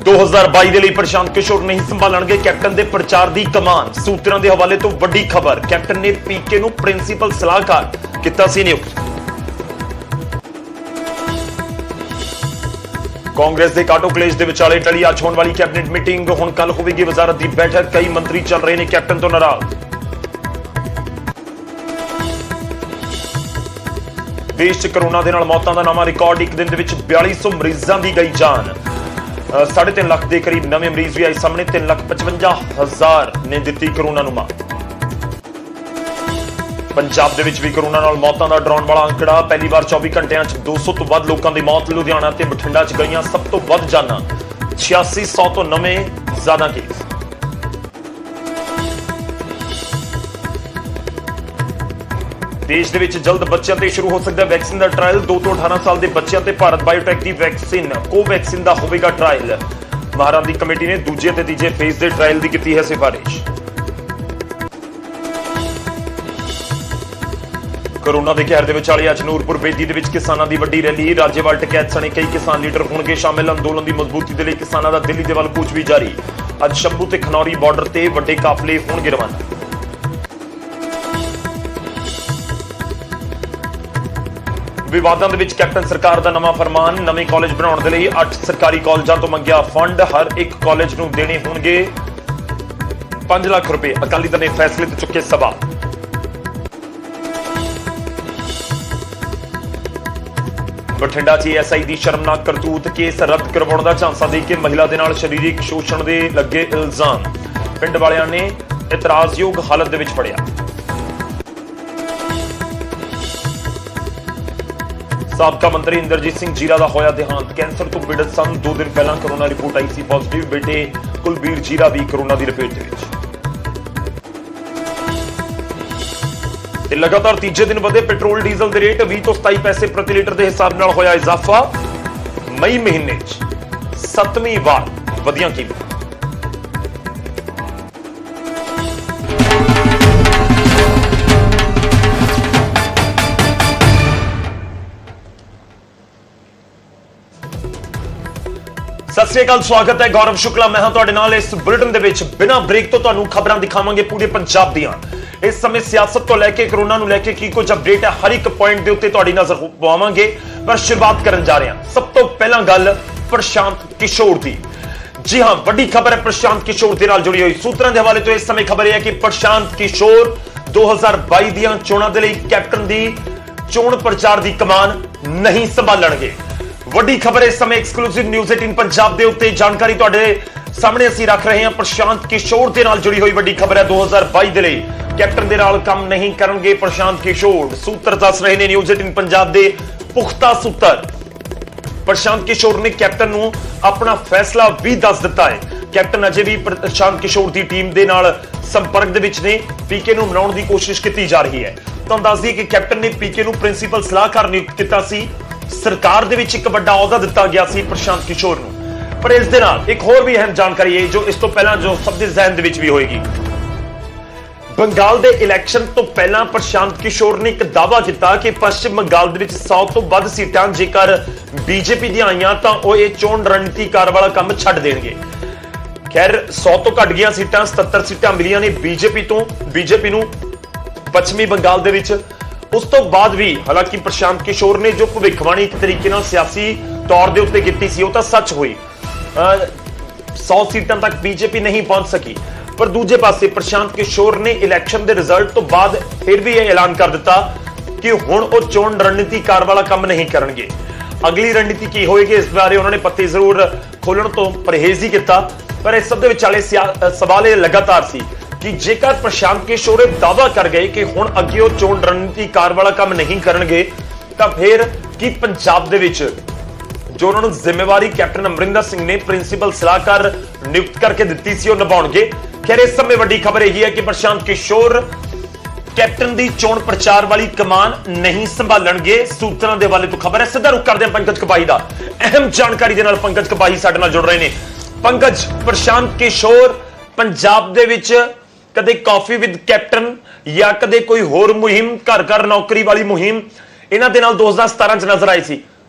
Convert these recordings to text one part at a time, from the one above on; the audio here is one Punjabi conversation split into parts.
2022 ਦੇ ਲਈ ਪ੍ਰਸ਼ਾਂਤ ਕਿਸ਼ੋਰ ਨਹੀਂ ਸੰਭਾਲਣਗੇ ਕੈਪਟਨ ਦੇ ਪ੍ਰਚਾਰ ਦੀ ਕਮਾਨ। ਸੂਤਰਾਂ ਦੇ ਹਵਾਲੇ ਤੋਂ ਵੱਡੀ ਖਬਰ, ਕੈਪਟਨ ਨੇ ਪੀਕੇ ਨੂੰ ਪ੍ਰਿੰਸੀਪਲ ਸਲਾਹਕਾਰ ਕੀਤਾ ਸੀ ਨਿਯੁਕਤ। ਕਾਂਗਰਸ ਦੇ ਕਾਟੋ ਕਲੇਸ਼ ਦੇ ਵਿਚਾਲੇ ਟਲੀ ਅੱਜ ਹੋਣ ਵਾਲੀ ਕੈਬਨਿਟ ਮੀਟਿੰਗ। ਹੁਣ ਕੱਲ ਹੋਵੇਗੀ ਵਜ਼ਾਰਤ ਦੀ ਬੈਠਕ। ਕਈ ਮੰਤਰੀ ਚੱਲ ਰਹੇ ਨੇ ਕੈਪਟਨ ਤੋਂ ਨਾਰਾਜ਼। ਦੇਸ਼ 'ਚ ਕਰੋਨਾ ਦੇ ਨਾਲ ਮੌਤਾਂ ਦਾ ਨਵਾਂ ਰਿਕਾਰਡ। ਇੱਕ ਦਿਨ ਦੇ ਵਿੱਚ 4200 ਮਰੀਜ਼ਾਂ ਦੀ ਗਈ ਜਾਨ। 3.5 ਲੱਖ ਦੇ ਕਰੀਬ ਨਵੇਂ ਮਰੀਜ਼ ਵੀ ਆਏ ਸਾਹਮਣੇ। 3,55,000 ਨੇ ਦਿੱਤੀ ਕਰੋਨਾ ਨੂੰ ਮਾਤ। ਪੰਜਾਬ ਦੇ ਵਿੱਚ ਵੀ ਕਰੋਨਾ ਨਾਲ ਮੌਤਾਂ ਦਾ ਡਰਾਉਣ ਵਾਲਾ ਅੰਕੜਾ। ਪਹਿਲੀ ਵਾਰ 24 ਘੰਟਿਆਂ 'ਚ 200 ਤੋਂ ਵੱਧ ਲੋਕਾਂ ਦੀ ਮੌਤ। ਲੁਧਿਆਣਾ ਤੇ ਬਠਿੰਡਾ 'ਚ ਗਈਆਂ ਸਭ ਤੋਂ ਵੱਧ ਜਾਨਾਂ। 8600 ਤੋਂ 90 ਜ਼ਿਆਦਾ ਕੇਸ। ਦੇਸ਼ ਦੇ ਵਿੱਚ ਜਲਦ ਬੱਚਿਆਂ ਤੇ ਸ਼ੁਰੂ ਹੋ ਸਕਦਾ ਵੈਕਸੀਨ ਦਾ ਟ੍ਰਾਇਲ। 2 ਤੋਂ 18 ਸਾਲ ਦੇ ਬੱਚਿਆਂ ਤੇ ਭਾਰਤ ਬਾਇਓਟੈਕ ਦੀ ਵੈਕਸੀਨ ਕੋਵੈਕਸਿਨ ਦਾ ਹੋਵੇਗਾ ਟ੍ਰਾਇਲ। ਮਾਹਰਾਂ ਦੀ ਕਮੇਟੀ ਨੇ ਦੂਜੇ ਤੇ ਤੀਜੇ ਫੇਜ਼ ਦੇ ਟ੍ਰਾਇਲ ਦੀ ਕੀਤੀ ਹੈ ਸਿਫਾਰਿਸ਼। ਕਰੋਨਾ ਦੇ ਕਹਿਰ ਦੇ ਵਿਚਾਲੇ ਅੱਜ ਨੂਰਪੁਰ ਬੇਦੀ ਦੇ ਵਿੱਚ ਕਿਸਾਨਾਂ ਦੀ ਵੱਡੀ ਰੈਲੀ। ਰਾਜੇਵਾਲ ਟਕੈਤ ਸਣੇ ਕਈ ਕਿਸਾਨ ਲੀਡਰ ਹੋਣਗੇ ਸ਼ਾਮਿਲ। ਅੰਦੋਲਨ ਦੀ ਮਜ਼ਬੂਤੀ ਦੇ ਲਈ ਕਿਸਾਨਾਂ ਦਾ ਦਿੱਲੀ ਦੇ ਵੱਲ ਕੂਚ ਵੀ ਜਾਰੀ। ਅੱਜ ਸ਼ੰਭੂ ਤੇ ਖਨੌਰੀ ਬਾਰਡਰ ਤੇ ਵੱਡੇ ਕਾਫਲੇ ਹੋਣਗੇ ਰਵਾਨਾ। ਵਿਵਾਦਾਂ ਦੇ ਵਿੱਚ ਕੈਪਟਨ ਸਰਕਾਰ ਦਾ ਨਵਾਂ ਫਰਮਾਨ। ਨਵੇਂ ਕਾਲਜ ਬਣਾਉਣ ਦੇ ਲਈ 8 ਸਰਕਾਰੀ ਕਾਲਜਾਂ ਤੋਂ ਮੰਗਿਆ ਫੰਡ। ਹਰ ਇੱਕ ਕਾਲਜ ਨੂੰ ਦੇਣੇ ਹੋਣਗੇ 5 ਲੱਖ ਰੁਪਏ। ਅਕਾਲੀ ਦਲ ਨੇ ਫੈਸਲੇ ਤੇ ਚੁੱਕੇ ਸਵਾਲ। ਬਠਿੰਡਾ 'ਚ ਐਸਆਈ ਦੀ ਸ਼ਰਮਨਾਕ ਕਰਤੂਤ। ਕੇਸ ਰੱਦ ਕਰਵਾਉਣ ਦਾ ਝਾਂਸਾ ਦੇ ਕੇ ਮਹਿਲਾ ਦੇ ਨਾਲ ਸਰੀਰਕ ਸ਼ੋਸ਼ਣ ਦੇ ਲੱਗੇ ਇਲਜ਼ਾਮ। ਪਿੰਡ ਵਾਲਿਆਂ ਨੇ ਇਤਰਾਜ਼ਯੋਗ ਹਾਲਤ ਦੇ ਵਿੱਚ ਫੜਿਆ। ਸਾਬਕਾ ਮੰਤਰੀ ਇੰਦਰਜੀਤ ਸਿੰਘ ਜੀਰਾ ਦਾ ਹੋਇਆ ਦੇਹਾਂਤ। ਕੈਂਸਰ ਤੋਂ ਪੀੜਤ ਸਨ। 2 ਦਿਨ ਪਹਿਲਾਂ ਕਰੋਨਾ ਰਿਪੋਰਟ ਆਈ ਸੀ ਪੋਜ਼ਿਟਿਵ। ਬੇਟੇ ਕੁਲਬੀਰ ਜੀਰਾ ਵੀ ਕਰੋਨਾ ਦੀ ਲਪੇਟ ਦੇ ਵਿੱਚ। ਤੇ ਲਗਾਤਾਰ ਤੀਜੇ ਦਿਨ ਵਧੇ ਪੈਟਰੋਲ ਡੀਜ਼ਲ ਦੇ ਰੇਟ। 20 ਤੋਂ 27 ਪੈਸੇ ਪ੍ਰਤੀ ਲੀਟਰ ਦੇ ਹਿਸਾਬ ਨਾਲ ਹੋਇਆ ਇਜ਼ਾਫਾ। ਮਈ ਮਹੀਨੇ 'ਚ 7ਵੀਂ ਵਾਰ ਵਧੀਆਂ ਕੀਮਤਾਂ। ਸਤਿ ਸ੍ਰੀ ਅਕਾਲ, ਸਵਾਗਤ ਹੈ। ਗੌਰਵ ਸ਼ੁਕਲਾ ਮੈਂ ਹਾਂ ਤੁਹਾਡੇ ਨਾਲ। ਇਸ ਬੁਲੇਟਿਨ ਦੇ ਵਿੱਚ ਬਿਨਾਂ ਬ੍ਰੇਕ ਤੋਂ ਤੁਹਾਨੂੰ ਖਬਰਾਂ ਦਿਖਾਵਾਂਗੇ ਪੂਰੇ ਪੰਜਾਬ ਦੀਆਂ। ਇਸ ਸਮੇਂ ਸਿਆਸਤ ਤੋਂ ਲੈ ਕੇ ਕਰੋਨਾ ਨੂੰ ਲੈ ਕੇ ਕੀ ਕੁਝ ਅਪਡੇਟ ਹੈ, ਹਰ ਇੱਕ ਪੁਆਇੰਟ ਦੇ ਉੱਤੇ ਤੁਹਾਡੀ ਨਜ਼ਰ ਪਵਾਵਾਂਗੇ। ਪਰ ਸ਼ੁਰੂਆਤ ਕਰਨ ਜਾ ਰਹੇ ਹਾਂ। ਸਭ ਤੋਂ ਪਹਿਲਾਂ ਗੱਲ ਪ੍ਰਸ਼ਾਂਤ ਕਿਸ਼ੋਰ ਦੀ। ਜੀ ਹਾਂ, ਵੱਡੀ ਖਬਰ ਹੈ ਪ੍ਰਸ਼ਾਂਤ ਕਿਸ਼ੋਰ ਦੇ ਨਾਲ ਜੁੜੀ ਹੋਈ। ਸੂਤਰਾਂ ਦੇ ਹਵਾਲੇ ਤੋਂ ਇਸ ਸਮੇਂ ਖਬਰ ਇਹ ਹੈ ਕਿ ਪ੍ਰਸ਼ਾਂਤ ਕਿਸ਼ੋਰ 2022 ਦੀਆਂ ਚੋਣਾਂ ਦੇ ਲਈ ਕੈਪਟਨ ਦੀ ਚੋਣ ਪ੍ਰਚਾਰ ਦੀ ਕਮਾਨ ਨਹੀਂ ਸੰਭਾਲਣਗੇ। ਵੱਡੀ ਖਬਰ ਇਸ ਸਮੇਂ ਐਕਸਕਲੂਸਿਵ ਨਿਊਜ਼ 18 ਪੰਜਾਬ ਦੇ ਉੱਤੇ ਜਾਣਕਾਰੀ ਤੁਹਾਡੇ ਸਾਹਮਣੇ ਅਸੀਂ ਰੱਖ ਰਹੇ ਹਾਂ। ਪ੍ਰਸ਼ਾਂਤ ਕਿਸ਼ੋਰ ਦੇ ਨਾਲ ਜੁੜੀ ਹੋਈ ਵੱਡੀ ਖਬਰ ਹੈ। 2022 ਦੇ ਲਈ ਕੈਪਟਨ ਦੇ ਨਾਲ ਕੰਮ ਨਹੀਂ ਕਰਨਗੇ ਪ੍ਰਸ਼ਾਂਤ ਕਿਸ਼ੋਰ। ਸੂਤਰ ਦੱਸ ਰਹੇ ਨੇ ਨਿਊਜ਼ 18 ਪੰਜਾਬ ਦੇ ਪੁਖਤਾ ਸੂਤਰ। ਪ੍ਰਸ਼ਾਂਤ ਕਿਸ਼ੋਰ ਨੇ ਕੈਪਟਨ ਨੂੰ ਆਪਣਾ ਫੈਸਲਾ ਵੀ ਦੱਸ ਦਿੱਤਾ ਹੈ। ਕੈਪਟਨ ਅਜੇ ਵੀ ਪ੍ਰਸ਼ਾਂਤ ਕਿਸ਼ੋਰ ਦੀ ਟੀਮ ਦੇ ਨਾਲ ਸੰਪਰਕ ਦੇ ਵਿੱਚ ਨੇ। ਪੀਕੇ ਨੂੰ ਮਨਾਉਣ ਦੀ ਕੋਸ਼ਿਸ਼ ਕੀਤੀ ਜਾ ਰਹੀ ਹੈ। ਤੁਹਾਨੂੰ ਦੱਸ ਦਈਏ ਕਿ ਕੈਪਟਨ ਨੇ ਪੀਕੇ ਨੂੰ ਪ੍ਰਿੰਸੀਪਲ ਸਲਾਹਕਾਰ ਨਿਯੁਕਤ ਕੀਤਾ ਸੀ। ਸਰਕਾਰ ਦੇ ਵਿੱਚ ਇੱਕ ਵੱਡਾ ਅਹੁਦਾ ਦਿੱਤਾ ਗਿਆ ਸੀ ਪ੍ਰਸ਼ਾਂਤ ਕਿਸ਼ੋਰ ਨੂੰ। ਪਰ ਇਸ ਦੇ ਨਾਲ ਇੱਕ ਹੋਰ ਵੀ ਅਹਿਮ ਜਾਣਕਾਰੀ ਹੈ ਜੋ ਇਸ ਤੋਂ ਪਹਿਲਾਂ ਜੋ ਸਭ ਦੇ ਜ਼ਿਹਨ ਦੇ ਵਿੱਚ ਵੀ ਹੋਏਗੀ। ਬੰਗਾਲ ਦੇ ਇਲੈਕਸ਼ਨ ਤੋਂ ਪਹਿਲਾਂ ਪ੍ਰਸ਼ਾਂਤ ਕਿਸ਼ੋਰ ਨੇ ਇੱਕ ਦਾਅਵਾ ਕੀਤਾ ਕਿ ਪੱਛਮ ਬੰਗਾਲ ਦੇ ਵਿੱਚ 100 ਤੋਂ ਵੱਧ ਸੀਟਾਂ ਜੇਕਰ ਬੀਜੇਪੀ ਦੀਆਂ ਆਈਆਂ ਤਾਂ ਉਹ ਇਹ ਚੋਣ ਰਣਨੀਤੀਕਾਰ ਵਾਲਾ ਕੰਮ ਛੱਡ ਦੇਣਗੇ। ਖੈਰ 100 ਤੋਂ ਘੱਟ ਗਈਆਂ ਸੀਟਾਂ, 77 ਸੀਟਾਂ ਮਿਲੀਆਂ ਨੇ ਬੀਜੇਪੀ ਨੂੰ ਪੱਛਮੀ ਬੰਗਾਲ ਦੇ ਵਿੱਚ। ਉਸ ਤੋਂ ਬਾਅਦ ਵੀ ਹਾਲਾਂਕਿ ਪ੍ਰਸ਼ਾਂਤ ਕਿਸ਼ੋਰ ਨੇ ਜੋ ਭਵਿੱਖਬਾਣੀ ਇੱਕ ਤਰੀਕੇ ਨਾਲ ਸਿਆਸੀ ਤੌਰ ਦੇ ਉੱਤੇ ਕੀਤੀ ਸੀ ਉਹ ਤਾਂ ਸੱਚ ਹੋਈ। 100 ਸੀਟਾਂ ਤੱਕ ਬੀਜੇਪੀ ਨਹੀਂ ਪਹੁੰਚ ਸਕੀ। ਪਰ ਦੂਜੇ ਪਾਸੇ ਪ੍ਰਸ਼ਾਂਤ ਕਿਸ਼ੋਰ ਨੇ ਇਲੈਕਸ਼ਨ ਦੇ ਰਿਜ਼ਲਟ ਤੋਂ ਬਾਅਦ ਫਿਰ ਵੀ ਇਹ ਐਲਾਨ ਕਰ ਦਿੱਤਾ ਕਿ ਹੁਣ ਉਹ ਚੋਣ ਰਣਨੀਤੀਕਾਰ ਵਾਲਾ ਕੰਮ ਨਹੀਂ ਕਰਨਗੇ। ਅਗਲੀ ਰਣਨੀਤੀ ਕੀ ਹੋਏਗੀ ਇਸ ਬਾਰੇ ਉਹਨਾਂ ਨੇ ਪੱਤੇ ਜ਼ਰੂਰ ਖੋਲਣ ਤੋਂ ਪਰਹੇਜ਼ ਹੀ ਕੀਤਾ। ਪਰ ਇਸ ਸਭ ਦੇ ਵਿਚਾਲੇ ਸਵਾਲ ਇਹ ਲਗਾਤਾਰ ਸੀ ਕਿ ਜੇਕਰ ਪ੍ਰਸ਼ਾਂਤ ਕਿਸ਼ੋਰ ਇਹ ਦਾਅਵਾ ਕਰ ਗਏ ਕਿ ਹੁਣ ਅੱਗੇ ਉਹ ਚੋਣ ਰਣਨੀਤੀਕਾਰ ਵਾਲਾ ਕੰਮ ਨਹੀਂ ਕਰਨਗੇ ਤਾਂ ਫਿਰ ਕੀ ਪੰਜਾਬ ਦੇ ਵਿੱਚ ਜੋ ਉਹਨਾਂ ਨੂੰ ਜ਼ਿੰਮੇਵਾਰੀ ਕੈਪਟਨ ਅਮਰਿੰਦਰ ਸਿੰਘ ਨੇ ਪ੍ਰਿੰਸੀਪਲ ਸਲਾਹਕਾਰ ਨਿਯੁਕਤ ਕਰਕੇ ਦਿੱਤੀ ਸੀ ਉਹ ਨਿਭਾਉਣਗੇ। ਖੈਰ ਇਸ ਸਮੇਂ ਵੱਡੀ ਖਬਰ ਇਹ ਹੈ ਕਿ ਪ੍ਰਸ਼ਾਂਤ ਕਿਸ਼ੋਰ ਕੈਪਟਨ ਦੀ ਚੋਣ ਪ੍ਰਚਾਰ ਵਾਲੀ ਕਮਾਨ ਨਹੀਂ ਸੰਭਾਲਣਗੇ। ਸੂਤਰਾਂ ਦੇ ਹਵਾਲੇ ਤੋਂ ਖਬਰ ਹੈ। ਸਿੱਧਾ ਰੁਕ ਕਰਦੇ ਹਾਂ ਪੰਕਜ ਕਪਾਹੀ ਦਾ। ਅਹਿਮ ਜਾਣਕਾਰੀ ਦੇ ਨਾਲ ਪੰਕਜ ਕਪਾਹੀ ਸਾਡੇ ਨਾਲ ਜੁੜ ਰਹੇ ਨੇ। ਪੰਕਜ, ਪ੍ਰਸ਼ਾਂਤ ਕਿਸ਼ੋਰ ਪੰਜਾਬ ਦੇ ਵਿੱਚ ਕਦੇ ਕਾਫੀ ਵਿਦ ਕੈਪਟਨ ਜਾਂ ਕਦੇ ਕੋਈ ਹੋਰ ਮੁਹਿੰਮ, ਘਰ ਘਰ ਨੌਕਰੀ ਵਾਲੀ ਮੁਹਿੰਮ ਇਹਨਾਂ ਦੇ ਨਾਲ 2017 ਚ ਨਜ਼ਰ ਆਈ ਸੀ।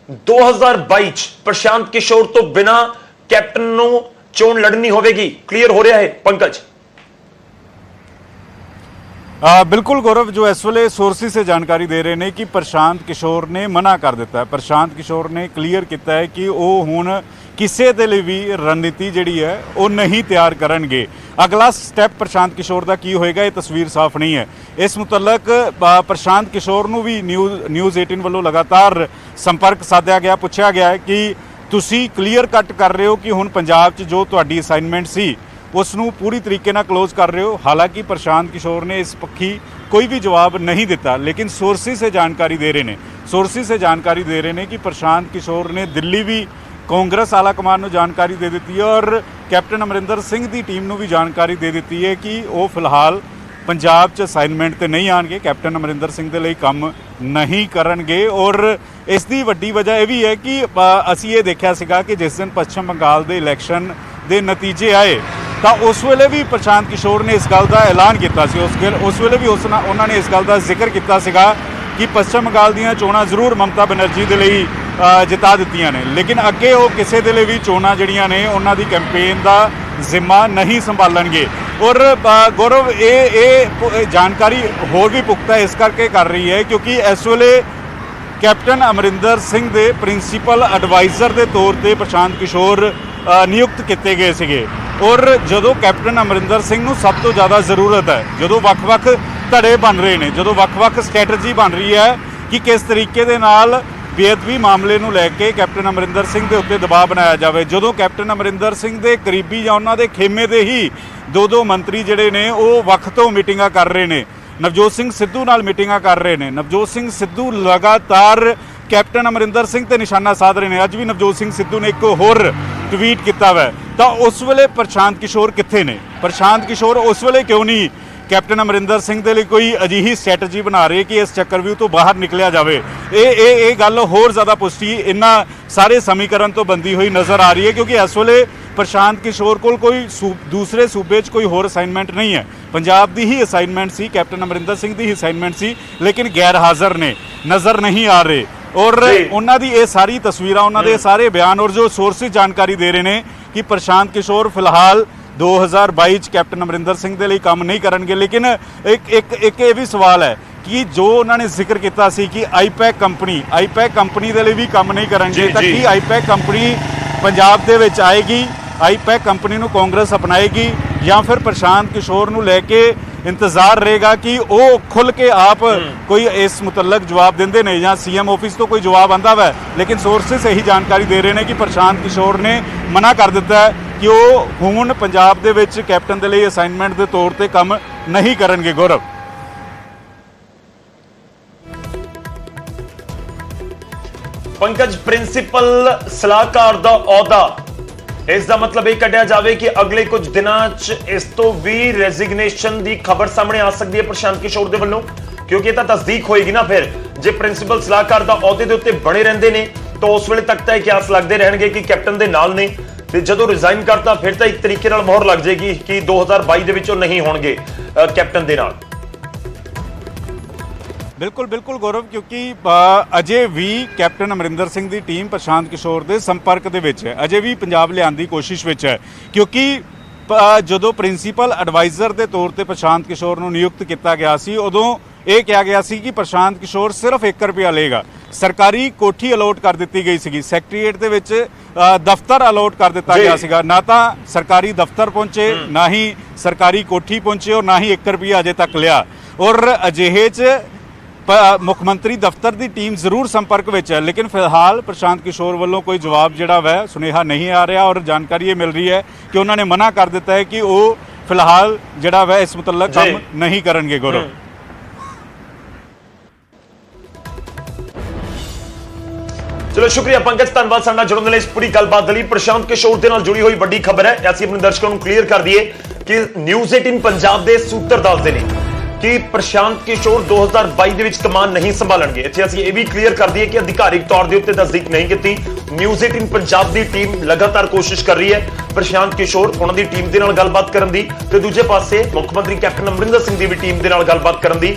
2022 ਚ ਪ੍ਰਸ਼ਾਂਤ ਕਿਸ਼ੋਰ ਤੋਂ ਬਿਨਾ ਕੈਪਟਨ ਨੂੰ ਚੋਣ ਲੜਨੀ ਹੋਵੇਗੀ? ਕਲੀਅਰ ਹੋ ਰਿਹਾ ਹੈ ਪੰਕਜ? बिल्कुल गौरव, जो इस वे सोर्सिस से जानकारी दे रहे हैं कि प्रशांत किशोर ने मना कर दिता है। प्रशांत किशोर ने क्लीयर किया है कि वो हुण किसी के लिए भी रणनीति जी है वो नहीं तैयार करेंगे। अगला स्टैप प्रशांत किशोर का की होएगा, ये तस्वीर साफ नहीं है। इस मुतलक प्रशांत किशोर को भी न्यूज़ 18 वालों लगातार संपर्क साधा गया, पूछा गया है कि तुसी क्लीयर कट कर रहे हो कि हुण पंजाब च जो तुहाडी असाइनमेंट सी उसनूं पूरी तरीके नाल क्लोज कर रहे हो। हालांकि प्रशांत किशोर ने इस पक्षी कोई भी जवाब नहीं दिता, लेकिन सोर्सिस से जानकारी दे रहे हैं कि प्रशांत किशोर ने दिल्ली भी कांग्रेस आला कमान को जानकारी दे दी है और कैप्टन अमरिंदर सिंह की टीम को भी जानकारी दे दी है कि वो फिलहाल पंजाब च असाइनमेंट तो नहीं आएंगे, कैप्टन अमरिंदर सिंह के लिए काम नहीं करेंगे। और इसकी वड्डी वजह यह भी है कि असी ये देखा सीगा कि जिस दिन पश्चिम बंगाल के इलैक्शन के नतीजे आए तो उस वेले भी प्रशांत किशोर ने इस गल का ऐलान किया, उस वेले भी उन्होंने इस गल का जिक्र किया कि पश्चिम बंगाल दीयां चोणां जरूर ममता बनर्जी के लिए जिता दित्तियां ने, लेकिन अगे वो किसी के लिए भी चोणां जिहड़ियां ने उन्हां दी कैंपेन का जिम्मा नहीं संभालणगे। और गौरव ये जानकारी होर भी पुख्ता इस करके कर रही है क्योंकि इस वेले कैप्टन अमरिंदर सिंह के प्रिंसीपल एडवाइज़र के तौर पर प्रशांत किशोर नियुक्त किए गए थे। और जो कैप्टन अमरिंदर सिंह को सब तो ज़्यादा जरूरत है, जो वक्-वक् धड़े बन रहे हैं, जो वक्-वक् स्ट्रैटजी बन रही है कि किस तरीके दे नाल बेअदबी मामले को लैके कैप्टन अमरिंदर सिंह के उत्ते दबाव बनाया जाए। जो कैप्टन अमरिंदर सिंह के करीबी या उन्होंने खेमे के ही दो मंत्री जोड़े ने वो वक् तो मीटिंगां कर रहे हैं, नवजोत सिंह सिद्धू नाल मीटिंगां कर रहे हैं। नवजोत सिंह सिद्धू लगातार कैप्टन अमरिंदर सिंह ते निशाना साध रहे हैं। अज भी नवजोत सिंह सिद्धू ने एक होर ट्वीट किया है, तो उस वेले प्रशांत किशोर कित्थे ने? प्रशांत किशोर उस वेले क्यों नहीं कैप्टन अमरिंदर सिंह के लिए कोई अजिही स्ट्रैटजी बना रहे कि इस चक्रव्यूह तो बाहर निकलिया जाए? ये गल होर ज़्यादा पुष्टि इन्हां सारे समीकरण तो बनती हुई नज़र आ रही है क्योंकि इस वेले प्रशांत किशोर को कोई दूसरे सूबे च कोई होर असाइनमेंट नहीं है। पंजाब की ही असाइनमेंट सी, कैप्टन अमरिंदर सिंह की ही असाइनमेंट सी, लेकिन गैर हाज़र ने, नज़र नहीं आ रहे। और उन्हों की ये सारी तस्वीर, उन्होंने सारे बयान और जो सोर्सिस जानकारी दे रहे हैं कि प्रशांत किशोर फिलहाल 2022 कैप्टन अमरिंदर सिंह के लिए काम नहीं करेंगे। लेकिन एक ये भी सवाल है कि जो उन्होंने जिक्र किया कि आईपैक कंपनी के लिए भी काम नहीं करेंगे, तो कि आईपैक कंपनी पंजाब के विच आएगी, आईपैक कंपनी को कांग्रेस अपनाएगी या फिर प्रशांत किशोर को लैके इंतजार रहेगा कि वो खुल के आप कोई इस मुतलक जवाब देंगे ने या सीएम ऑफिस तो कोई जवाब आता है। लेकिन सोर्सिस यही जानकारी दे रहे हैं कि प्रशांत किशोर ने मना कर दिता है कि वो हुण पंजाब दे विच कैप्टन के लिए असाइनमेंट के तौर पर काम नहीं करेंगे। गौरव, पंकज, प्रिंसीपल सलाहकार का अहुदा, इसका मतलब यह कढ़िया जाए कि अगले कुछ दिनों इस तो भी रेजिग्नेशन की खबर सामने आ सकती है प्रशांत किशोर के वालों, क्योंकि यह तस्दीक होएगी ना फिर जे प्रिंसीपल सलाहकार का अहुदे के उत्ते बने रहते हैं तो उस वेले तक तो क्यास लगते रहेंगे कि कैप्टन के नाल ने, जो रिजाइन करता फिर तो एक तरीके मोहर लग जाएगी कि 2022 नहीं होंगे कैप्टन के नाल। बिल्कुल गौरव, क्योंकि अजे भी कैप्टन अमरिंदर सिंह की टीम प्रशांत किशोर के संपर्क दे विच है, अजे भी पंजाब लियाउण की कोशिश विच है। क्योंकि जो प्रिंसीपल एडवाइज़र के तौर पर प्रशांत किशोर को नियुक्त किया गया सी, उदों ये कहा गया सी कि प्रशांत किशोर सिर्फ 1 रुपया लेगा। सरकारी कोठी अलॉट कर दी गई सी, सैकटरीएट दे विच दफ्तर अलॉट कर दिता गया सीगा, ना तो सरकारी दफ्तर पहुंचे, ना ही सरकारी कोठी पहुंचे और ना ही 1 रुपया अजे तक लिया। और अजिहे च मुख्यमंत्री दफ्तर की टीम जरूर संपर्क में है, लेकिन फिलहाल प्रशांत किशोर वालों कोई जवाब जिहड़ा वै सुनेहा नहीं आ रहा। और जानकारी ये मिल रही है कि उन्होंने मना कर दिता है कि वो फिलहाल जिहड़ा वै इस मुतल्लक काम नहीं करेंगे। गौरव, चलो शुक्रिया पंकज, धन्यवाद साडे नाल जुड़न लई। इस पूरी गलबात लई प्रशांत किशोर दे नाल जुड़ी हुई बड़ी खबर है, ऐसी अपने दर्शकों को क्लीयर कर दिए कि न्यूज़ 18 पंजाब के सूत्र दसदे ने कि प्रशांत किशोर 2022 ਦੇ कमान नहीं संभालणगे। इत्थे ਅਸੀਂ ਇਹ ਵੀ क्लीयर कर दिए कि अधिकारिक तौर ਦੇ ਉੱਤੇ तस्दीक नहीं की। न्यूज़ 18 पंजाब की टीम लगातार कोशिश कर रही है प्रशांत किशोर उन्होंने टीम के नाल गलबात करन दी, ते दूजे पासे मुख्यमंत्री कैप्टन अमरिंदर सिंह की भी टीम के नाल गलबात करन दी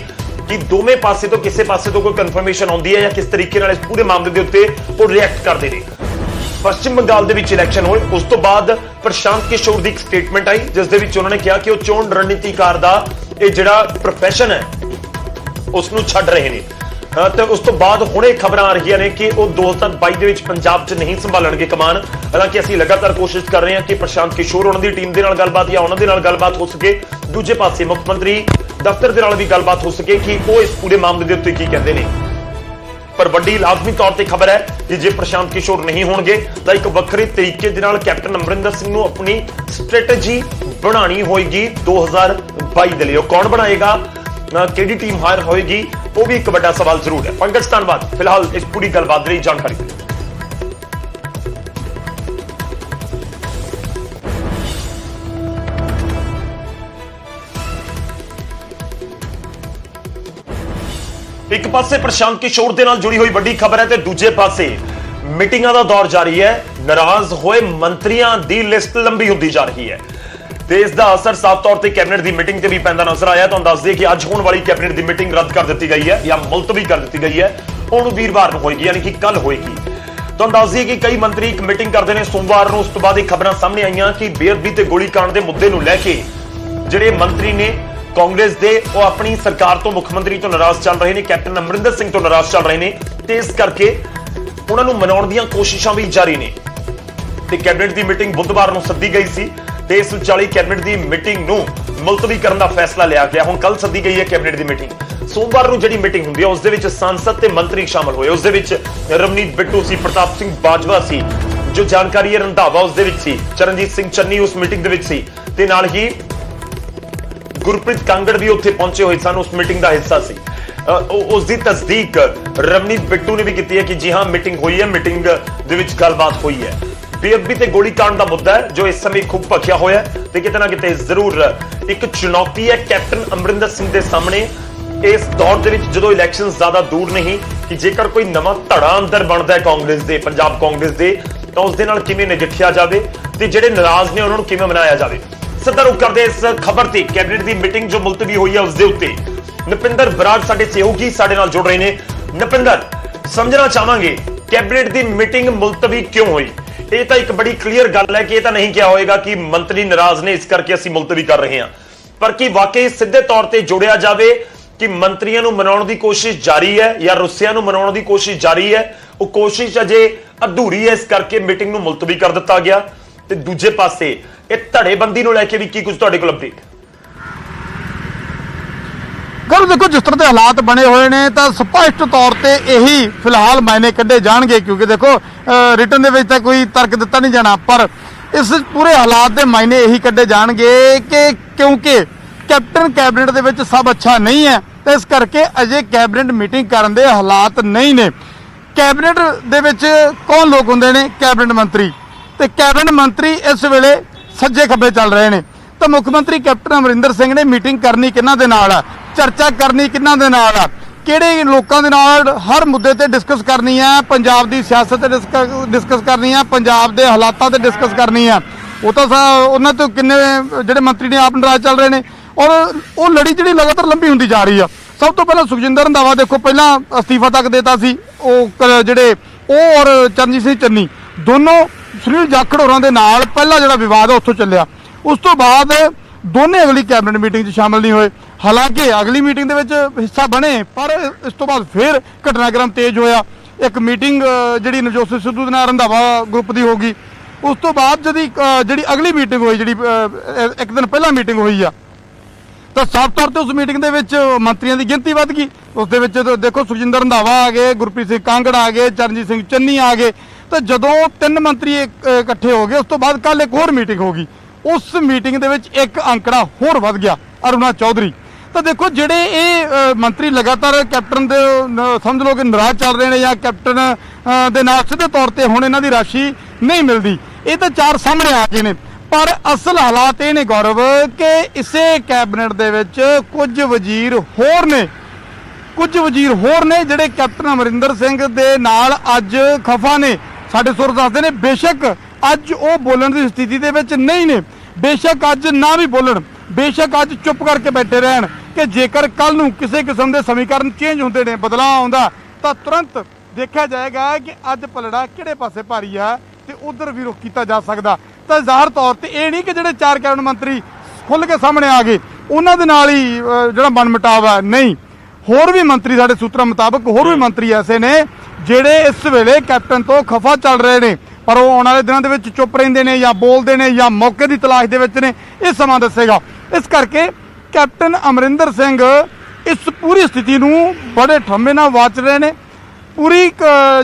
कि दोवें पासे तो किसी पासे तो कोई कन्फर्मेशन आउंदी है या किस तरीके नाल इस पूरे मामले के उत्ते वो रिएक्ट करते हैं। ਪੱਛਮੀ ਬੰਗਾਲ ਦੇ ਵਿੱਚ ਇਲੈਕਸ਼ਨ ਹੋਏ ਉਸ ਤੋਂ ਬਾਅਦ ਪ੍ਰਸ਼ਾਂਤ ਕਿਸ਼ੋਰ ਦੀ ਇੱਕ ਸਟੇਟਮੈਂਟ ਆਈ ਜਿਸ ਦੇ ਵਿੱਚ ਉਹਨਾਂ ਨੇ ਕਿਹਾ ਕਿ ਉਹ ਚੋਣ ਰਣਨੀਤੀਕਾਰ ਦਾ ਇਹ ਜਿਹੜਾ ਪ੍ਰੋਫੈਸ਼ਨ ਹੈ ਉਸ ਨੂੰ ਛੱਡ ਰਹੇ ਨੇ ਤੇ ਉਸ ਤੋਂ ਬਾਅਦ ਹੁਣੇ ਖਬਰਾਂ ਆ ਰਹੀਆਂ ਨੇ ਕਿ ਉਹ 2022 ਦੇ ਵਿੱਚ ਪੰਜਾਬ 'ਚ ਨਹੀਂ ਸੰਭਾਲਣਗੇ ਕਮਾਨ। ਹਾਲਾਂਕਿ ਅਸੀਂ ਲਗਾਤਾਰ ਕੋਸ਼ਿਸ਼ ਕਰ ਰਹੇ ਹਾਂ ਕਿ ਪ੍ਰਸ਼ਾਂਤ ਕਿਸ਼ੋਰ ਉਹਨਾਂ ਦੀ ਟੀਮ ਦੇ ਨਾਲ ਗੱਲਬਾਤ ਜਾਂ ਉਹਨਾਂ ਦੇ ਨਾਲ ਗੱਲਬਾਤ ਹੋ ਸਕੇ, ਦੂਜੇ ਪਾਸੇ ਮੁੱਖ ਮੰਤਰੀ ਦਫ਼ਤਰ ਦੇ ਨਾਲ ਵੀ ਗੱਲਬਾਤ ਹੋ ਸਕੇ ਕਿ ਉਹ ਇਸ ਪੂਰੇ ਮਾਮਲੇ ਦੇ ਉੱਤੇ ਕੀ ਕਹਿੰਦੇ ਨੇ। ਪਰ ਵੱਡੀ ਲਾਜ਼ਮੀ ਤੌਰ ਤੇ ਖਬਰ ਹੈ ਕਿ ਜੇ ਪ੍ਰਸ਼ਾਂਤ ਕਿਸ਼ੋਰ ਨਹੀਂ ਹੋਣਗੇ ਤਾਂ ਇੱਕ ਵੱਖਰੇ ਤਰੀਕੇ ਦੇ ਨਾਲ ਕੈਪਟਨ ਅਮਰਿੰਦਰ ਸਿੰਘ ਨੂੰ ਆਪਣੀ ਸਟ੍ਰੈਟਜੀ ਬਣਾਉਣੀ ਹੋਏਗੀ 2022 ਦੇ ਲਈ। ਉਹ ਕੌਣ ਬਣਾਏਗਾ, ਕਿਹੜੀ ਟੀਮ ਹਾਇਰ ਹੋਏਗੀ, ਉਹ ਵੀ ਇੱਕ ਵੱਡਾ ਸਵਾਲ ਜ਼ਰੂਰ ਹੈ। ਪੰਕਜ ਧੰਨਵਾਦ ਫਿਲਹਾਲ ਇਸ ਪੂਰੀ ਗੱਲਬਾਤ ਲਈ ਜਾਣਕਾਰੀ ਲਈ। ਇੱਕ ਪਾਸੇ ਪ੍ਰਸ਼ਾਂਤ ਕਿਸ਼ੋਰ ਦੇ ਨਾਲ ਜੁੜੀ ਹੋਈ ਵੱਡੀ ਖਬਰ ਹੈ ਤੇ ਦੂਜੇ ਪਾਸੇ ਮੀਟਿੰਗਾਂ ਦਾ ਦੌਰ ਜਾਰੀ ਹੈ। ਨਾਰਾਜ਼ ਹੋਏ ਮੰਤਰੀਆਂ ਦੀ ਲਿਸਟ ਲੰਬੀ ਹੁੰਦੀ ਜਾ ਰਹੀ ਹੈ ਤੇ ਇਸ ਦਾ ਅਸਰ ਸਾਫ਼ ਤੌਰ ਤੇ ਕੈਬਨਿਟ ਦੀ ਮੀਟਿੰਗ ਤੇ ਵੀ ਪੈਂਦਾ ਨਜ਼ਰ ਆਇਆ। ਤੁਹਾਨੂੰ ਦੱਸ ਦਈਏ ਕਿ ਅੱਜ ਹੋਣ ਵਾਲੀ ਕੈਬਨਿਟ ਦੀ ਮੀਟਿੰਗ ਰੱਦ ਕਰ ਦਿੱਤੀ ਗਈ ਹੈ ਜਾਂ ਮੁਲਤਵੀ ਕਰ ਦਿੱਤੀ ਗਈ ਹੈ। ਹੁਣ ਵੀਰਵਾਰ ਨੂੰ ਹੋਏਗੀ, ਯਾਨੀ ਕਿ ਕੱਲ ਹੋਏਗੀ। ਤੁਹਾਨੂੰ ਦੱਸ ਦਈਏ ਕਿ ਕਈ ਮੰਤਰੀ ਇੱਕ ਮੀਟਿੰਗ ਕਰਦੇ ਨੇ ਸੋਮਵਾਰ ਨੂੰ। ਉਸ ਤੋਂ ਬਾਅਦ ਇਹ ਖਬਰਾਂ ਸਾਹਮਣੇ ਆਈਆਂ ਕਿ ਬੇਅਦਬੀ ਤੇ ਗੋਲੀकांड ਦੇ ਮੁੱਦੇ ਨੂੰ ਲੈ ਕੇ ਜਿਹੜੇ ਮੰਤਰੀ ਨੇ ਕਾਂਗਰਸ ਦੇ ਉਹ ਆਪਣੀ ਸਰਕਾਰ ਤੋਂ, ਮੁੱਖ ਮੰਤਰੀ ਤੋਂ ਨਾਰਾਜ਼ ਚੱਲ ਰਹੇ ਨੇ, ਕੈਪਟਨ ਅਮਰਿੰਦਰ ਸਿੰਘ ਤੋਂ ਨਾਰਾਜ਼ ਚੱਲ ਰਹੇ ਨੇ ਤੇ ਇਸ ਕਰਕੇ ਉਹਨਾਂ ਨੂੰ ਮਨਾਉਣ ਦੀਆਂ ਕੋਸ਼ਿਸ਼ਾਂ ਵੀ ਜਾਰੀ ਨੇ ਤੇ ਕੈਬਨਿਟ ਦੀ ਮੀਟਿੰਗ ਬੁੱਧਵਾਰ ਨੂੰ ਸੱਦੀ ਗਈ ਸੀ ਤੇ ਇਸ ਵਿਚਾਲੇ ਕੈਬਨਿਟ ਦੀ ਮੀਟਿੰਗ ਨੂੰ ਮੁਲਤਵੀ ਕਰਨ ਦਾ ਫੈਸਲਾ ਲਿਆ ਗਿਆ। ਹੁਣ ਕੱਲ ਸੱਦੀ ਗਈ ਹੈ ਕੈਬਨਿਟ ਦੀ ਮੀਟਿੰਗ। ਸੋਮਵਾਰ ਨੂੰ ਜਿਹੜੀ ਮੀਟਿੰਗ ਹੁੰਦੀ ਹੈ ਉਸ ਦੇ ਵਿੱਚ ਸੰਸਦ ਤੇ ਮੰਤਰੀ ਸ਼ਾਮਲ ਹੋਏ। ਉਸ ਦੇ ਵਿੱਚ ਰਵਨੀਤ ਬਿੱਟੂ ਸੀ, ਪ੍ਰਤਾਪ ਸਿੰਘ ਬਾਜਵਾ ਸੀ, ਜੋ ਜਾਣਕਾਰੀ ਹੈ ਰੰਧਾਵਾ ਉਸ ਦੇ ਵਿੱਚ ਸੀ, ਚਰਨਜੀਤ ਸਿੰਘ ਚੰਨੀ ਉਸ ਮੀਟਿੰਗ ਦੇ ਵਿੱਚ ਸੀ ਤੇ ਨਾਲ ਹੀ ਗੁਰਪ੍ਰੀਤ ਕਾਂਗੜ ਵੀ ਉੱਥੇ ਪਹੁੰਚੇ ਹੋਏ ਸਨ, ਉਸ ਮੀਟਿੰਗ ਦਾ ਹਿੱਸਾ ਸੀ। ਉਸ ਦੀ ਤਸਦੀਕ ਰਵਨੀਤ ਬਿੱਟੂ ਨੇ ਵੀ ਕੀਤੀ ਹੈ ਕਿ ਜੀ ਹਾਂ ਮੀਟਿੰਗ ਹੋਈ ਹੈ, ਮੀਟਿੰਗ ਦੇ ਵਿੱਚ ਗੱਲਬਾਤ ਹੋਈ ਹੈ। ਬੇਅਦਬੀ ਤੇ ਗੋਲੀकांड ਦਾ ਮੁੱਦਾ ਹੈ ਜੋ ਇਸ ਸਮੇਂ ਖੂਬ ਭਖਿਆ ਹੋਇਆ ਹੈ ਤੇ ਕਿਤੇ ਨਾ ਕਿਤੇ ਜ਼ਰੂਰ ਇੱਕ ਚੁਣੌਤੀ ਹੈ ਕੈਪਟਨ ਅਮਰਿੰਦਰ ਸਿੰਘ ਦੇ ਸਾਹਮਣੇ ਇਸ ਦੌਰ ਦੇ ਵਿੱਚ, ਜਦੋਂ ਇਲੈਕਸ਼ਨ ਜ਼ਿਆਦਾ ਦੂਰ ਨਹੀਂ, ਕਿ ਜੇਕਰ ਕੋਈ ਨਵਾਂ ਧੜਾ ਅੰਦਰ ਬਣਦਾ ਹੈ ਕਾਂਗਰਸ ਦੇ, ਪੰਜਾਬ ਕਾਂਗਰਸ ਦੇ, ਤਾਂ ਉਸ ਦੇ ਨਾਲ ਕਿਵੇਂ ਨਜਿੱਠਿਆ ਜਾਵੇ ਤੇ ਜਿਹੜੇ ਨਾਰਾਜ਼ ਨੇ ਉਹਨਾਂ ਨੂੰ ਕਿਵੇਂ ਮਨਾਇਆ ਜਾਵੇ। ਸਿੱਧਾ ਰੁਕ ਕਰਦੇ ਇਸ ਖਬਰ ਤੇ ਕੈਬਨਿਟ ਦੀ ਮੀਟਿੰਗ ਜੋ ਮੁਲਤਵੀ ਹੋਈ ਹੈ ਉਸ ਦੇ ਉੱਤੇ ਨਪਿੰਦਰ ਬਰਾੜ ਸਾਡੇ ਸਹਿਯੋਗੀ ਸਾਡੇ ਨਾਲ ਜੁੜ ਰਹੇ ਨੇ। ਨਪਿੰਦਰ, ਸਮਝਣਾ ਚਾਹਾਂਗੇ ਕੈਬਨਿਟ ਦੀ ਮੀਟਿੰਗ ਮੁਲਤਵੀ ਕਿਉਂ ਹੋਈ? ਇਹ ਤਾਂ ਇੱਕ ਬੜੀ ਕਲੀਅਰ ਗੱਲ ਹੈ ਕਿ ਇਹ ਤਾਂ ਨਹੀਂ ਕਿਹਾ ਹੋਏਗਾ ਕਿ ਮੰਤਰੀ ਨਾਰਾਜ਼ ਨੇ ਇਸ ਕਰਕੇ ਅਸੀਂ ਮੁਲਤਵੀ ਕਰ ਰਹੇ ਹਾਂ, ਪਰ ਕੀ ਵਾਕਈ ਸਿੱਧੇ ਤੌਰ ਤੇ ਜੋੜਿਆ ਜਾਵੇ ਕਿ ਮੰਤਰੀਆਂ ਨੂੰ ਮਨਾਉਣ ਦੀ ਕੋਸ਼ਿਸ਼ ਜਾਰੀ ਹੈ ਜਾਂ ਰੁੱਸਿਆਂ ਨੂੰ ਮਨਾਉਣ ਦੀ ਕੋਸ਼ਿਸ਼ ਜਾਰੀ ਹੈ? ਉਹ ਕੋਸ਼ਿਸ਼ ਅਜੇ ਅਧੂਰੀ ਹੈ, ਇਸ ਕਰਕੇ ਮੀਟਿੰਗ ਨੂੰ ਮੁਲਤਵੀ ਕਰ ਦਿੱਤਾ ਗਿਆ। ਤੇ ਦੂਜੇ ਪਾਸੇ ਇਹ ਧੜੇਬੰਦੀ ਨੂੰ ਲੈ ਕੇ ਵੀ ਕੀ ਕੁਝ ਤੁਹਾਡੇ ਕੋਲ ਅਪਡੇਟ? ਗੱਲ ਦੇਖੋ, ਜਿਸ ਤਰ੍ਹਾਂ ਦੇ ਹਾਲਾਤ ਬਣੇ ਹੋਏ ਨੇ ਤਾਂ ਸਪਸ਼ਟ ਤੌਰ ਤੇ ਇਹੀ ਫਿਲਹਾਲ ਮਾਇਨੇ ਕੱਢੇ ਜਾਣਗੇ, ਕਿਉਂਕਿ ਦੇਖੋ ਰਿਟਨ ਦੇ ਵਿੱਚ ਤਾਂ ਕੋਈ ਤਰਕ ਦਿੱਤਾ ਨਹੀਂ ਜਾਣਾ, ਪਰ ਇਸ ਪੂਰੇ ਹਾਲਾਤ ਦੇ ਮਾਇਨੇ ਇਹੀ ਕੱਢੇ ਜਾਣਗੇ ਕਿ ਕਿਉਂਕਿ ਕੈਪਟਨ ਕੈਬਨਿਟ ਦੇ ਵਿੱਚ ਸਭ ਅੱਛਾ ਨਹੀਂ ਹੈ ਤੇ ਇਸ ਕਰਕੇ ਅਜੇ ਕੈਬਨਿਟ ਮੀਟਿੰਗ ਕਰਨ ਦੇ ਹਾਲਾਤ ਨਹੀਂ ਨੇ। ਕੈਬਨਿਟ ਦੇ ਵਿੱਚ ਕੌਣ ਲੋਕ ਹੁੰਦੇ ਨੇ? ਕੈਬਨਿਟ ਮੰਤਰੀ, ਤੇ ਕੈਬਨਿਟ ਮੰਤਰੀ ਇਸ ਵੇਲੇ ਸੱਜੇ ਖੱਬੇ ਚੱਲ ਰਹੇ ਨੇ। ਤਾਂ ਮੁੱਖ ਮੰਤਰੀ ਕੈਪਟਨ ਅਮਰਿੰਦਰ ਸਿੰਘ ਨੇ ਮੀਟਿੰਗ ਕਰਨੀ ਕਿਹਨਾਂ ਦੇ ਨਾਲ ਆ, ਚਰਚਾ ਕਰਨੀ ਕਿਹਨਾਂ ਦੇ ਨਾਲ ਆ, ਕਿਹੜੇ ਲੋਕਾਂ ਦੇ ਨਾਲ ਹਰ ਮੁੱਦੇ ਤੇ ਡਿਸਕਸ ਕਰਨੀ ਆ, ਪੰਜਾਬ ਦੀ ਸਿਆਸਤ ਤੇ ਡਿਸਕਸ ਕਰਨੀ ਆ, ਪੰਜਾਬ ਦੇ ਹਾਲਾਤਾਂ ਤੇ ਡਿਸਕਸ ਕਰਨੀ ਆ। ਉਹ ਤਾਂ ਉਹਨਾਂ ਤੋਂ ਕਿੰਨੇ ਜਿਹੜੇ ਮੰਤਰੀ ਨੇ ਆਪ ਨਾਰਾਜ਼ ਚੱਲ ਰਹੇ ਨੇ ਔਰ ਉਹ ਲੜੀ ਜਿਹੜੀ ਲਗਾਤਾਰ ਲੰਬੀ ਹੁੰਦੀ ਜਾ ਰਹੀ ਆ। ਸਭ ਤੋਂ ਪਹਿਲਾਂ ਸੁਖਜਿੰਦਰ ਰੰਧਾਵਾ ਦੇਖੋ ਪਹਿਲਾਂ ਅਸਤੀਫਾ ਤੱਕ ਦੇਤਾ ਸੀ, ਉਹ ਜਿਹੜੇ ਉਹ ਔਰ ਚਰਨਜੀਤ ਸਿੰਘ ਚੰਨੀ ਦੋਨੋਂ ਸੁਨੀਲ ਜਾਖੜ ਹੋਰਾਂ ਦੇ ਨਾਲ ਪਹਿਲਾ ਜਿਹੜਾ ਵਿਵਾਦ ਆ ਉੱਥੋਂ ਚੱਲਿਆ। ਉਸ ਤੋਂ ਬਾਅਦ ਦੋਨੇ ਅਗਲੀ ਕੈਬਨਿਟ ਮੀਟਿੰਗ 'ਚ ਸ਼ਾਮਲ ਨਹੀਂ ਹੋਏ। ਹਾਲਾਂਕਿ ਅਗਲੀ ਮੀਟਿੰਗ ਦੇ ਵਿੱਚ ਹਿੱਸਾ ਬਣੇ, ਪਰ ਇਸ ਤੋਂ ਬਾਅਦ ਫਿਰ ਘਟਨਾਕ੍ਰਮ ਤੇਜ਼ ਹੋਇਆ। ਇੱਕ ਮੀਟਿੰਗ ਜਿਹੜੀ ਨਵਜੋਤ ਸਿੰਘ ਸਿੱਧੂ ਦੇ ਨਾਲ ਰੰਧਾਵਾ ਗਰੁੱਪ ਦੀ ਹੋ ਗਈ। ਉਸ ਤੋਂ ਬਾਅਦ ਜਿਹੜੀ ਅਗਲੀ ਮੀਟਿੰਗ ਹੋਈ, ਜਿਹੜੀ ਇੱਕ ਦਿਨ ਪਹਿਲਾਂ ਮੀਟਿੰਗ ਹੋਈ ਆ, ਤਾਂ ਸਾਫ਼ ਤੌਰ ਤੇ ਉਸ ਮੀਟਿੰਗ ਦੇ ਵਿੱਚ ਮੰਤਰੀਆਂ ਦੀ ਗਿਣਤੀ ਵੱਧ ਗਈ। ਉਸ ਦੇ ਵਿੱਚ ਦੇਖੋ ਸੁਖਜਿੰਦਰ ਰੰਧਾਵਾ ਆ ਗਏ, ਗੁਰਪ੍ਰੀਤ ਸਿੰਘ ਕਾਂਗੜ ਆ ਗਏ, ਚਰਨਜੀਤ ਸਿੰਘ ਚੰਨੀ ਆ ਗਏ। ਤਾਂ ਜਦੋਂ ਤਿੰਨ ਮੰਤਰੀ ਇਕੱਠੇ ਹੋ ਗਏ, ਉਸ ਤੋਂ ਬਾਅਦ ਕੱਲ ਇੱਕ ਹੋਰ ਮੀਟਿੰਗ ਹੋ ਗਈ। ਉਸ ਮੀਟਿੰਗ ਦੇ ਵਿੱਚ ਇੱਕ ਅੰਕੜਾ ਹੋਰ ਵੱਧ ਗਿਆ, ਅਰੁਣਾ ਚੌਧਰੀ। ਤਾਂ ਦੇਖੋ ਜਿਹੜੇ ਇਹ ਮੰਤਰੀ ਲਗਾਤਾਰ ਕੈਪਟਨ ਦੇ ਸਮਝ ਲਓ ਕਿ ਨਾਰਾਜ਼ ਚੱਲ ਰਹੇ ਨੇ ਜਾਂ ਕੈਪਟਨ ਦੇ ਨਾਲ ਸਿੱਧੇ ਤੌਰ ਤੇ ਹੁਣ ਇਹਨਾਂ ਦੀ ਰਾਸ਼ੀ ਨਹੀਂ ਮਿਲਦੀ, ਇਹ ਤਾਂ ਚਾਰ ਸਾਹਮਣੇ ਆ ਗਏ ਨੇ। ਪਰ ਅਸਲ ਹਾਲਾਤ ਇਹ ਨੇ ਗੌਰਵ ਕਿ ਇਸੇ ਕੈਬਨਿਟ ਦੇ ਵਿੱਚ ਕੁਝ ਵਜ਼ੀਰ ਹੋਰ ਨੇ ਜਿਹੜੇ ਕੈਪਟਨ ਅਮਰਿੰਦਰ ਸਿੰਘ ਦੇ ਨਾਲ ਅੱਜ ਖਫਾ ਨੇ। ਸਾਡੇ ਸੋਰਸ ਦੱਸਦੇ ਨੇ ਬੇਸ਼ੱਕ ਅੱਜ ਉਹ ਬੋਲਣ ਦੀ ਸਥਿਤੀ ਦੇ ਵਿੱਚ ਨਹੀਂ ਨੇ, ਬੇਸ਼ੱਕ ਅੱਜ ਨਾ ਵੀ ਬੋਲਣ, ਬੇਸ਼ੱਕ ਅੱਜ ਚੁੱਪ ਕਰਕੇ ਬੈਠੇ ਰਹਿਣ ਕਿ ਜੇਕਰ ਕੱਲ ਨੂੰ ਕਿਸੇ ਕਿਸਮ ਦੇ ਸਮੀਕਰਨ ਚੇਂਜ ਹੁੰਦੇ ਨੇ, ਬਦਲਾਅ ਆਉਂਦਾ, ਤਾਂ ਤੁਰੰਤ ਦੇਖਿਆ ਜਾਏਗਾ ਕਿ ਅੱਜ ਪਲੜਾ ਕਿਹੜੇ ਪਾਸੇ ਭਾਰੀ ਆ ਤੇ ਉਧਰ ਵੀ ਰੁਖ ਕੀਤਾ ਜਾ ਸਕਦਾ। ਤਾਂ ਜ਼ਾਹਰ ਤੌਰ ਤੇ ਇਹ ਨਹੀਂ ਕਿ ਜਿਹੜੇ 4 ਕੈਬਨਿਟ ਮੰਤਰੀ ਖੁੱਲ੍ਹ ਕੇ ਸਾਹਮਣੇ ਆ ਗਏ ਉਹਨਾਂ ਦੇ ਨਾਲ ਹੀ ਜਿਹੜਾ ਮਨਮੁਟਾਵ ਹੈ, ਨਹੀਂ। ਹੋਰ ਵੀ ਮੰਤਰੀ ਸਾਡੇ ਸੂਤਰਾਂ ਮੁਤਾਬਕ ਹੋਰ ਵੀ ਮੰਤਰੀ ਐਸੇ ਨੇ ਜਿਹੜੇ ਇਸ ਵੇਲੇ ਕੈਪਟਨ ਤੋਂ ਖਫਾ ਚੱਲ ਰਹੇ ਨੇ, ਪਰ ਉਹ ਆਉਣ ਵਾਲੇ ਦਿਨਾਂ ਦੇ ਵਿੱਚ ਚੁੱਪ ਰਹਿੰਦੇ ਨੇ ਜਾਂ ਬੋਲਦੇ ਨੇ ਜਾਂ ਮੌਕੇ ਦੀ ਤਲਾਸ਼ ਦੇ ਵਿੱਚ ਨੇ, ਇਹ ਸਮਾਂ ਦੱਸੇਗਾ। ਇਸ ਕਰਕੇ ਕੈਪਟਨ ਅਮਰਿੰਦਰ ਸਿੰਘ ਇਸ ਪੂਰੀ ਸਥਿਤੀ ਨੂੰ ਬੜੇ ਠੰਮੇ ਨਾਲ ਵਾਚ ਰਹੇ ਨੇ। ਪੂਰੀ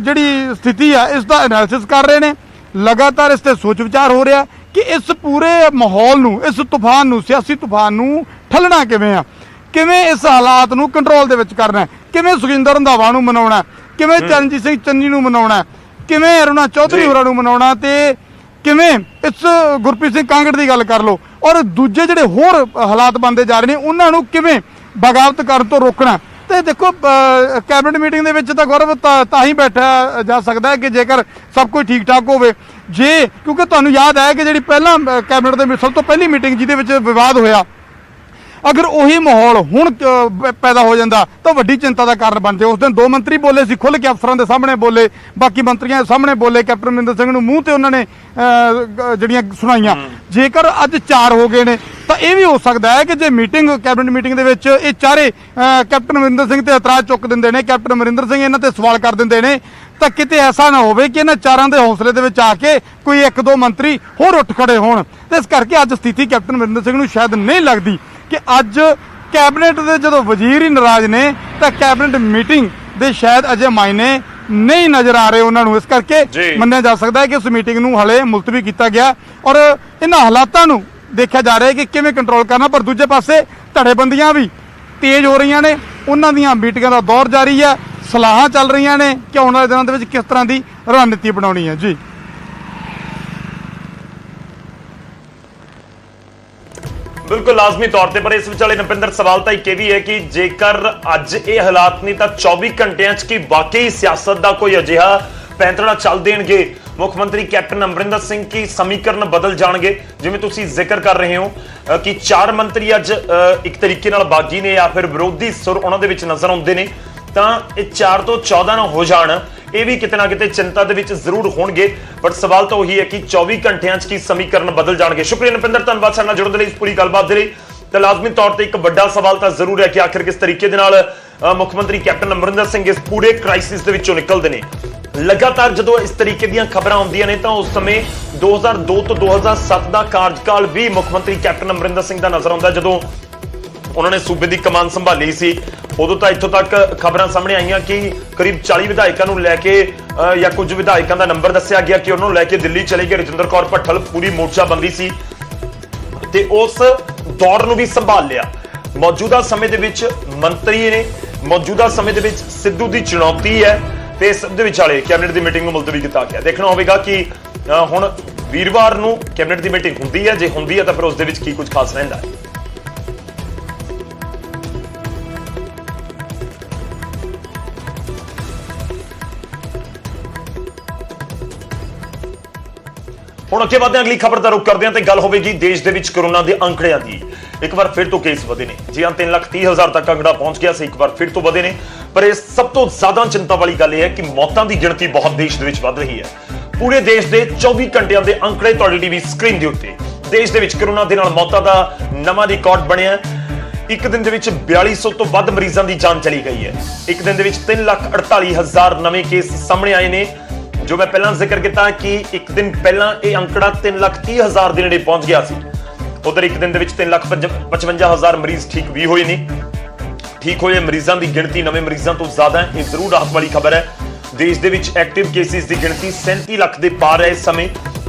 ਜਿਹੜੀ ਸਥਿਤੀ ਆ ਇਸ ਦਾ ਐਨਾਲਿਸਿਸ ਕਰ ਰਹੇ ਨੇ। ਲਗਾਤਾਰ ਇਸ ਤੇ ਸੋਚ ਵਿਚਾਰ ਹੋ ਰਿਹਾ ਕਿ ਇਸ ਪੂਰੇ ਮਾਹੌਲ ਨੂੰ, ਇਸ ਤੂਫਾਨ ਨੂੰ, ਸਿਆਸੀ ਤੂਫਾਨ ਨੂੰ ਠੱਲਣਾ ਕਿਵੇਂ ਆ, ਕਿਵੇਂ ਇਸ ਹਾਲਾਤ ਨੂੰ ਕੰਟਰੋਲ ਦੇ ਵਿੱਚ ਕਰਨਾ, ਕਿਵੇਂ ਸੁਖਜਿੰਦਰ ਰੰਧਾਵਾ ਨੂੰ ਮਨਾਉਣਾ, ਕਿਵੇਂ ਚਰਨਜੀਤ ਸਿੰਘ ਚੰਨੀ ਨੂੰ ਮਨਾਉਣਾ, ਕਿਵੇਂ ਅਰੁਣਾ ਚੌਧਰੀ ਹੋਰਾਂ ਨੂੰ ਮਨਾਉਣਾ, ਤੇ ਕਿਵੇਂ ਇਸ ਗੁਰਪ੍ਰੀਤ ਸਿੰਘ ਕਾਂਗੜ ਦੀ ਗੱਲ ਕਰ ਲਓ, ਔਰ ਦੂਜੇ ਜਿਹੜੇ ਹੋਰ ਹਾਲਾਤ ਬਣਦੇ ਜਾ ਰਹੇ ਨੇ ਉਹਨਾਂ ਨੂੰ ਕਿਵੇਂ ਬਗਾਵਤ ਕਰਨ ਤੋਂ ਰੋਕਣਾ। ਤੇ ਦੇਖੋ ਕੈਬਨਿਟ ਮੀਟਿੰਗ ਦੇ ਵਿੱਚ ਤਾਂ ਗੌਰਵ ਤਾਂ ਹੀ ਬੈਠਾ ਜਾ ਸਕਦਾ ਹੈ ਕਿ ਜੇਕਰ ਸਭ ਕੁਝ ਠੀਕ ਠਾਕ ਹੋਵੇ। ਜੇ ਕਿਉਂਕਿ ਤੁਹਾਨੂੰ ਯਾਦ ਹੈ ਕਿ ਜਿਹੜੀ ਪਹਿਲਾਂ ਕੈਬਨਿਟ ਦੇ ਸਭ ਤੋਂ ਪਹਿਲੀ ਮੀਟਿੰਗ ਜਿਹਦੇ ਵਿੱਚ ਵਿਵਾਦ ਹੋਇਆ, ਅਗਰ ਉਹੀ ਮਾਹੌਲ ਹੁਣ ਪੈਦਾ ਹੋ ਜਾਂਦਾ ਤਾਂ ਵੱਡੀ ਚਿੰਤਾ ਦਾ ਕਾਰਨ ਬਣ ਜਾਏ। ਉਸ ਦਿਨ 2 ਮੰਤਰੀ ਬੋਲੇ ਸੀ, ਖੁੱਲ੍ਹ ਕੇ ਅਫਸਰਾਂ ਦੇ ਸਾਹਮਣੇ ਬੋਲੇ, ਬਾਕੀ ਮੰਤਰੀਆਂ ਦੇ ਸਾਹਮਣੇ ਬੋਲੇ, ਕੈਪਟਨ ਅਮਰਿੰਦਰ ਸਿੰਘ ਨੂੰ ਮੂੰਹ ਤੇ ਉਹਨਾਂ ਨੇ ਜਿਹੜੀਆਂ ਸੁਣਾਈਆਂ। ਜੇਕਰ ਅੱਜ 4 ਹੋ ਗਏ ਨੇ ਤਾਂ ਇਹ ਵੀ ਹੋ ਸਕਦਾ ਹੈ ਕਿ ਜੇ ਕੈਬਨਿਟ ਮੀਟਿੰਗ ਦੇ ਵਿੱਚ ਇਹ ਚਾਰੇ ਕੈਪਟਨ ਅਮਰਿੰਦਰ ਸਿੰਘ ਤੇ ਇਤਰਾਜ਼ ਚੁੱਕ ਦਿੰਦੇ ਨੇ, ਕੈਪਟਨ ਅਮਰਿੰਦਰ ਸਿੰਘ ਇਹਨਾਂ ਤੇ ਸਵਾਲ ਕਰ ਦਿੰਦੇ ਨੇ, ਤਾਂ ਕਿਤੇ ਐਸਾ ਨਾ ਹੋਵੇ ਕਿ ਇਹਨਾਂ ਚਾਰਾਂ ਦੇ ਹੌਸਲੇ ਦੇ ਵਿੱਚ ਆ ਕੇ ਕੋਈ 1-2 ਮੰਤਰੀ ਹੋਰ ਉੱਠ ਖੜੇ ਹੋਣ। ਤੇ ਇਸ ਕਰਕੇ ਅੱਜ ਸਥਿਤੀ ਕੈਪਟਨ ਅਮਰਿੰਦਰ ਸਿੰਘ ਨੂੰ ਸ਼ਾਇਦ ਨਹੀਂ ਲੱਗਦੀ ਕਿ ਅੱਜ ਕੈਬਨਿਟ ਦੇ ਜਦੋਂ ਵਜ਼ੀਰ ਹੀ ਨਾਰਾਜ਼ ਨੇ ਤਾਂ ਕੈਬਨਿਟ ਮੀਟਿੰਗ ਦੇ ਸ਼ਾਇਦ ਅਜੇ ਮਾਇਨੇ ਨਹੀਂ ਨਜ਼ਰ ਆ ਰਹੇ ਉਹਨਾਂ ਨੂੰ। ਇਸ ਕਰਕੇ ਮੰਨਿਆ ਜਾ ਸਕਦਾ ਹੈ ਕਿ ਉਸ ਮੀਟਿੰਗ ਨੂੰ ਹਲੇ ਮੁਲਤਵੀ ਕੀਤਾ ਗਿਆ ਔਰ ਇਹਨਾਂ ਹਾਲਾਤਾਂ ਨੂੰ ਦੇਖਿਆ ਜਾ ਰਿਹਾ ਹੈ ਕਿ ਕਿਵੇਂ ਕੰਟਰੋਲ ਕਰਨਾ। ਪਰ ਦੂਜੇ ਪਾਸੇ ਧੜੇਬੰਦੀਆਂ ਵੀ ਤੇਜ਼ ਹੋ ਰਹੀਆਂ ਨੇ, ਉਹਨਾਂ ਦੀਆਂ ਮੀਟਿੰਗਾਂ ਦਾ ਦੌਰ ਜਾਰੀ ਹੈ, ਸਲਾਹਾਂ ਚੱਲ ਰਹੀਆਂ ਨੇ ਕਿ ਆਉਣ ਵਾਲੇ ਦਿਨਾਂ ਦੇ ਵਿੱਚ ਕਿਸ ਤਰ੍ਹਾਂ ਦੀ ਰਣਨੀਤੀ ਬਣਾਉਣੀ ਹੈ। ਜੀ ਬਿਲਕੁਲ ਲਾਜ਼ਮੀ ਤੌਰ ਤੇ, ਪਰ ਇਸ ਵਿਚਾਲੇ ਨਪਿੰਦਰ ਸਵਾਲ ਤਾਂ ਇੱਕ ਇਹ ਵੀ ਹੈ ਕਿ ਜੇਕਰ ਅੱਜ ਇਹ ਹਾਲਾਤ ਨਹੀਂ ਤਾਂ 24 ਘੰਟਿਆਂ 'ਚ ਕੀ ਵਾਕਈ ਸਿਆਸਤ ਦਾ ਕੋਈ ਅਜਿਹਾ ਪੈਂਤੜਾ ਚੱਲ ਦੇਣਗੇ ਮੁੱਖ ਮੰਤਰੀ ਕੈਪਟਨ ਅਮਰਿੰਦਰ ਸਿੰਘ ਕੀ ਸਮੀਕਰਨ ਬਦਲ ਜਾਣਗੇ? ਜਿਵੇਂ ਤੁਸੀਂ ਜ਼ਿਕਰ ਕਰ ਰਹੇ ਹੋ ਕਿ 4 ਮੰਤਰੀ ਅੱਜ ਇੱਕ ਤਰੀਕੇ ਨਾਲ ਬਾਗੀ ਨੇ ਜਾਂ ਫਿਰ ਵਿਰੋਧੀ ਸੁਰ ਉਹਨਾਂ ਦੇ ਵਿੱਚ ਨਜ਼ਰ ਆਉਂਦੇ ਨੇ, ਤਾਂ ਇਹ 4 ਤੋਂ 14 ਨਾ ਹੋ ਜਾਣ, ਇਹ ਵੀ ਕਿਤੇ ਨਾ ਕਿਤੇ ਚਿੰਤਾ ਦੇ ਵਿੱਚ ਜ਼ਰੂਰ ਹੋਣਗੇ। ਪਰ ਸਵਾਲ ਤਾਂ ਉਹੀ ਹੈ ਕਿ 24 ਘੰਟਿਆਂ 'ਚ ਕੀ ਸਮੀਕਰਨ ਬਦਲ ਜਾਣਗੇ? ਸ਼ੁਕਰੀਆ ਨਪਿੰਦਰ, ਧੰਨਵਾਦ ਸਾਡੇ ਨਾਲ ਜੁੜਨ ਦੇ ਲਈ, ਇਸ ਪੂਰੀ ਗੱਲਬਾਤ ਦੇ ਲਈ। ਤਾਂ ਲਾਜ਼ਮੀ ਤੌਰ ਤੇ ਇੱਕ ਵੱਡਾ ਸਵਾਲ ਤਾਂ ਜ਼ਰੂਰ ਹੈ ਕਿ ਆਖਿਰ ਕਿਸ ਤਰੀਕੇ ਦੇ ਨਾਲ ਮੁੱਖ ਮੰਤਰੀ ਕੈਪਟਨ ਅਮਰਿੰਦਰ ਸਿੰਘ ਇਸ ਪੂਰੇ ਕ੍ਰਾਈਸਿਸ ਦੇ ਵਿੱਚੋਂ ਨਿਕਲਦੇ ਨੇ। ਲਗਾਤਾਰ ਜਦੋਂ ਇਸ ਤਰੀਕੇ ਦੀਆਂ ਖਬਰਾਂ ਆਉਂਦੀਆਂ ਨੇ ਤਾਂ ਉਸ ਸਮੇਂ 2002 ਤੋਂ 2007 ਦਾ ਕਾਰਜਕਾਲ ਵੀ ਮੁੱਖ ਮੰਤਰੀ ਕੈਪਟਨ ਅਮਰਿੰਦਰ ਸਿੰਘ ਦਾ ਨਜ਼ਰ ਆਉਂਦਾ। ਜਦੋਂ ਉਹਨਾਂ ਨੇ ਸੂਬੇ ਦੀ ਕਮਾਨ ਸੰਭਾਲੀ ਸੀ ਉਦੋਂ ਤਾਂ ਇੱਥੋਂ ਤੱਕ ਖਬਰਾਂ ਸਾਹਮਣੇ ਆਈਆਂ ਕਿ ਕਰੀਬ 40 ਵਿਧਾਇਕਾਂ ਨੂੰ ਲੈ ਕੇ ਜਾਂ ਕੁਝ ਵਿਧਾਇਕਾਂ ਦਾ ਨੰਬਰ ਦੱਸਿਆ ਗਿਆ ਕਿ ਉਹਨਾਂ ਨੂੰ ਲੈ ਕੇ ਦਿੱਲੀ ਚਲੇ ਗਏ। ਰਜਿੰਦਰ ਕੌਰ ਭੱਠਲ ਪੂਰੀ ਮੋਰਚਾਬੰਦੀ ਸੀ ਤੇ ਉਸ ਦੌਰ ਨੂੰ ਵੀ ਸੰਭਾਲ ਲਿਆ। ਮੌਜੂਦਾ ਸਮੇਂ ਦੇ ਵਿੱਚ ਮੰਤਰੀ ਨੇ, ਮੌਜੂਦਾ ਸਮੇਂ ਦੇ ਵਿੱਚ ਸਿੱਧੂ ਦੀ ਚੁਣੌਤੀ ਹੈ ਤੇ ਇਸ ਦੇ ਵਿਚਾਲੇ ਕੈਬਨਿਟ ਦੀ ਮੀਟਿੰਗ ਨੂੰ ਮੁਲਤਵੀ ਕੀਤਾ ਗਿਆ। ਦੇਖਣਾ ਹੋਵੇਗਾ ਕਿ ਹੁਣ ਵੀਰਵਾਰ ਨੂੰ ਕੈਬਨਿਟ ਦੀ ਮੀਟਿੰਗ ਹੁੰਦੀ ਹੈ, ਜੇ ਹੁੰਦੀ ਹੈ ਤਾਂ ਫਿਰ ਉਸ ਦੇ ਵਿੱਚ ਕੀ ਕੁਝ ਖਾਸ ਰਹਿੰਦਾ ਹੈ। ਹੁਣ ਅੱਗੇ ਵਧਦੇ ਅਗਲੀ ਖਬਰ ਦਾ ਰੁਖ ਕਰਦੇ ਹਾਂ ਤੇ ਗੱਲ ਹੋਵੇਗੀ ਦੇਸ਼ ਦੇ ਵਿੱਚ ਕੋਰੋਨਾ ਦੇ ਅੰਕੜਿਆਂ ਦੀ। ਇੱਕ ਵਾਰ ਫਿਰ ਤੋਂ ਕੇਸ ਵਧੇ ਨੇ। ਜੀ ਹਾਂ, 3,30,000 ਤੱਕ ਅੰਕੜਾ ਪਹੁੰਚ ਗਿਆ ਸੀ, ਇੱਕ ਵਾਰ ਫਿਰ ਤੋਂ ਵਧੇ ਨੇ। ਪਰ ਇਹ ਸਭ ਤੋਂ ਜ਼ਿਆਦਾ ਚਿੰਤਾ ਵਾਲੀ ਗੱਲ ਇਹ ਹੈ ਕਿ ਮੌਤਾਂ ਦੀ ਗਿਣਤੀ ਬਹੁਤ ਦੇਸ਼ ਦੇ ਵਿੱਚ ਵੱਧ ਰਹੀ ਹੈ। ਪੂਰੇ ਦੇਸ਼ ਦੇ 24 ਘੰਟਿਆਂ ਦੇ ਅੰਕੜੇ ਤੁਹਾਡੀ ਟੀਵੀ ਸਕਰੀਨ ਦੇ ਉੱਤੇ। ਦੇਸ਼ ਦੇ ਵਿੱਚ ਕੋਰੋਨਾ ਦੇ ਨਾਲ ਮੌਤਾਂ ਦਾ ਨਵਾਂ ਰਿਕਾਰਡ ਬਣਿਆ। ਇੱਕ ਦਿਨ ਦੇ ਵਿੱਚ 4200 ਤੋਂ ਵੱਧ ਮਰੀਜ਼ਾਂ ਦੀ ਜਾਨ ਚਲੀ ਗਈ ਹੈ। ਇੱਕ ਦਿਨ ਦੇ ਵਿੱਚ 3,48,000 ਨਵੇਂ ਕੇਸ ਸਾਹਮਣੇ ਆਏ ਨੇ। ਜੋ ਮੈਂ ਪਹਿਲਾਂ ਜ਼ਿਕਰ ਕੀਤਾ ਕਿ ਇੱਕ ਦਿਨ ਪਹਿਲਾਂ ਇਹ ਅੰਕੜਾ 3,30,000 ਦੇ ਨੇੜੇ ਪਹੁੰਚ ਗਿਆ ਸੀ। ਉਧਰ ਇੱਕ ਦਿਨ ਦੇ ਵਿੱਚ 3,55,000 ਮਰੀਜ਼ ਠੀਕ ਵੀ ਹੋਏ ਨੇ। ਠੀਕ ਹੋਏ ਮਰੀਜ਼ਾਂ ਦੀ ਗਿਣਤੀ ਨਵੇਂ ਮਰੀਜ਼ਾਂ ਤੋਂ ਜ਼ਿਆਦਾ ਹੈ। ਇਹ ਜ਼ਰੂਰ ਰਾਹਤ ਵਾਲੀ ਖਬਰ ਹੈ। ਦੇਸ਼ ਦੇ ਵਿੱਚ ਐਕਟਿਵ ਕੇਸਿਸ ਦੀ ਗਿਣਤੀ 37 ਲੱਖ ਦੇ ਪਾਰ ਹੈ। ਇਸ ਸਮੇਂ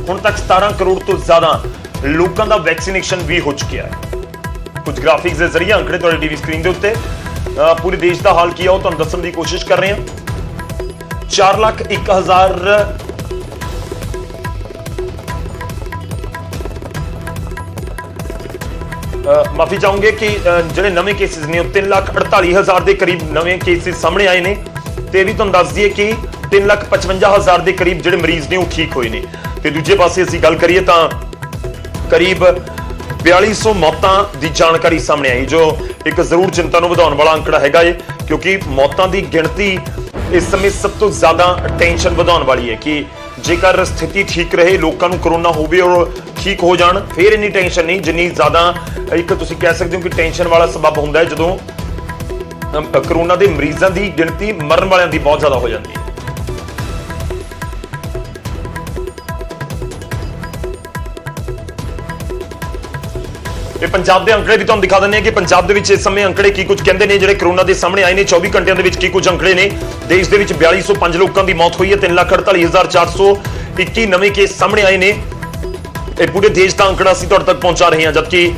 ਹੁਣ ਤੱਕ 17 ਕਰੋੜ ਤੋਂ ਜ਼ਿਆਦਾ ਲੋਕਾਂ ਦਾ ਵੈਕਸੀਨੇਸ਼ਨ ਵੀ ਹੋ ਚੁੱਕਿਆ ਹੈ। ਕੁਝ ਗ੍ਰਾਫਿਕਸ ਦੇ ਜ਼ਰੀਏ ਅੰਕੜੇ ਤੁਹਾਡੀ ਟੀਵੀ ਸਕਰੀਨ ਦੇ ਉੱਤੇ ਪੂਰੇ ਦੇਸ਼ ਦਾ ਹਾਲ ਕੀ ਹੈ ਉਹ ਤੁਹਾਨੂੰ ਦੱਸਣ ਦੀ ਕੋਸ਼ਿਸ਼ ਕਰ ਰਹੇ ਹਾਂ। 4,01,000 ਮਾਫੀ ਚਾਹੂੰਗੇ ਕਿ ਜਿਹੜੇ ਨਵੇਂ ਕੇਸਿਸ ਨੇ ਉਹ 3,48,000 ਦੇ ਕਰੀਬ ਨਵੇਂ ਕੇਸਿਸ ਸਾਹਮਣੇ ਆਏ ਨੇ। ਤੇ ਵੀ ਤੁਹਾਨੂੰ ਦੱਸ ਦਈਏ ਕਿ 3,55,000 ਦੇ ਕਰੀਬ ਜਿਹੜੇ ਮਰੀਜ਼ ਨੇ ਉਹ ਠੀਕ ਹੋਏ ਨੇ। ਤੇ ਦੂਜੇ ਪਾਸੇ ਅਸੀਂ ਗੱਲ ਕਰੀਏ ਤਾਂ ਕਰੀਬ 4200 ਮੌਤਾਂ ਦੀ ਜਾਣਕਾਰੀ ਸਾਹਮਣੇ ਆਈ, ਜੋ ਇੱਕ ਜ਼ਰੂਰ ਚਿੰਤਾ ਨੂੰ ਵਧਾਉਣ ਵਾਲਾ ਅੰਕੜਾ ਹੈਗਾ ਏ, ਕਿਉਂਕਿ ਮੌਤਾਂ ਦੀ ਗਿਣਤੀ ਇਸ ਸਮੇਂ ਸਭ ਤੋਂ ਜ਼ਿਆਦਾ ਟੈਨਸ਼ਨ ਵਧਾਉਣ ਵਾਲੀ ਹੈ ਕਿ ਜੇਕਰ ਸਥਿਤੀ ਠੀਕ ਰਹੇ, ਲੋਕਾਂ ਨੂੰ ਕਰੋਨਾ ਹੋਵੇ ਔਰ ਠੀਕ ਹੋ ਜਾਣ, ਫਿਰ ਇੰਨੀ ਟੈਨਸ਼ਨ ਨਹੀਂ ਜਿੰਨੀ ਜ਼ਿਆਦਾ ਇੱਕ ਤੁਸੀਂ ਕਹਿ ਸਕਦੇ ਹੋ ਕਿ ਟੈਨਸ਼ਨ ਵਾਲਾ ਸਬਬ ਹੁੰਦਾ ਹੈ ਜਦੋਂ ਕਰੋਨਾ ਦੇ ਮਰੀਜ਼ਾਂ ਦੀ ਗਿਣਤੀ ਮਰਨ ਵਾਲਿਆਂ ਦੀ ਬਹੁਤ ਜ਼ਿਆਦਾ ਹੋ ਜਾਂਦੀ ਹੈ। ਇਹ ਪੰਜਾਬ ਦੇ ਅੰਕੜੇ ਵੀ ਤੁਹਾਨੂੰ ਦਿਖਾ ਦਿੰਦੇ ਹਾਂ ਕਿ ਪੰਜਾਬ ਦੇ ਵਿੱਚ ਇਸ ਸਮੇਂ ਅੰਕੜੇ ਕੀ ਕੁਝ ਕਹਿੰਦੇ ਨੇ ਜਿਹੜੇ ਕਰੋਨਾ ਦੇ ਸਾਹਮਣੇ ਆਏ ਨੇ 24 ਘੰਟਿਆਂ ਦੇ ਵਿੱਚ ਕੀ ਕੁਝ ਅੰਕੜੇ ਨੇ। ਦੇਸ਼ ਦੇ ਵਿੱਚ 4205 ਲੋਕਾਂ ਦੀ ਮੌਤ ਹੋਈ ਹੈ, 3,48,421 ਨਵੇਂ ਕੇਸ ਸਾਹਮਣੇ ਆਏ ਨੇ। ਇਹ ਪੂਰੇ ਦੇਸ਼ ਦਾ ਅੰਕੜਾ ਅਸੀਂ ਤੁਹਾਡੇ ਤੱਕ ਪਹੁੰਚਾ ਰਹੇ ਹਾਂ। ਜਦਕਿ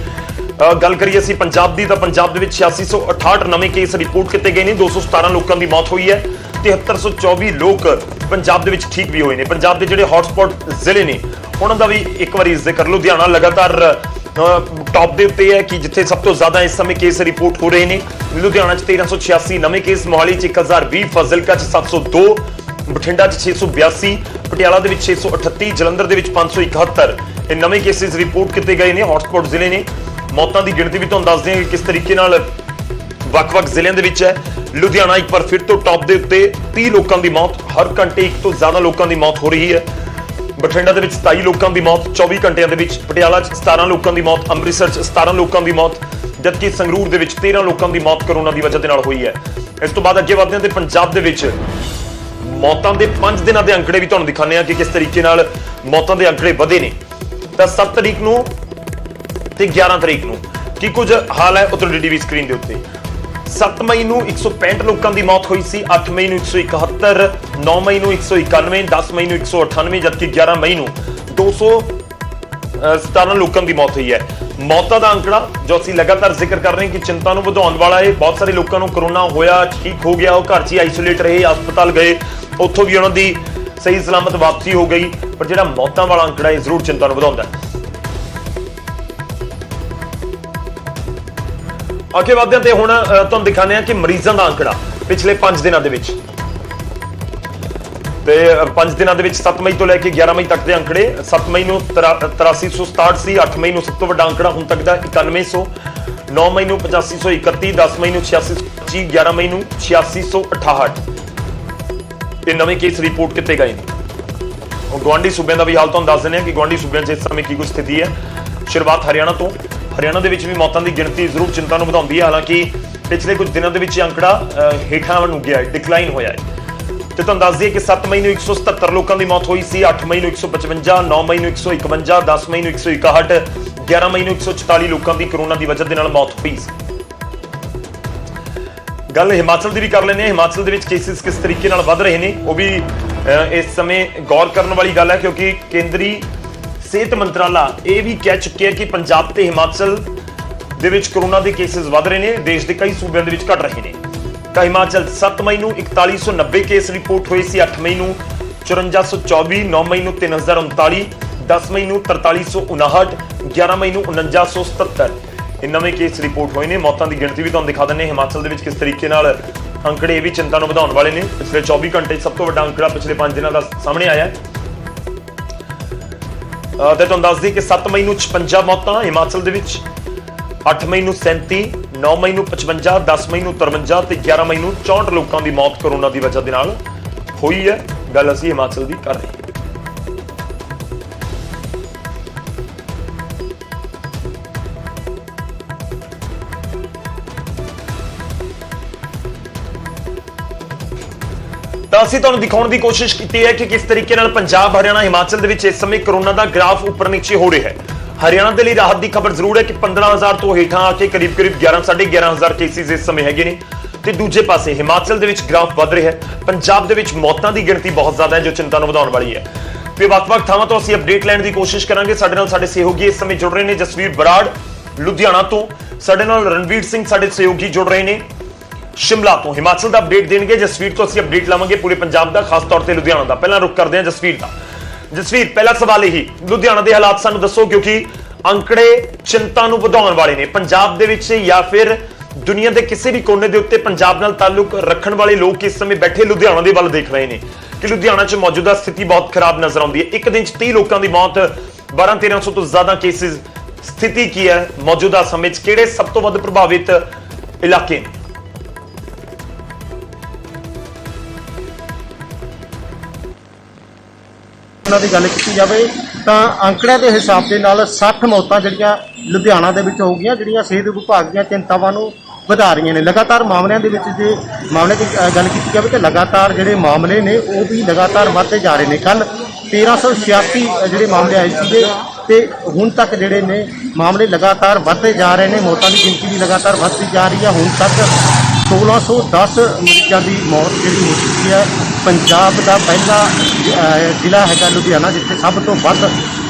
ਗੱਲ ਕਰੀਏ ਅਸੀਂ ਪੰਜਾਬ ਦੀ ਤਾਂ ਪੰਜਾਬ ਦੇ ਵਿੱਚ 8668 ਨਵੇਂ ਕੇਸ ਰਿਪੋਰਟ ਕੀਤੇ ਗਏ ਨੇ, 217 ਲੋਕਾਂ ਦੀ ਮੌਤ ਹੋਈ ਹੈ, 7324 ਲੋਕ ਪੰਜਾਬ ਦੇ ਵਿੱਚ ਠੀਕ ਵੀ ਹੋਏ ਨੇ। ਪੰਜਾਬ ਦੇ ਜਿਹੜੇ ਹੌਟਸਪੌਟ ਜ਼ਿਲ੍ਹੇ ਨੇ ਉਹਨਾਂ ਦਾ ਵੀ ਇੱਕ ਵਾਰੀ ਜ਼ਿਕਰ, ਲੁਧਿਆਣਾ ਲਗਾਤਾਰ ਟੌਪ ਦੇ ਉੱਤੇ ਹੈ ਕਿ ਜਿੱਥੇ ਸਭ ਤੋਂ ਜ਼ਿਆਦਾ ਇਸ ਸਮੇਂ ਕੇਸ ਰਿਪੋਰਟ ਹੋ ਰਹੇ ਨੇ। ਲੁਧਿਆਣਾ 'ਚ 1386 ਨਵੇਂ ਕੇਸ, ਮੋਹਾਲੀ 'ਚ 1020, ਫਾਜ਼ਿਲਕਾ 'ਚ 702, ਬਠਿੰਡਾ 'ਚ 682, ਪਟਿਆਲਾ ਦੇ ਵਿੱਚ 638, ਜਲੰਧਰ ਦੇ ਵਿੱਚ 571 ਇਹ ਨਵੇਂ ਕੇਸਿਸ ਰਿਪੋਰਟ ਕੀਤੇ ਗਏ ਨੇ। ਹੌਟਸਪੌਟ ਜ਼ਿਲ੍ਹੇ ਨੇ। ਮੌਤਾਂ ਦੀ ਗਿਣਤੀ ਵੀ ਤੁਹਾਨੂੰ ਦੱਸਦੇ ਹਾਂ ਕਿ ਕਿਸ ਤਰੀਕੇ ਨਾਲ ਵੱਖ-ਵੱਖ ਜ਼ਿਲ੍ਹਿਆਂ ਦੇ ਵਿੱਚ ਹੈ। ਲੁਧਿਆਣਾ ਇੱਕ ਵਾਰ ਫਿਰ ਤੋਂ ਟੌਪ ਦੇ ਉੱਤੇ, 30 ਲੋਕਾਂ ਦੀ ਮੌਤ, ਹਰ ਘੰਟੇ ਇੱਕ ਤੋਂ ਜ਼ਿਆਦਾ ਲੋਕਾਂ ਦੀ ਮੌਤ ਹੋ ਰਹੀ ਹੈ। ਬਠਿੰਡਾ ਦੇ ਵਿੱਚ 27 ਲੋਕਾਂ ਦੀ ਮੌਤ 24 ਘੰਟਿਆਂ ਦੇ ਵਿੱਚ, ਪਟਿਆਲਾ 'ਚ 17 ਲੋਕਾਂ ਦੀ ਮੌਤ, ਅੰਮ੍ਰਿਤਸਰ 'ਚ 17 ਲੋਕਾਂ ਦੀ ਮੌਤ, ਜਦਕਿ ਸੰਗਰੂਰ ਦੇ ਵਿੱਚ 13 ਲੋਕਾਂ ਦੀ ਮੌਤ ਕਰੋਨਾ ਦੀ ਵਜ੍ਹਾ ਦੇ ਨਾਲ ਹੋਈ ਹੈ। ਇਸ ਤੋਂ ਬਾਅਦ ਅੱਗੇ ਵਧਦੇ ਹਾਂ ਤੇ ਪੰਜਾਬ ਦੇ ਵਿੱਚ ਮੌਤਾਂ ਦੇ 5 ਦਿਨਾਂ ਦੇ ਅੰਕੜੇ ਵੀ ਤੁਹਾਨੂੰ ਦਿਖਾਉਂਦੇ ਹਾਂ ਕਿ ਕਿਸ ਤਰੀਕੇ ਨਾਲ ਮੌਤਾਂ ਦੇ ਅੰਕੜੇ ਵਧੇ ਨੇ। ਤਾਂ 7 ਤਰੀਕ ਨੂੰ ਤੇ 11 ਤਰੀਕ ਨੂੰ ਕੀ ਕੁਝ ਹਾਲ ਹੈ ਉਹ ਤੁਹਾਡੀ ਟੀਵੀ ਸਕਰੀਨ ਦੇ ਉੱਤੇ। 7 ਮਈ ਨੂੰ 165 ਲੋਕਾਂ ਦੀ ਮੌਤ ਹੋਈ ਸੀ, 8 ਮਈ ਨੂੰ 171, 9 ਮਈ ਨੂੰ 191, 10 ਮਈ ਨੂੰ 198, ਜਦਕਿ 11 ਮਈ ਨੂੰ 217 ਲੋਕਾਂ ਦੀ ਮੌਤ ਹੋਈ ਹੈ। ਮੌਤਾਂ ਦਾ ਅੰਕੜਾ ਜੋ ਅਸੀਂ ਲਗਾਤਾਰ ਜ਼ਿਕਰ ਕਰ ਰਹੇ ਹਾਂ ਕਿ ਚਿੰਤਾ ਨੂੰ ਵਧਾਉਣ ਵਾਲਾ ਹੈ। ਬਹੁਤ ਸਾਰੇ ਲੋਕਾਂ ਨੂੰ ਕਰੋਨਾ ਹੋਇਆ, ਠੀਕ ਹੋ ਗਿਆ, ਉਹ ਘਰ 'ਚ ਹੀ ਆਈਸੋਲੇਟ ਰਹੇ, ਹਸਪਤਾਲ ਗਏ, ਉੱਥੋਂ ਵੀ ਉਹਨਾਂ ਦੀ ਸਹੀ ਸਲਾਮਤ ਵਾਪਸੀ ਹੋ ਗਈ। ਪਰ ਜਿਹੜਾ ਮੌਤਾਂ ਵਾਲਾ ਅੰਕੜਾ ਇਹ ਜ਼ਰੂਰ ਚਿੰਤਾ ਨੂੰ ਵਧਾਉਂਦਾ ਹੈ। ਅੱਗੇ ਵਧਦੇ ਹਾਂ ਤੇ ਹੁਣ ਤੁਹਾਨੂੰ ਦਿਖਾਉਂਦੇ ਹਾਂ ਕਿ ਮਰੀਜ਼ਾਂ ਦਾ ਅੰਕੜਾ ਪਿਛਲੇ 5 ਦਿਨਾਂ ਦੇ ਵਿੱਚ। ਤੇ 5 ਦਿਨਾਂ ਦੇ ਵਿੱਚ 7 ਮਈ ਤੋਂ ਲੈ ਕੇ 11 ਮਈ ਤੱਕ ਦੇ ਅੰਕੜੇ। 7 ਮਈ ਨੂੰ 8367 ਸੀ, 8 ਮਈ ਨੂੰ ਸਭ ਤੋਂ ਵੱਡਾ ਅੰਕੜਾ ਹੁਣ ਤੱਕ ਦਾ 9100, 9 ਮਈ ਨੂੰ 8531, 10 ਮਈ ਨੂੰ 8625, 11 ਮਈ ਨੂੰ 8668 ਤੇ ਨਵੇਂ ਕੇਸ ਰਿਪੋਰਟ ਕੀਤੇ ਗਏ ਨੇ। ਗੁਆਂਢੀ ਸੂਬਿਆਂ ਦਾ ਵੀ ਹਾਲ ਤੁਹਾਨੂੰ ਦੱਸ ਦਿੰਦੇ ਹਾਂ ਕਿ ਗੁਆਂਢੀ ਸੂਬਿਆਂ 'ਚ ਇਸ ਸਮੇਂ ਕੀ ਕੁਝ ਸਥਿਤੀ ਹੈ। ਸ਼ੁਰੂਆਤ ਹਰਿਆਣਾ ਤੋਂ। ਹਰਿਆਣਾ ਦੇ ਵਿੱਚ ਵੀ ਮੌਤਾਂ ਦੀ ਗਿਣਤੀ ਜ਼ਰੂਰ ਚਿੰਤਾ ਨੂੰ ਵਧਾਉਂਦੀ ਹੈ। ਹਾਲਾਂਕਿ ਪਿਛਲੇ ਕੁਝ ਦਿਨਾਂ ਦੇ ਵਿੱਚ ਇਹ ਅੰਕੜਾ ਹੇਠਾਂ ਨੂੰ ਗਿਆ ਹੈ, ਡਿਕਲਾਈਨ ਹੋਇਆ ਹੈ। ਤੇ ਤੁਹਾਨੂੰ ਦੱਸ ਦਈਏ ਕਿ 7 ਮਈ ਨੂੰ 177 ਲੋਕਾਂ ਦੀ ਮੌਤ ਹੋਈ ਸੀ, 8 ਮਈ ਨੂੰ 155, 9 ਮਈ ਨੂੰ 151, 10 ਮਈ ਨੂੰ 161, 11 ਮਈ ਨੂੰ 144 ਲੋਕਾਂ ਦੀ ਕਰੋਨਾ ਦੀ ਵਜ੍ਹਾ ਦੇ ਨਾਲ ਮੌਤ ਹੋਈ ਸੀ। ਗੱਲ ਹਿਮਾਚਲ ਦੀ ਵੀ ਕਰ ਲੈਂਦੇ ਹਾਂ। ਹਿਮਾਚਲ ਦੇ ਵਿੱਚ ਕੇਸਿਸ ਕਿਸ ਤਰੀਕੇ ਨਾਲ ਵੱਧ ਰਹੇ ਨੇ ਉਹ ਵੀ ਇਸ ਸਮੇਂ ਗੌਰ ਕਰਨ ਵਾਲੀ ਗੱਲ ਹੈ, ਕਿਉਂਕਿ ਕੇਂਦਰੀ ਸਿਹਤ ਮੰਤਰਾਲਾ ਇਹ ਵੀ ਕਹਿ ਚੁੱਕਿਆ ਕਿ ਪੰਜਾਬ ਤੇ ਹਿਮਾਚਲ ਦੇ ਵਿੱਚ ਕਰੋਨਾ ਦੇ ਕੇਸਿਸ ਵੱਧ ਰਹੇ ਨੇ, ਦੇਸ਼ ਦੇ ਕਈ ਸੂਬਿਆਂ ਦੇ ਵਿੱਚ ਘਟ ਰਹੇ ਨੇ। ਤਾਂ ਹਿਮਾਚਲ 7 ਮਈ ਨੂੰ 4190 ਕੇਸ ਰਿਪੋਰਟ ਹੋਏ ਸੀ, 8 ਮਈ ਨੂੰ 5424, 9 ਮਈ ਨੂੰ 3039, 10 ਮਈ ਨੂੰ 4359, 11 ਮਈ ਨੂੰ 4977 ਇਹ ਨਵੇਂ ਕੇਸ ਰਿਪੋਰਟ ਹੋਏ ਨੇ। ਮੌਤਾਂ ਦੀ ਗਿਣਤੀ ਵੀ ਤੁਹਾਨੂੰ ਦਿਖਾ ਦਿੰਦੇ ਹਾਂ ਹਿਮਾਚਲ ਦੇ ਵਿੱਚ ਕਿਸ ਤਰੀਕੇ ਨਾਲ ਅੰਕੜੇ ਇਹ ਵੀ ਚਿੰਤਾ ਨੂੰ ਵਧਾਉਣ ਵਾਲੇ ਨੇ। ਪਿਛਲੇ 24 ਘੰਟੇ ਸਭ ਤੋਂ ਵੱਡਾ ਅੰਕੜਾ ਪਿਛਲੇ 5 ਦਿਨਾਂ ਦਾ ਸਾਹਮਣੇ ਆਇਆ ਹੈ। ਤੇ ਤੁਹਾਨੂੰ ਦੱਸ ਦਈਏ ਕਿ 7 ਮਈ ਨੂੰ 56 ਮੌਤਾਂ ਹਿਮਾਚਲ ਦੇ ਵਿੱਚ, 8 ਮਈ ਨੂੰ 37, 9 ਮਈ ਨੂੰ 55, 10 ਮਈ ਨੂੰ 53 ਤੇ 11 ਮਈ ਨੂੰ 64 ਲੋਕਾਂ ਦੀ ਮੌਤ ਕਰੋਨਾ ਦੀ ਵਜ੍ਹਾ ਦੇ ਨਾਲ ਹੋਈ ਹੈ। ਗੱਲ ਅਸੀਂ ਹਿਮਾਚਲ ਦੀ ਕਰ ਰਹੇ ਹਾਂ। ਤਾਂ ਅਸੀਂ ਤੁਹਾਨੂੰ ਦਿਖਾਉਣ ਦੀ ਕੋਸ਼ਿਸ਼ ਕੀਤੀ ਹੈ ਕਿ ਕਿਸ ਤਰੀਕੇ ਨਾਲ ਪੰਜਾਬ, ਹਰਿਆਣਾ, ਹਿਮਾਚਲ ਦੇ ਵਿੱਚ ਇਸ ਸਮੇਂ ਕਰੋਨਾ ਦਾ ਗ੍ਰਾਫ ਉੱਪਰ ਨੀਚੇ ਹੋ ਰਿਹਾ ਹੈ। ਹਰਿਆਣਾ ਦੇ ਲਈ ਰਾਹਤ ਦੀ ਖਬਰ ਜ਼ਰੂਰ ਹੈ ਕਿ 15000 ਤੋਂ ਹੇਠਾਂ ਆ ਕੇ ਕਰੀਬ 11,500 ਕੇਸਿਸ ਇਸ ਸਮੇਂ ਹੈਗੇ ਨੇ। ਤੇ ਦੂਜੇ ਪਾਸੇ ਹਿਮਾਚਲ ਦੇ ਵਿੱਚ ਗ੍ਰਾਫ ਵੱਧ ਰਿਹਾ ਹੈ। ਪੰਜਾਬ ਦੇ ਵਿੱਚ ਮੌਤਾਂ ਦੀ ਗਿਣਤੀ ਬਹੁਤ ਜ਼ਿਆਦਾ ਹੈ ਜੋ ਚਿੰਤਾ ਨੂੰ ਵਧਾਉਣ ਵਾਲੀ ਹੈ। ਤੇ ਵੱਖ-ਵੱਖ ਥਾਵਾਂ ਤੋਂ ਅਸੀਂ ਅਪਡੇਟ ਲੈਣ ਦੀ ਕੋਸ਼ਿਸ਼ ਕਰਾਂਗੇ। ਸਾਡੇ ਨਾਲ ਸਾਡੇ ਸਹਿਯੋਗੀ ਇਸ ਸਮੇਂ ਜੁੜ ਰਹੇ ਨੇ। ਜਸਵੀਰ ਬਰਾੜ ਲੁਧਿਆਣਾ ਤੋਂ, ਸਾਡੇ ਨਾਲ ਰਣਵੀਰ ਸਿੰਘ ਸਾਡੇ ਸਹਿਯੋਗੀ ਜੁੜ ਰਹੇ ਨੇ ਸ਼ਿਮਲਾ ਤੋਂ, ਹਿਮਾਚਲ ਦਾ ਅਪਡੇਟ ਦੇਣਗੇ। ਜਸਵੀਰ ਤੋਂ ਅਸੀਂ ਅਪਡੇਟ ਲਾਵਾਂਗੇ ਪੂਰੇ ਪੰਜਾਬ ਦਾ, ਖਾਸ ਤੌਰ ਤੇ ਲੁਧਿਆਣਾ ਦਾ। ਪਹਿਲਾਂ ਰੁਕ ਕਰਦੇ ਹਾਂ ਜਸਵੀਰ ਦਾ। ਜਸਵੀਰ, ਪਹਿਲਾ ਸਵਾਲ ਇਹੀ, ਲੁਧਿਆਣਾ ਦੇ ਹਾਲਾਤ ਸਾਨੂੰ ਦੱਸੋ, ਕਿਉਂਕਿ ਅੰਕੜੇ ਚਿੰਤਾ ਨੂੰ ਵਧਾਉਣ ਵਾਲੇ ਨੇ। ਪੰਜਾਬ ਦੇ ਵਿੱਚ ਜਾਂ ਫਿਰ ਦੁਨੀਆ ਦੇ ਕਿਸੇ ਵੀ ਕੋਨੇ ਦੇ ਉੱਤੇ ਪੰਜਾਬ ਨਾਲ ਤਾਲੁਕ ਰੱਖਣ ਵਾਲੇ ਲੋਕ ਇਸ ਸਮੇਂ ਬੈਠੇ ਲੁਧਿਆਣਾ ਦੇ ਵੱਲ ਦੇਖ ਰਹੇ ਨੇ ਕਿ ਲੁਧਿਆਣਾ 'ਚ ਮੌਜੂਦਾ ਸਥਿਤੀ ਬਹੁਤ ਖਰਾਬ ਨਜ਼ਰ ਆਉਂਦੀ ਹੈ। ਇੱਕ ਦਿਨ 'ਚ 30 ਲੋਕਾਂ ਦੀ ਮੌਤ, 1200-1300 ਤੋਂ ਜ਼ਿਆਦਾ ਕੇਸਿਸ। ਸਥਿਤੀ ਕੀ ਹੈ ਮੌਜੂਦਾ ਸਮੇਂ 'ਚ? ਕਿਹੜੇ ਸਭ ਤੋਂ ਵੱਧ ਪ੍ਰਭਾਵਿਤ ਇਲਾਕੇ ਨੇ? ਉਹਨਾਂ ਦੀ ਗੱਲ ਕੀਤੀ ਜਾਵੇ ਤਾਂ ਅੰਕੜਿਆਂ ਦੇ ਹਿਸਾਬ ਦੇ ਨਾਲ 60 ਮੌਤਾਂ ਜਿਹੜੀਆਂ ਲੁਧਿਆਣਾ ਦੇ ਵਿੱਚ ਹੋ ਗਈਆਂ, ਜਿਹੜੀਆਂ ਸਿਹਤ ਵਿਭਾਗ ਦੀਆਂ ਚਿੰਤਾਵਾਂ ਨੂੰ ਵਧਾ ਰਹੀਆਂ ਨੇ। ਲਗਾਤਾਰ ਮਾਮਲਿਆਂ ਦੇ ਵਿੱਚ ਜੇ ਮਾਮਲੇ ਦੀ ਗੱਲ ਕੀਤੀ ਜਾਵੇ ਤਾਂ ਲਗਾਤਾਰ ਜਿਹੜੇ ਮਾਮਲੇ ਨੇ ਉਹ ਵੀ ਲਗਾਤਾਰ ਵੱਧਦੇ ਜਾ ਰਹੇ ਨੇ। ਕੱਲ੍ਹ 1386 ਜਿਹੜੇ ਮਾਮਲੇ ਆਏ ਸੀਗੇ ਤੇ ਹੁਣ ਤੱਕ ਜਿਹੜੇ ਨੇ ਮਾਮਲੇ ਲਗਾਤਾਰ ਵੱਧਦੇ ਜਾ ਰਹੇ ਨੇ। ਮੌਤਾਂ ਦੀ ਗਿਣਤੀ ਵੀ ਲਗਾਤਾਰ ਵੱਧਦੀ ਜਾ ਰਹੀ ਹੈ। ਹੁਣ ਤੱਕ 1610 ਮਰੀਜ਼ਾਂ ਦੀ ਮੌਤ ਜਿਹੜੀ ਹੋ ਚੁੱਕੀ ਹੈ। ਪੰਜਾਬ ਦਾ ਪਹਿਲਾ ਜ਼ਿਲ੍ਹਾ ਹੈਗਾ ਲੁਧਿਆਣਾ, ਜਿੱਥੇ ਸਭ ਤੋਂ ਵੱਧ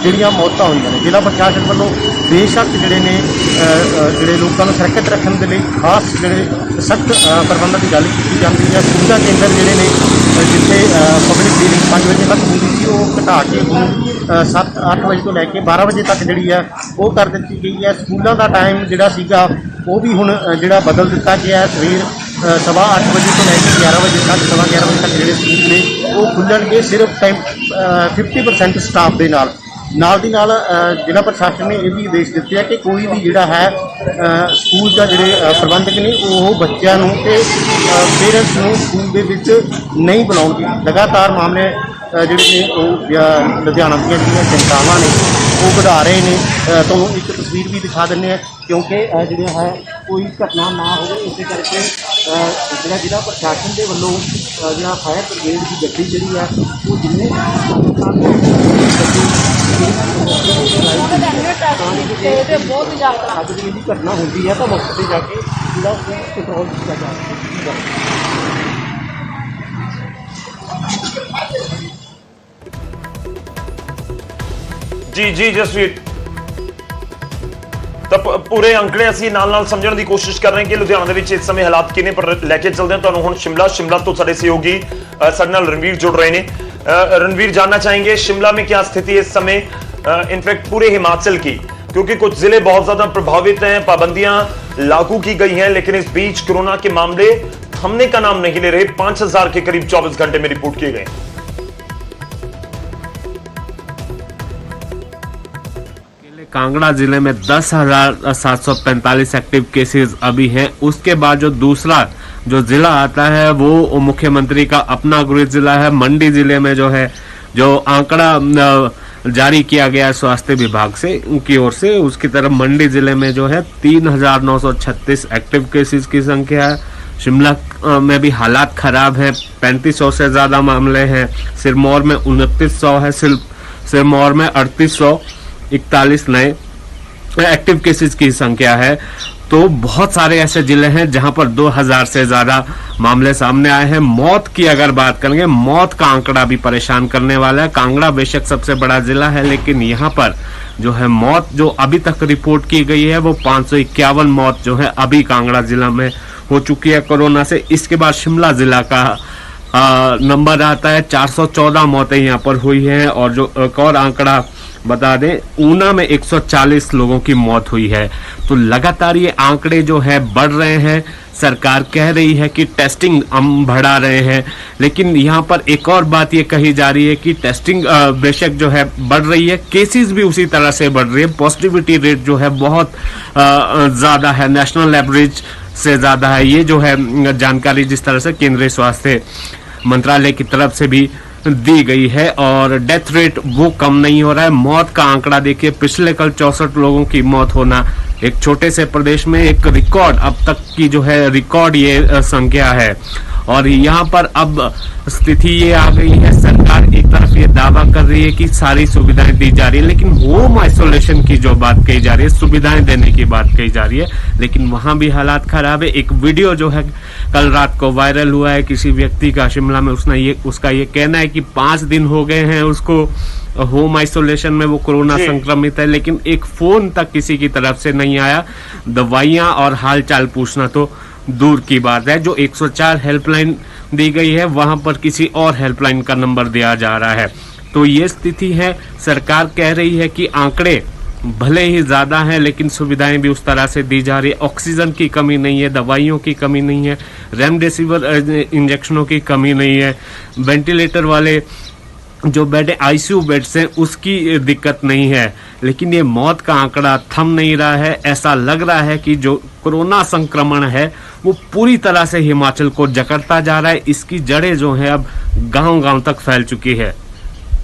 ਜਿਹੜੀਆਂ ਮੌਤਾਂ ਹੋਈਆਂ ਨੇ। ਜ਼ਿਲ੍ਹਾ ਪ੍ਰਸ਼ਾਸਨ ਵੱਲੋਂ ਬੇਸ਼ੱਕ ਜਿਹੜੇ ਨੇ ਜਿਹੜੇ ਲੋਕਾਂ ਨੂੰ ਸੁਰੱਖਿਅਤ ਰੱਖਣ ਦੇ ਲਈ ਖਾਸ ਜਿਹੜੇ ਸਖਤ ਪ੍ਰਬੰਧਾਂ ਦੀ ਗੱਲ ਕੀਤੀ ਜਾਂਦੀ ਹੈ। ਸੁਵਿਧਾ ਕੇਂਦਰ ਜਿਹੜੇ ਨੇ ਜਿੱਥੇ ਪਬਲਿਕ ਡੀਲਿੰਗ 5 ਵਜੇ ਤੱਕ ਹੁੰਦੀ ਸੀ, ਉਹ ਘਟਾ ਕੇ ਹੁਣ 7-8 ਵਜੇ ਤੋਂ ਲੈ ਕੇ 12 ਵਜੇ ਤੱਕ ਜਿਹੜੀ ਹੈ ਉਹ ਕਰ ਦਿੱਤੀ ਗਈ ਹੈ। ਸਕੂਲਾਂ ਦਾ ਟਾਈਮ ਜਿਹੜਾ ਸੀਗਾ ਉਹ ਵੀ ਹੁਣ ਜਿਹੜਾ ਬਦਲ ਦਿੱਤਾ ਗਿਆ ਹੈ। ਸਵੇਰ 8:15 ਵਜੇ ਤੋਂ ਲੈ ਕੇ 11 ਵਜੇ ਤੱਕ 11:15 ਵਜੇ ਤੱਕ ਜਿਹੜੇ ਸਕੂਲ ਨੇ ਉਹ ਖੁੱਲ੍ਹਣਗੇ ਸਿਰਫ 50% ਸਟਾਫ ਦੇ ਨਾਲ ਦੀ ਨਾਲ। ਜ਼ਿਲ੍ਹਾ ਪ੍ਰਸ਼ਾਸਨ ਨੇ ਇਹ ਵੀ ਆਦੇਸ਼ ਦਿੱਤੇ ਆ ਕਿ ਕੋਈ ਵੀ ਜਿਹੜਾ ਹੈ ਸਕੂਲ ਦਾ ਜਿਹੜੇ ਪ੍ਰਬੰਧਕ ਨੇ ਉਹ ਬੱਚਿਆਂ ਨੂੰ ਤੇ ਪੇਰੈਂਟਸ ਨੂੰ ਸਕੂਲ ਦੇ ਵਿੱਚ ਨਹੀਂ ਬੁਲਾਉਣਗੇ। ਲਗਾਤਾਰ ਮਾਮਲੇ ਜਿਹੜੇ ਨੇ ਉਹ ਲੁਧਿਆਣਾ ਦੀਆਂ ਜਿਹੜੀਆਂ ਚਿੰਤਾਵਾਂ ਨੇ ਉਹ ਵਧਾ ਰਹੇ ਨੇ। ਤੁਹਾਨੂੰ ਇੱਕ ਤਸਵੀਰ ਵੀ ਦਿਖਾ ਦਿੰਦੇ ਹਾਂ ਕਿਉਂਕਿ ਜਿਹੜਾ ਹੈ ਕੋਈ ਘਟਨਾ ਨਾ ਹੋਵੇ, ਇਸੇ ਕਰਕੇ ਜਿਹੜਾ ਜ਼ਿਲ੍ਹਾ ਪ੍ਰਸ਼ਾਸਨ ਦੇ ਵੱਲੋਂ ਜਿਹੜਾ ਫਾਇਰ ਬ੍ਰਿਗੇਡ ਦੀ ਗੱਡੀ ਜਿਹੜੀ ਹੈ ਉਹ ਜਿੰਨੇ ਦੀ ਘਟਨਾ ਹੁੰਦੀ ਹੈ ਤਾਂ ਮੌਕੇ 'ਤੇ ਜਾ ਕੇ ਜਿਹੜਾ ਕੰਟਰੋਲ ਕੀਤਾ ਜਾ ਸਕਦਾ। ਜੀ ਜਸਵੀਰ, ਤਾਂ ਪੂਰੇ ਅੰਕੜੇ ਅਸੀਂ ਨਾਲ ਸਮਝਣ ਦੀ ਕੋਸ਼ਿਸ਼ ਕਰ ਰਹੇ ਹਾਂ ਕਿ ਲੁਧਿਆਣਾ ਦੇ ਵਿੱਚ ਇਸ ਸਮੇਂ ਹਾਲਾਤ ਕਿਨੇ, ਪਰ ਲੈ ਕੇ ਚੱਲਦੇ ਹਾਂ ਤੁਹਾਨੂੰ ਹੁਣ शिमला ਤੋਂ ਸਾਡੇ सहयोगी ਸਾਡੇ ਨਾਲ रणवीर जुड़ रहे हैं। रणवीर, जानना चाहेंगे शिमला में क्या स्थिति है इस समय, इनफैक्ट पूरे हिमाचल की, क्योंकि कुछ जिले बहुत ज्यादा प्रभावित हैं, पाबंदियां लागू की गई हैं, लेकिन इस बीच कोरोना के मामले थमने का नाम नहीं ले रहे। 5000 के करीब 24 घंटे में रिपोर्ट किए गए। कांगड़ा जिले में 10,745 एक्टिव केसेस अभी हैं। उसके बाद जो दूसरा जो जिला आता है वो मुख्यमंत्री का अपना गृह जिला है। मंडी जिले में जो है जो आंकड़ा जारी किया गया है स्वास्थ्य विभाग से की ओर से, उसकी तरफ मंडी जिले में जो है 3,936 एक्टिव केसेस की संख्या है। शिमला में भी हालात खराब है, 3500 से ज्यादा मामले हैं। सिरमौर में 2900 है, सिरमौर में 3841 नए एक्टिव केसेस की संख्या है। तो बहुत सारे ऐसे जिले हैं जहां पर 2000 से ज्यादा मामले सामने आए हैं। मौत की अगर बात करेंगे, मौत का आंकड़ा भी परेशान करने वाला है। कांगड़ा बेशक सबसे बड़ा जिला है, लेकिन यहाँ पर जो है मौत जो अभी तक रिपोर्ट की गई है वो 551 मौत जो है अभी कांगड़ा जिला में हो चुकी है कोरोना से। इसके बाद शिमला जिला का नंबर आता है, 414 मौतें यहाँ पर हुई हैं। और जो एक और आंकड़ा बता दें, ऊना में 140 लोगों की मौत हुई है। तो लगातार ये आंकड़े जो है बढ़ रहे हैं। सरकार कह रही है कि टेस्टिंग हम बढ़ा रहे हैं, लेकिन यहाँ पर एक और बात ये कही जा रही है कि टेस्टिंग बेशक जो है बढ़ रही है, केसेस भी उसी तरह से बढ़ रही है। पॉजिटिविटी रेट जो है बहुत ज़्यादा है, नेशनल एवरेज से ज़्यादा है। ये जो है जानकारी जिस तरह से केंद्रीय स्वास्थ्य मंत्रालय की तरफ से भी दी गई है। और डेथ रेट वो कम नहीं हो रहा है। मौत का आंकड़ा देखिए, पिछले कल 64 लोगों की मौत होना एक छोटे से प्रदेश में एक रिकॉर्ड, अब तक की जो है रिकॉर्ड ये संख्या है। और यहाँ पर अब स्थिति ये आ गई है, सरकार एक तरफ ये दावा कर रही है कि सारी सुविधाएं दी जा रही है, लेकिन होम आइसोलेशन की जो बात कही जा रही है, सुविधाएं देने की बात कही जा रही है, लेकिन वहां भी हालात खराब है। एक वीडियो जो है कल रात को वायरल हुआ है किसी व्यक्ति का शिमला में, उसका ये कहना है कि 5 दिन हो गए हैं उसको होम आइसोलेशन में, वो कोरोना संक्रमित है, लेकिन एक फोन तक किसी की तरफ से नहीं आया। दवाइयां और हालचाल पूछना तो दूर की बात है। जो 104 हेल्पलाइन दी गई है, वहां पर किसी और हेल्पलाइन का नंबर दिया जा रहा है। तो ये स्थिति है। सरकार कह रही है कि आंकड़े भले ही ज्यादा हैं, लेकिन सुविधाएं भी उस तरह से दी जा रही है। ऑक्सीजन की कमी नहीं है, दवाइयों की कमी नहीं है, रेमडेसिविर इंजेक्शनों की कमी नहीं है, वेंटिलेटर वाले जो बेड आईसीयू बेड्स हैं उसकी दिक्कत नहीं है। लेकिन ये मौत का आंकड़ा थम नहीं रहा है। ऐसा लग रहा है कि जो कोरोना संक्रमण है वो पूरी तरह से हिमाचल को जकड़ता जा रहा है। इसकी जड़ें जो है अब गांव-गांव तक फैल चुकी है।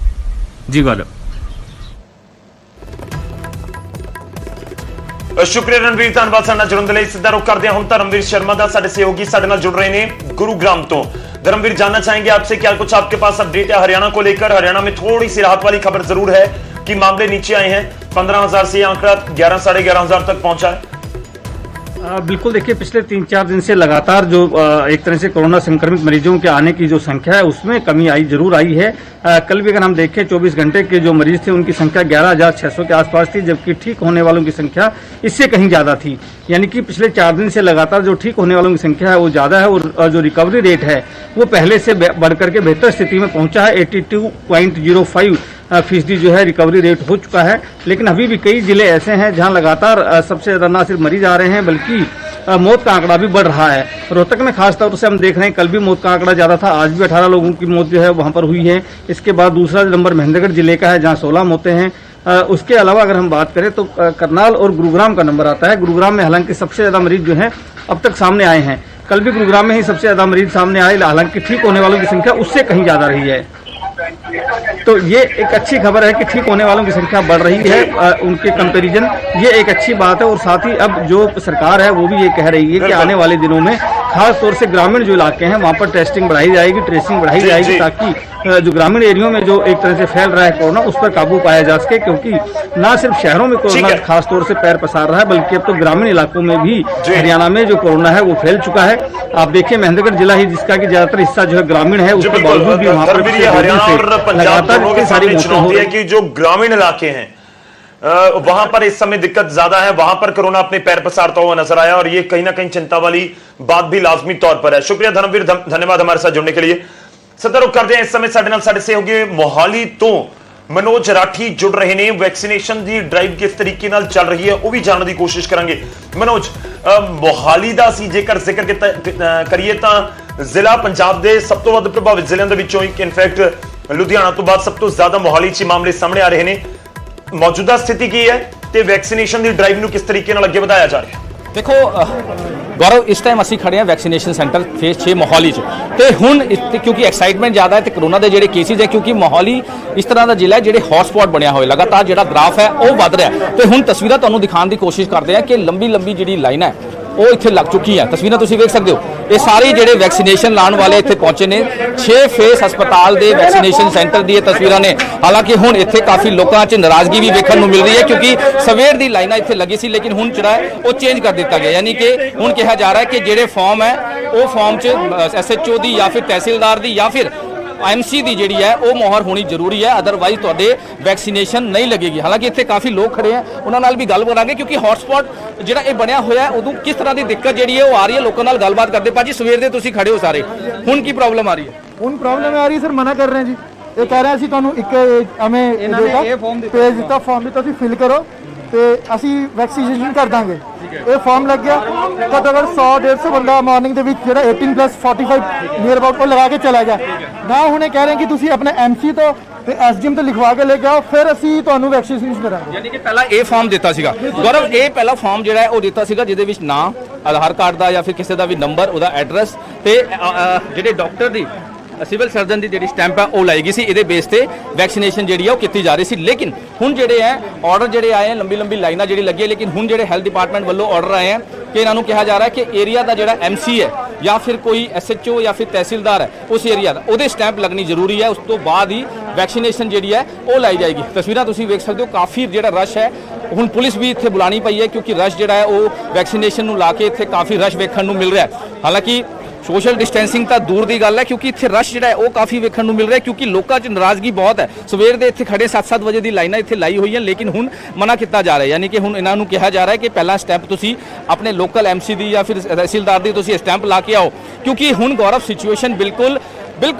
जी गौरव। शुक्रिया रणवीर, धन्यवाद ਸਾਡੇ ਨਾਲ ਜੁੜਨ ਦੇ ਲਈ। ਸਿੱਧਾ ਰੁਖ ਕਰਦੇ ਹਾਂ ਹੁਣ ਧਰਮਵੀਰ शर्मा ਦਾ, ਸਾਡੇ सहयोगी ਸਾਡੇ ਨਾਲ जुड़ रहे हैं गुरुग्राम तो। धर्मवीर, जानना चाहेंगे आपसे क्या कुछ आपके पास अपडेट है हरियाणा को लेकर? हरियाणा में थोड़ी सी राहत वाली खबर जरूर है कि मामले नीचे आए हैं, 15,000 से आंकड़ा 11 साढ़े 11,000 तक पहुंचा है। बिल्कुल, देखिए पिछले 3-4 दिन से लगातार जो एक तरह से कोरोना संक्रमित मरीजों के आने की जो संख्या है उसमें कमी जरूर आई है। कल भी अगर हम देखें 24 घंटे के जो मरीज थे उनकी संख्या 11,600 के आसपास थी, जबकि ठीक होने वालों की संख्या इससे कहीं ज़्यादा थी। यानी कि पिछले 4 दिन से लगातार जो ठीक होने वालों की संख्या है वो ज़्यादा है और जो रिकवरी रेट है वो पहले से बढ़कर के बेहतर स्थिति में पहुंचा है। 82.05% जो है रिकवरी रेट हो चुका है। लेकिन अभी भी कई जिले ऐसे हैं जहां लगातार सबसे ज़्यादा न सिर्फ मरीज आ रहे हैं बल्कि मौत का आंकड़ा भी बढ़ रहा है। रोहतक में खास तौर से हम देख रहे हैं कल भी मौत का आंकड़ा ज़्यादा था, आज भी 18 लोगों की मौत जो है वहाँ पर हुई है। इसके बाद दूसरा नंबर महेंद्रगढ़ जिले का है जहाँ 16 मौतें हैं। उसके अलावा अगर हम बात करें तो करनाल और गुरुग्राम का नंबर आता है। गुरुग्राम में हालांकि सबसे ज़्यादा मरीज जो हैं अब तक सामने आए हैं। कल भी गुरुग्राम में ही सबसे ज़्यादा मरीज सामने आए, हालांकि ठीक होने वालों की संख्या उससे कहीं ज़्यादा रही है। तो ये एक अच्छी खबर है कि ठीक होने वालों की संख्या बढ़ रही है उनके कंपैरिजन, ये एक अच्छी बात है। और साथ ही अब जो सरकार है वो भी ये कह रही है कि आने वाले दिनों में खास तौर से ग्रामीण जो इलाके हैं वहाँ पर टेस्टिंग बढ़ाई जाएगी, ट्रेसिंग बढ़ाई जाएगी, ताकि जो ग्रामीण एरियो में जो एक तरह से फैल रहा है कोरोना उस पर काबू पाया जा सके। क्योंकि ना सिर्फ शहरों में कोरोना खास तौर से पैर पसार रहा है बल्कि अब तो ग्रामीण इलाकों में भी हरियाणा में जो कोरोना है वो फैल चुका है। आप देखिए महेंद्रगढ़ जिला ही जिसका कि ज्यादातर हिस्सा जो है ग्रामीण है, उसके बावजूद भी वहाँ पर लगातार इतनी सारी मौतें हो रही है कि जो ग्रामीण इलाके हैं वहां पर इस समय दिक्कत ज्यादा है, वहां पर कोरोना अपने पैर पसारता हुआ नजर आया और ये कहीं ना कहीं चिंता वाली बात भी लाजमी तौर पर है। शुक्रिया धर्मवीर, धन्यवाद हमारे साथ जुड़ने के लिए। सदा रुख करते हैं इस समय साडे नाल साडे सहयोगी मोहाली तो मनोज राठी जुड़ रहे हैं। वैक्सीनेशन की ड्राइव किस तरीके नाल चल रही है वो भी जानने की कोशिश करेंगे। मनोज, मोहाली दा सी जेकर जिक्र करिए तां जिला पंजाब दे सब तो वध प्रभावित जिलों दे विचों एक, इनफैक्ट लुधियाना तो बाद सब तो ज्यादा मोहाली च मामले सामने आ रहे हैं। मौजूदा स्थिति की है ते वैक्सीनेशन की ड्राइव नूं किस तरीके नाल अगे वधाया जा रहा है? देखो गौरव, इस टाइम ਅਸੀਂ ਖੜੇ ਹਾਂ ਵੈਕਸੀਨੇਸ਼ਨ ਸੈਂਟਰ ਫੇਸ 6 ਮੋਹਾਲੀ 'ਚ ਤੇ ਹੁਣ ਕਿਉਂਕਿ ਐਕਸਾਈਟਮੈਂਟ ਜ਼ਿਆਦਾ ਹੈ ਤੇ ਕਰੋਨਾ ਦੇ ਜਿਹੜੇ ਕੇਸਿਸ ਹੈ, ਕਿਉਂਕਿ ਮੋਹਾਲੀ ਇਸ ਤਰ੍ਹਾਂ ਦਾ ਜ਼ਿਲ੍ਹਾ ਹੈ ਜਿਹੜੇ ਹੌਟਸਪੌਟ ਬਣਿਆ ਹੋਇਆ, ਲਗਾਤਾਰ ਜਿਹੜਾ ਗ੍ਰਾਫ ਹੈ ਉਹ ਵੱਧ ਰਿਹਾ ਤੇ ਹੁਣ ਤਸਵੀਰਾਂ ਤੁਹਾਨੂੰ ਦਿਖਾਉਣ ਦੀ ਕੋਸ਼ਿਸ਼ ਕਰਦੇ ਹਾਂ ਕਿ ਲੰਬੀ ਜਿਹੜੀ ਲਾਈਨ ਹੈ ਉਹ ਇੱਥੇ ਲੱਗ ਚੁੱਕੀ ਹੈ। ਤਸਵੀਰਾਂ ਤੁਸੀਂ ਵੇਖ ਸਕਦੇ ਹੋ, ਇਹ ਸਾਰੇ ਜਿਹੜੇ ਵੈਕਸੀਨੇਸ਼ਨ ਲਾਉਣ ਵਾਲੇ ਇੱਥੇ ਪਹੁੰਚੇ ਨੇ 6 ਫੇਸ ਹਸਪਤਾਲ ਦੇ ਵੈਕਸੀਨੇਸ਼ਨ ਸੈਂਟਰ ਦੀ ਇਹ ਤਸਵੀਰਾਂ ਨੇ। ਹਾਲਾਂਕਿ ਹੁਣ ਇੱਥੇ ਕਾਫੀ ਲੋਕਾਂ 'ਚ ਨਾਰਾਜ਼ਗੀ ਵੀ ਵੇਖਣ ਨੂੰ ਮਿਲ ਰਹੀ ਹੈ ਕਿਉਂਕਿ ਸਵੇਰ ਦੀ ਲਾਈਨਾਂ ਇੱਥੇ ਲੱਗੀ ਸੀ, ਲੇਕਿਨ ਹੁਣ ਜਿਹੜਾ ਹੈ ਉਹ ਚੇਂਜ ਕਰ ਦਿੱਤਾ ਗਿਆ। ਯਾਨੀ ਕਿ ਹੁਣ ਕਿਹਾ ਜਾ ਰਿਹਾ ਹੈ ਕਿ ਜਿਹੜੇ ਫਾਰਮ ਹੈ ਉਹ ਫਾਰਮ 'ਚ SHO ਦੀ ਜਾਂ ਫਿਰ ਤਹਿਸੀਲਦਾਰ ਦੀ ਜਾਂ ਫਿਰ MC ਦੀ ਜਿਹੜੀ ਹੈ ਉਹ ਮੋਹਰ ਹੋਣੀ ਜ਼ਰੂਰੀ ਹੈ, ਅਦਰਵਾਈਜ਼ ਤੁਹਾਡੇ ਵੈਕਸੀਨੇਸ਼ਨ ਨਹੀਂ ਲੱਗੇਗੀ। ਹਾਲਾਂਕਿ ਇੱਥੇ ਕਾਫੀ ਲੋਕ ਖੜੇ ਆ, ਉਹਨਾਂ ਨਾਲ ਵੀ ਗੱਲ ਕਰਾਂਗੇ ਕਿਉਂਕਿ ਹੌਟਸਪੌਟ ਜਿਹੜਾ ਇਹ ਬਣਿਆ ਹੋਇਆ ਉਦੋਂ ਕਿਸ ਤਰ੍ਹਾਂ ਦੀ ਦਿੱਕਤ ਜਿਹੜੀ ਹੈ ਉਹ ਆ ਰਹੀ ਹੈ। ਲੋਕਾਂ ਨਾਲ ਗੱਲਬਾਤ ਕਰਦੇ। ਭਾਜੀ ਸਵੇਰ ਦੇ ਤੁਸੀਂ ਖੜੇ ਹੋ ਸਾਰੇ, ਹੁਣ ਕੀ ਪ੍ਰੋਬਲਮ ਆ ਰਹੀ ਹੈ? ਹੁਣ ਪ੍ਰੋਬਲਮ ਆ ਰਹੀ ਸਰ, ਮਨਾ ਕਰ ਰਹੇ ਜੀ। ਇਹ ਕਹਿ ਰਹੇ ਅਸੀਂ ਤੁਹਾਨੂੰ ਇੱਕ ਹਮੇ ਭੇਜ ਦਿੱਤਾ ਫਾਰਮ ਵੀ ਤੁਸੀਂ ਫਿਲ ਕਰੋ ਤੇ ਅਸੀਂ ਵੈਕਸੀਨੇਸ਼ਨ ਕਰ ਦਾਂਗੇ। ਇਹ ਫਾਰਮ ਲੱਗ ਗਿਆ, ਘੱਟੋ ਘੱਟ 100-150 ਬੰਦਾ ਮਾਰਨਿੰਗ ਦੇ ਵਿੱਚ ਜਿਹੜਾ 18+45 ਨੀਅਰ ਅਬਾਊਟ ਉਹ ਲਗਾ ਕੇ ਚਲਾ ਗਿਆ ਨਾ। ਹੁਣ ਇਹ ਕਹਿ ਰਹੇ ਕਿ ਤੁਸੀਂ ਆਪਣੇ MC ਤੋਂ ਤੇ SDM ਤੋਂ ਲਿਖਵਾ ਕੇ ਲੈ ਕੇ ਆਓ, ਫਿਰ ਅਸੀਂ ਤੁਹਾਨੂੰ ਵੈਕਸੀਨੇਸ਼ਨ ਕਰਾਂਗੇ। ਯਾਨੀ ਕਿ ਪਹਿਲਾਂ ਇਹ ਫਾਰਮ ਦਿੱਤਾ ਸੀਗਾ ਗੌਰਵ, ਇਹ ਪਹਿਲਾ ਫਾਰਮ ਜਿਹੜਾ ਹੈ ਉਹ ਦਿੱਤਾ ਸੀਗਾ ਜਿਹਦੇ ਵਿੱਚ ਨਾਂ, ਆਧਾਰ ਕਾਰਡ ਦਾ ਜਾਂ ਫਿਰ ਕਿਸੇ ਦਾ ਵੀ ਨੰਬਰ, ਉਹਦਾ ਐਡਰੈਸ ਤੇ ਜਿਹੜੇ ਡਾਕਟਰ ਦੀ ਸਿਵਲ ਸਰਜਨ ਦੀ ਜਿਹੜੀ ਸਟੈਂਪ ਹੈ ਉਹ ਲਾਏਗੀ ਸੀ। ਇਹਦੇ ਬੇਸ ਤੇ ਵੈਕਸੀਨੇਸ਼ਨ ਜਿਹੜੀ ਹੈ ਉਹ ਕੀਤੀ ਜਾ ਰਹੀ ਸੀ। ਲੇਕਿਨ ਹੁਣ ਜਿਹੜੇ ਹੈ ਆਰਡਰ ਜਿਹੜੇ ਆਏ ਹਨ, ਲੰਬੀ ਲਾਈਨਾਂ ਜਿਹੜੀ ਲੱਗੀ ਹੈ, ਲੇਕਿਨ ਹੁਣ ਜਿਹੜੇ ਹੈਲਥ ਡਿਪਾਰਟਮੈਂਟ ਵੱਲੋਂ ਆਰਡਰ ਆਏ ਹਨ ਕਿ ਇਹਨਾਂ ਨੂੰ ਕਿਹਾ ਜਾ ਰਿਹਾ ਹੈ ਕਿ ਏਰੀਆ ਦਾ ਜਿਹੜਾ MC ਹੈ ਜਾਂ ਫਿਰ ਕੋਈ SHO ਜਾਂ ਫਿਰ ਤਹਿਸੀਲਦਾਰ ਹੈ ਉਸ ਏਰੀਆ ਦਾ ਉਹਦੇ ਸਟੈਂਪ ਲੱਗਣੀ ਜ਼ਰੂਰੀ ਹੈ। ਉਸ ਤੋਂ ਬਾਅਦ ਹੀ ਵੈਕਸੀਨੇਸ਼ਨ ਜਿਹੜੀ ਹੈ ਉਹ ਲਾਈ ਜਾਏਗੀ। ਤਸਵੀਰਾਂ ਤੁਸੀਂ ਵੇਖ ਸਕਦੇ ਹੋ, ਕਾਫੀ ਜਿਹੜਾ ਰਸ਼ ਹੈ। ਹੁਣ ਪੁਲਿਸ ਵੀ ਇੱਥੇ ਬੁਲਾਣੀ ਪਈ ਹੈ ਕਿਉਂਕਿ ਰਸ਼ ਜਿਹੜਾ ਹੈ ਉਹ ਵੈਕਸੀਨੇਸ਼ਨ ਨੂੰ ਲਾ ਕੇ ਇੱਥੇ ਕਾਫੀ ਰਸ਼ ਵੇਖਣ ਨੂੰ ਮਿਲ ਰਿਹਾ ਹੈ। ਹਾਲਾਂਕਿ ਸੋਸ਼ਲ ਡਿਸਟੈਂਸਿੰਗ ਤਾਂ ਦੂਰ ਦੀ ਗੱਲ ਹੈ ਕਿਉਂਕਿ ਇੱਥੇ ਰਸ਼ ਜਿਹੜਾ ਹੈ ਉਹ ਕਾਫੀ ਵੇਖਣ ਨੂੰ ਮਿਲ ਰਿਹਾ ਕਿਉਂਕਿ ਲੋਕਾਂ 'ਚ ਨਾਰਾਜ਼ਗੀ ਬਹੁਤ ਹੈ। ਸਵੇਰ ਦੇ ਇੱਥੇ ਖੜੇ 7-7 ਵਜੇ ਦੀ ਲਾਈਨਾਂ ਇੱਥੇ ਲਾਈ ਹੋਈਆਂ, ਲੇਕਿਨ ਹੁਣ ਮਨਾ ਕੀਤਾ ਜਾ ਰਿਹਾ। ਯਾਨੀ ਕਿ ਹੁਣ ਇਹਨਾਂ ਨੂੰ ਕਿਹਾ ਜਾ ਰਿਹਾ ਕਿ ਪਹਿਲਾਂ ਸਟੈਂਪ ਤੁਸੀਂ ਆਪਣੇ ਲੋਕਲ MC ਦੀ ਜਾਂ ਫਿਰ ਤਹਿਸੀਲਦਾਰ ਦੀ ਤੁਸੀਂ ਸਟੈਂਪ ਲਾ ਕੇ ਆਓ ਕਿਉਂਕਿ ਹੁਣ ਗੌਰਵ ਸਿਚੁਏਸ਼ਨ ਬਿਲਕੁਲ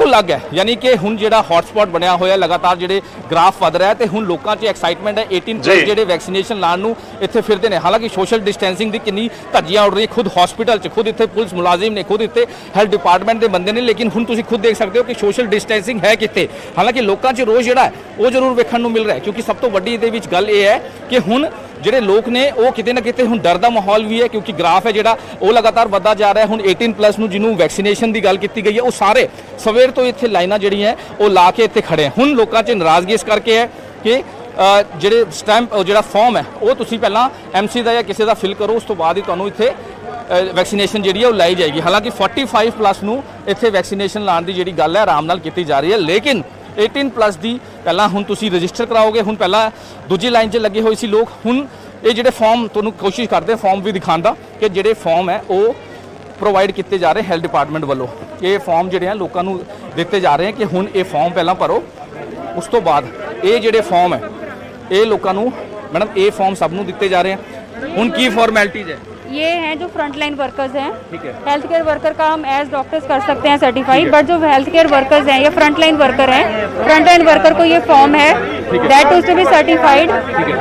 ਅਲੱਗ ਹੈ। ਯਾਨੀ ਕਿ ਹੁਣ ਜਿਹੜਾ ਹੌਟਸਪੌਟ ਬਣਿਆ ਹੋਇਆ, ਲਗਾਤਾਰ ਜਿਹੜੇ ਗ੍ਰਾਫ ਵਧ ਰਿਹਾ ਤੇ ਹੁਣ ਲੋਕਾਂ 'ਚ ਐਕਸਾਈਟਮੈਂਟ ਹੈ। 18+ ਜਿਹੜੇ ਵੈਕਸੀਨੇਸ਼ਨ ਲਾਉਣ ਨੂੰ ਇੱਥੇ ਫਿਰਦੇ ਨੇ। ਹਾਲਾਂਕਿ ਸੋਸ਼ਲ ਡਿਸਟੈਂਸਿੰਗ ਦੀ ਕਿੰਨੀ ਧੱਜੀਆਂ ਉੱਡ ਰਹੀ, ਖੁਦ ਹਸਪੀਟਲ 'ਚ ਖੁਦ ਇੱਥੇ ਪੁਲਿਸ ਮੁਲਾਜ਼ਮ ਨੇ, ਖੁਦ ਇੱਥੇ ਹੈਲਥ ਡਿਪਾਰਟਮੈਂਟ ਦੇ ਬੰਦੇ ਨੇ, ਲੇਕਿਨ ਹੁਣ ਤੁਸੀਂ ਖੁਦ ਦੇਖ ਸਕਦੇ ਹੋ ਕਿ ਸੋਸ਼ਲ ਡਿਸਟੈਂਸਿੰਗ ਹੈ ਕਿੱਥੇ। ਹਾਲਾਂਕਿ ਲੋਕਾਂ 'ਚ ਰੋਜ਼ ਜਿਹੜਾ ਉਹ ਜ਼ਰੂਰ ਵੇਖਣ ਨੂੰ ਮਿਲ ਰਿਹਾ ਕਿਉਂਕਿ ਸਭ ਤੋਂ ਵੱਡੀ ਇਹਦੇ ਵਿੱਚ ਗੱਲ ਇਹ ਹੈ ਕਿ ਹੁਣ ਜਿਹੜੇ ਲੋਕ ਨੇ ਉਹ ਕਿਤੇ ਨਾ ਕਿਤੇ ਹੁਣ ਡਰ ਦਾ ਮਾਹੌਲ ਵੀ ਹੈ ਕਿਉਂਕਿ ਗ੍ਰਾਫ ਹੈ ਜਿਹੜਾ ਉਹ ਲਗਾਤਾਰ ਵੱਧਦਾ ਜਾ ਰਿਹਾ। ਹੁਣ 18+ ਨੂੰ ਜਿਹਨੂੰ ਵੈਕਸੀਨੇਸ਼ਨ ਦੀ ਗੱਲ ਕੀਤੀ ਗਈ ਹੈ ਉਹ ਸਵੇਰ ਤੋਂ ਇੱਥੇ ਲਾਈਨਾਂ ਜਿਹੜੀਆਂ ਉਹ ਲਾ ਕੇ ਇੱਥੇ ਖੜੇ ਆ। ਹੁਣ ਲੋਕਾਂ 'ਚ ਨਾਰਾਜ਼ਗੀ ਇਸ ਕਰਕੇ ਹੈ ਕਿ ਜਿਹੜੇ ਸਟੈਂਪ ਜਿਹੜਾ ਫਾਰਮ ਹੈ ਉਹ ਤੁਸੀਂ ਪਹਿਲਾਂ ਐਮਸੀ ਦਾ ਜਾਂ ਕਿਸੇ ਦਾ ਫਿਲ ਕਰੋ, ਉਸ ਤੋਂ ਬਾਅਦ ਹੀ ਤੁਹਾਨੂੰ ਇੱਥੇ ਵੈਕਸੀਨੇਸ਼ਨ ਜਿਹੜੀ ਹੈ ਉਹ ਲਾਈ ਜਾਏਗੀ। ਹਾਲਾਂਕਿ 45 ਪਲੱਸ ਨੂੰ ਇੱਥੇ ਵੈਕਸੀਨੇਸ਼ਨ ਲਾਉਣ ਦੀ ਜਿਹੜੀ ਗੱਲ ਹੈ ਆਰਾਮ ਨਾਲ ਕੀਤੀ ਜਾ ਰਹੀ ਹੈ, ਲੇਕਿਨ 18 ਪਲੱਸ ਦੀ ਪਹਿਲਾਂ ਹੁਣ ਤੁਸੀਂ ਰਜਿਸਟਰ ਕਰਾਓਗੇ। ਹੁਣ ਪਹਿਲਾਂ ਦੂਜੀ ਲਾਈਨ 'ਚ ਲੱਗੇ ਹੋਏ ਸੀ ਲੋਕ, ਹੁਣ ਇਹ ਜਿਹੜੇ ਫਾਰਮ ਤੁਹਾਨੂੰ ਕੋਸ਼ਿਸ਼ ਕਰਦੇ ਫਾਰਮ ਵੀ ਦਿਖਾਉਣ ਦਾ ਕਿ ਜਿਹੜੇ ਫਾਰਮ ਹੈ ਉਹ ਪ੍ਰੋਵਾਈਡ ਕੀਤੇ ਜਾ ਰਹੇ ਹੈਲਥ ਡਿਪਾਰਟਮੈਂਟ ਵੱਲੋਂ। ਇਹ ਫਾਰਮ ਜਿਹੜੇ ਆ ਲੋਕਾਂ ਨੂੰ ਦਿੱਤੇ ਜਾ ਰਹੇ ਹੈ ਕਿ ਹੁਣ ਇਹ ਫਾਰਮ ਪਹਿਲਾਂ ਭਰੋ, ਉਸ ਤੋਂ ਬਾਅਦ ਇਹ ਜਿਹੜੇ ਫਾਰਮ ਹੈ ਇਹ ਲੋਕਾਂ ਨੂੰ मैडम ये फॉर्म सब दिते जा रहे हैं। उनकी फॉर्मेलिटीज है ये हैं जो फ्रंट लाइन वर्कर्स हैं, ठीक है। हेल्थ केयर वर्कर का हम एज डॉक्टर्स कर सकते हैं सर्टिफाइड, बट जो हेल्थ केयर वर्कर्स हैं ये फ्रंट लाइन वर्कर हैं। फ्रंट लाइन वर्कर को ये फॉर्म है that to be certified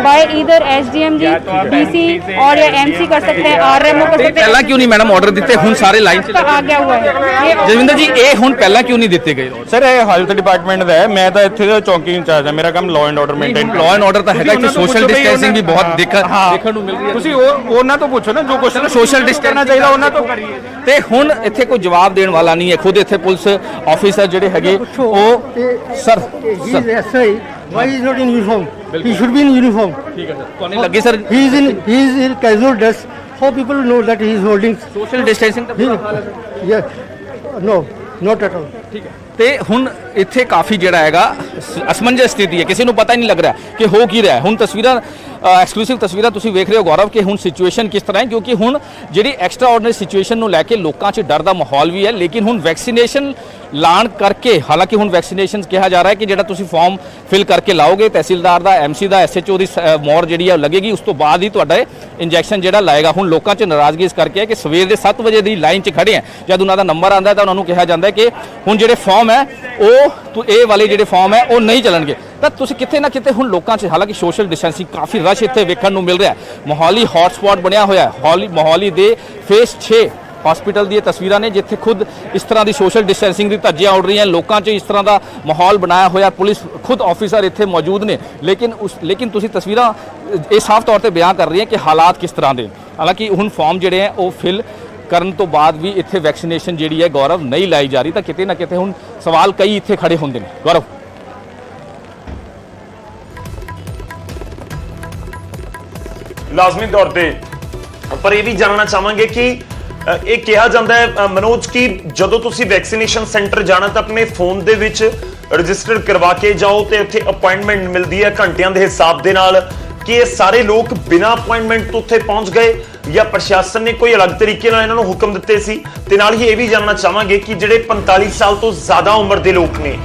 by either SDMG, DC और या एमसी कर सकते हैं, आरएमओ कर सकते हैं। पहला क्यों नहीं मैडम ऑर्डर दिते हुन सारे लाइन से आ गया हुआ है ये जसविंदर जी, ये हुन पहला क्यों नहीं दिते गए? सर ये हेल्थ डिपार्टमेंट ਦਾ ਹੈ, ਮੈਂ ਤਾਂ ਇੱਥੇ ਦਾ ਚੌਂਕੀ ਇੰਚਾਰਜ ਹਾਂ, ਮੇਰਾ ਕੰਮ law and order maintain law and order तो है कि सोशल डिस्टेंसिंग भी बहुत देखने ਨੂੰ ਮਿਲ ਰਹੀ ਹੈ। ਤੁਸੀਂ ਉਹਨਾਂ ਤੋਂ ਪੁੱਛੋ ਨਾ ਜੋ ਕੁਐਸਚਨ सोशल डिस्टेंस ਕਰਨਾ ਚਾਹੀਦਾ ਉਹਨਾਂ ਤੋਂ ਕਰੀਏ। ਤੇ ਹੁਣ ਇੱਥੇ ਕੋਈ ਜਵਾਬ ਦੇਣ ਵਾਲਾ ਨਹੀਂ ਹੈ। ਖੁਦ ਇੱਥੇ ਪੁਲਿਸ ਆਫੀਸਰ ਜਿਹੜੇ ਹੈਗੇ ਉਹ sir Why he is not in uniform? He should be in uniform. ਠੀਕ ਹੈ ਸਰ, ਤੁਹਾਨੂੰ ਲੱਗੀ sir He is in casual dress. How people know that he is holding? Social distancing ਤਾਂ ਪੂਰਾ ਹਾਲ ਹੈ। Yeah, no, not at all. ਠੀਕ ਹੈ। ਤੇ ਹੁਣ ਇੱਥੇ ਕਾਫੀ ਜਿਹੜਾ ਹੈਗਾ ਅਸਮੰਜਸ ਸਥਿਤੀ ਹੈ, ਕਿਸੇ ਨੂੰ ਪਤਾ ਹੀ ਨਹੀਂ ਲੱਗ ਰਿਹਾ ਕਿ ਹੋ ਕੀ ਰਿਹਾ ਹੈ। ਹੁਣ ਤਸਵੀਰਾਂ ਐਕਸਕਲੂਸਿਵ ਤਸਵੀਰਾਂ ਤੁਸੀਂ ਵੇਖ ਰਹੇ ਹੋ ਗੌਰਵ ਕਿ ਹੁਣ ਸਿਚੁਏਸ਼ਨ ਕਿਸ ਤਰ੍ਹਾਂ ਹੈ, ਕਿਉਂਕਿ ਹੁਣ ਜਿਹੜੀ ਐਕਸਟਰਾ ਆਰਡੀਨਰੀ ਸਿਚੁਏਸ਼ਨ ਨੂੰ ਲੈ ਕੇ ਲੋਕਾਂ 'ਚ ਡਰ ਦਾ ਮਾਹੌਲ ਵੀ ਹੈ। ਲੇਕਿਨ ਹੁਣ ਵੈਕਸੀਨੇਸ਼ਨ ਲਾਣ ਕਰਕੇ, ਹਾਲਾਂਕਿ ਹੁਣ ਵੈਕਸੀਨੇਸ਼ਨ ਕਿਹਾ ਜਾ ਰਿਹਾ ਹੈ ਕਿ ਜਿਹੜਾ ਤੁਸੀਂ ਫਾਰਮ ਫਿਲ ਕਰਕੇ ਲਾਓਗੇ ਤਹਿਸੀਲਦਾਰ ਦਾ, ਐਮਸੀ ਦਾ, ਐਸਐਚਓ ਦੀ ਮੋਹਰ ਜਿਹੜੀ ਹੈ ਲੱਗੇਗੀ, ਉਸ ਤੋਂ ਬਾਅਦ ਹੀ ਤੁਹਾਡਾ ਇੰਜੈਕਸ਼ਨ ਜਿਹੜਾ ਲਾਏਗਾ। ਹੁਣ ਲੋਕਾਂ 'ਚ ਨਾਰਾਜ਼ਗੀ ਇਸ ਕਰਕੇ ਹੈ ਕਿ ਸਵੇਰ ਦੇ 7 ਵਜੇ ਦੀ ਲਾਈਨ 'ਚ ਖੜੇ ਹੈ, ਜਦ ਉਹਨਾਂ ਦਾ ਨੰਬਰ ਆਉਂਦਾ ਤਾਂ ਉਹਨਾਂ ਨੂੰ ਕਿਹਾ ਜਾਂਦਾ ਹੈ ਕਿ ਹੁਣ ਜਿਹੜੇ ਫਾਰਮ ਹੈ ਉਹ ਇਹ ਵਾਲੇ ਜਿਹੜੇ ਫਾਰਮ ਹੈ ਉਹ ਨਹੀਂ ਚੱਲਣਗੇ। ਤਾਂ ਤੁਸੀਂ ਕਿਤੇ ਨਾ ਕਿਤੇ ਹੁਣ ਲੋਕਾਂ 'ਚ, ਹਾਲਾਂਕਿ ਸੋਸ਼ਲ ਡਿਸਟੈਂਸਿੰਗ ਕਾਫੀ ਰਸ਼ ਇੱਥੇ ਵੇਖਣ ਨੂੰ ਮਿਲ ਰਿਹਾ ਹੈ। ਮੋਹਾਲੀ ਹੌਟਸਪੌਟ ਬਣਿਆ ਹੋਇਆ ਹੈ। ਮੋਹਾਲੀ ਦੇ ਫੇਸ 6 ਹਸਪੀਟਲ ਦੀਆਂ ਤਸਵੀਰਾਂ ਨੇ ਜਿੱਥੇ ਖੁਦ ਇਸ ਤਰ੍ਹਾਂ ਦੀ ਸੋਸ਼ਲ ਡਿਸਟੈਂਸਿੰਗ ਦੀ ਧੱਜੀਆਂ ਉੱਡ ਰਹੀਆਂ, ਲੋਕਾਂ 'ਚ ਇਸ ਤਰ੍ਹਾਂ ਦਾ ਮਾਹੌਲ ਬਣਾਇਆ ਹੋਇਆ, ਪੁਲਿਸ ਖੁਦ ਆਫੀਸਰ ਇੱਥੇ ਮੌਜੂਦ ਨੇ। ਲੇਕਿਨ ਤੁਸੀਂ ਤਸਵੀਰਾਂ ਇਹ ਸਾਫ਼ ਤੌਰ ਤੇ ਬਿਆਨ ਕਰ ਰਹੀਆਂ ਕਿ ਹਾਲਾਤ ਕਿਸ ਤਰ੍ਹਾਂ ਦੇ। ਹਾਲਾਂਕਿ ਹੁਣ ਫਾਰਮ ਜਿਹੜੇ ਹੈ ਉਹ ਫਿਲ ਕਰਨ ਤੋਂ ਬਾਅਦ ਵੀ ਇੱਥੇ ਵੈਕਸੀਨੇਸ਼ਨ ਜਿਹੜੀ ਹੈ ਗੌਰਵ ਨਹੀਂ ਲਾਈ ਜਾ ਰਹੀ। ਤਾਂ ਕਿਤੇ ਨਾ ਕਿਤੇ ਹੁਣ ਸਵਾਲ ਕਈ ਇੱਥੇ ਖੜੇ ਹੁੰਦੇ ਨੇ। ਗੌਰਵ, ਲਾਜ਼ਮੀ ਤੌਰ ਤੇ ਪਰ ਇਹ ਵੀ ਜਾਣਨਾ ਚਾਹਾਂਗੇ ਕਿ ਇਹ ਕਿਹਾ ਜਾਂਦਾ ਹੈ ਮਨੋਜ ਕਿ ਜਦੋਂ ਤੁਸੀਂ ਵੈਕਸੀਨੇਸ਼ਨ ਸੈਂਟਰ ਜਾਣਾ ਤਾਂ ਆਪਣੇ ਫੋਨ ਦੇ ਵਿੱਚ ਰਜਿਸਟਰ ਕਰਵਾ ਕੇ ਜਾਓ ਤੇ ਉੱਥੇ ਅਪਾਇੰਟਮੈਂਟ ਮਿਲਦੀ ਹੈ ਘੰਟਿਆਂ ਦੇ ਹਿਸਾਬ ਦੇ ਨਾਲ। ਕਿ ਇਹ ਸਾਰੇ ਲੋਕ ਬਿਨਾਂ ਅਪਾਇੰਟਮੈਂਟ ਤੋਂ ਉੱਥੇ ਪਹੁੰਚ ਗਏ ਜਾਂ ਪ੍ਰਸ਼ਾਸਨ ਨੇ ਕੋਈ ਅਲੱਗ ਤਰੀਕੇ ਨਾਲ ਇਹਨਾਂ ਨੂੰ ਹੁਕਮ ਦਿੱਤੇ ਸੀ? ਤੇ ਨਾਲ ਹੀ ਇਹ ਵੀ ਜਾਣਨਾ ਚਾਹਾਂਗੇ ਕਿ ਜਿਹੜੇ 45 ਸਾਲ ਤੋਂ ਜ਼ਿਆਦਾ ਉਮਰ ਦੇ ਲੋਕ ਨੇ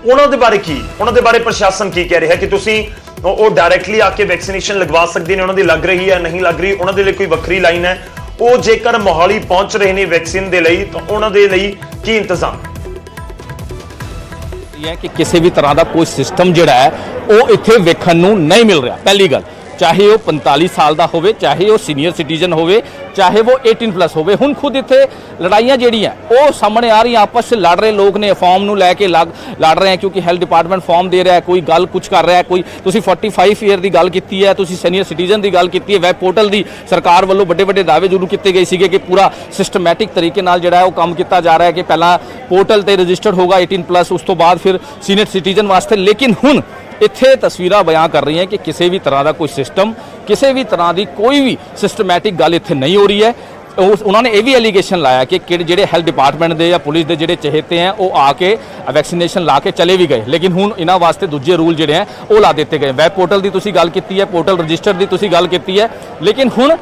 ਉਹਨਾਂ ਦੇ ਬਾਰੇ ਕੀ, ਉਹਨਾਂ ਦੇ ਬਾਰੇ ਪ੍ਰਸ਼ਾਸਨ ਕੀ ਕਹਿ ਰਿਹਾ ਕਿ ਤੁਸੀਂ ਉਹ ਡਾਇਰੈਕਟਲੀ ਆ ਕੇ ਵੈਕਸੀਨੇਸ਼ਨ ਲਗਵਾ ਸਕਦੇ ਨੇ, ਉਹਨਾਂ ਦੀ ਲੱਗ ਰਹੀ ਹੈ ਨਹੀਂ ਲੱਗ ਰਹੀ, ਉਹਨਾਂ ਦੇ ਲਈ ਕੋਈ ਵੱਖਰੀ ਲਾਈਨ ਹੈ? ਉਹ ਜੇਕਰ ਮੋਹਾਲੀ ਪਹੁੰਚ ਰਹੇ ਨੇ ਵੈਕਸੀਨ ਦੇ ਲਈ ਤਾਂ ਉਹਨਾਂ ਦੇ ਲਈ ਕੀ ਇੰਤਜ਼ਾਮ ਹੈ ਕਿ ਕਿਸੇ ਵੀ ਤਰ੍ਹਾਂ ਦਾ ਕੋਈ ਸਿਸਟਮ ਜਿਹੜਾ ਹੈ ਉਹ ਇੱਥੇ ਵੇਖਣ ਨੂੰ ਨਹੀਂ ਮਿਲ ਰਿਹਾ। ਪਹਿਲੀ ਗੱਲ, ਚਾਹੇ ਉਹ 45 ਸਾਲ ਦਾ ਹੋਵੇ, ਚਾਹੇ ਉਹ ਸੀਨੀਅਰ ਸਿਟੀਜ਼ਨ ਹੋਵੇ, ਚਾਹੇ ਉਹ 18 ਪਲੱਸ ਹੋਵੇ। ਹੁਣ ਖੁਦ ਇੱਥੇ ਲੜਾਈਆਂ ਜਿਹੜੀਆਂ ਉਹ ਸਾਹਮਣੇ ਆ ਰਹੀਆਂ, ਆਪਸ 'ਚ ਲੜ ਰਹੇ ਲੋਕ ਨੇ, ਫਾਰਮ ਨੂੰ ਲੈ ਕੇ ਲੜ ਰਹੇ ਹੈ ਕਿਉਂਕਿ ਹੈਲਥ ਡਿਪਾਰਟਮੈਂਟ ਫਾਰਮ ਦੇ ਰਿਹਾ ਹੈ, ਕੋਈ ਗੱਲ ਕੁਝ ਕਰ ਰਿਹਾ ਹੈ, ਕੋਈ ਤੁਸੀਂ 45 ਈਅਰ ਦੀ ਗੱਲ ਕੀਤੀ ਹੈ, ਤੁਸੀਂ ਸੀਨੀਅਰ ਸਿਟੀਜ਼ਨ ਦੀ ਗੱਲ ਕੀਤੀ ਹੈ। ਵੈਬ ਪੋਰਟਲ ਦੀ ਸਰਕਾਰ ਵੱਲੋਂ ਵੱਡੇ ਵੱਡੇ ਦਾਅਵੇ ਜ਼ਰੂਰ ਕੀਤੇ ਗਏ ਸੀਗੇ ਕਿ ਪੂਰਾ ਸਿਸਟਮੈਟਿਕ ਤਰੀਕੇ ਨਾਲ ਜਿਹੜਾ ਹੈ ਉਹ ਕੰਮ ਕੀਤਾ ਜਾ ਰਿਹਾ ਹੈ ਕਿ ਪਹਿਲਾਂ ਪੋਰਟਲ ਤੇ ਰਜਿਸਟਰਡ ਹੋਗਾ 18 ਪਲੱਸ, ਉਸ ਤੋਂ ਬਾਅਦ ਫਿਰ ਸੀਨੀਅਰ ਸਿਟੀਜ਼ਨ ਵਾਸਤੇ। ਲੇਕਿਨ ਹੁਣ ਇੱਥੇ ਤਸਵੀਰਾਂ ਬਿਆਨ ਕਰ ਰਹੀਆਂ ਕਿ ਕਿਸੇ ਵੀ ਤਰ੍ਹਾਂ ਦਾ ਕੋਈ ਸਿਸਟਮ, ਕਿਸੇ ਵੀ ਤਰ੍ਹਾਂ ਦੀ ਕੋਈ ਵੀ ਸਿਸਟਮੈਟਿਕ ਗੱਲ ਇੱਥੇ ਨਹੀਂ ਹੋ ਰਹੀ ਹੈ। ਉਹਨਾਂ ਨੇ ਇਹ ਵੀ ਐਲੀਗੇਸ਼ਨ ਲਾਇਆ ਕਿ ਜਿਹੜੇ ਹੈਲਥ ਡਿਪਾਰਟਮੈਂਟ ਦੇ ਜਾਂ ਪੁਲਿਸ ਦੇ ਜਿਹੜੇ ਚਹੇਤੇ ਹੈ ਉਹ ਆ ਕੇ ਵੈਕਸੀਨੇਸ਼ਨ ਲਾ ਕੇ ਚਲੇ ਵੀ ਗਏ, ਲੇਕਿਨ ਹੁਣ ਇਹਨਾਂ ਵਾਸਤੇ ਦੂਜੇ ਰੂਲ ਜਿਹੜੇ ਹੈ ਉਹ ਲਾ ਦਿੱਤੇ ਗਏ। ਵੈਬ ਪੋਰਟਲ ਦੀ ਤੁਸੀਂ ਗੱਲ ਕੀਤੀ ਹੈ, ਪੋਰਟਲ ਰਜਿਸਟਰ ਦੀ ਤੁਸੀਂ ਗੱਲ ਕੀਤੀ ਹੈ, ਲੇਕਿਨ ਹੁਣ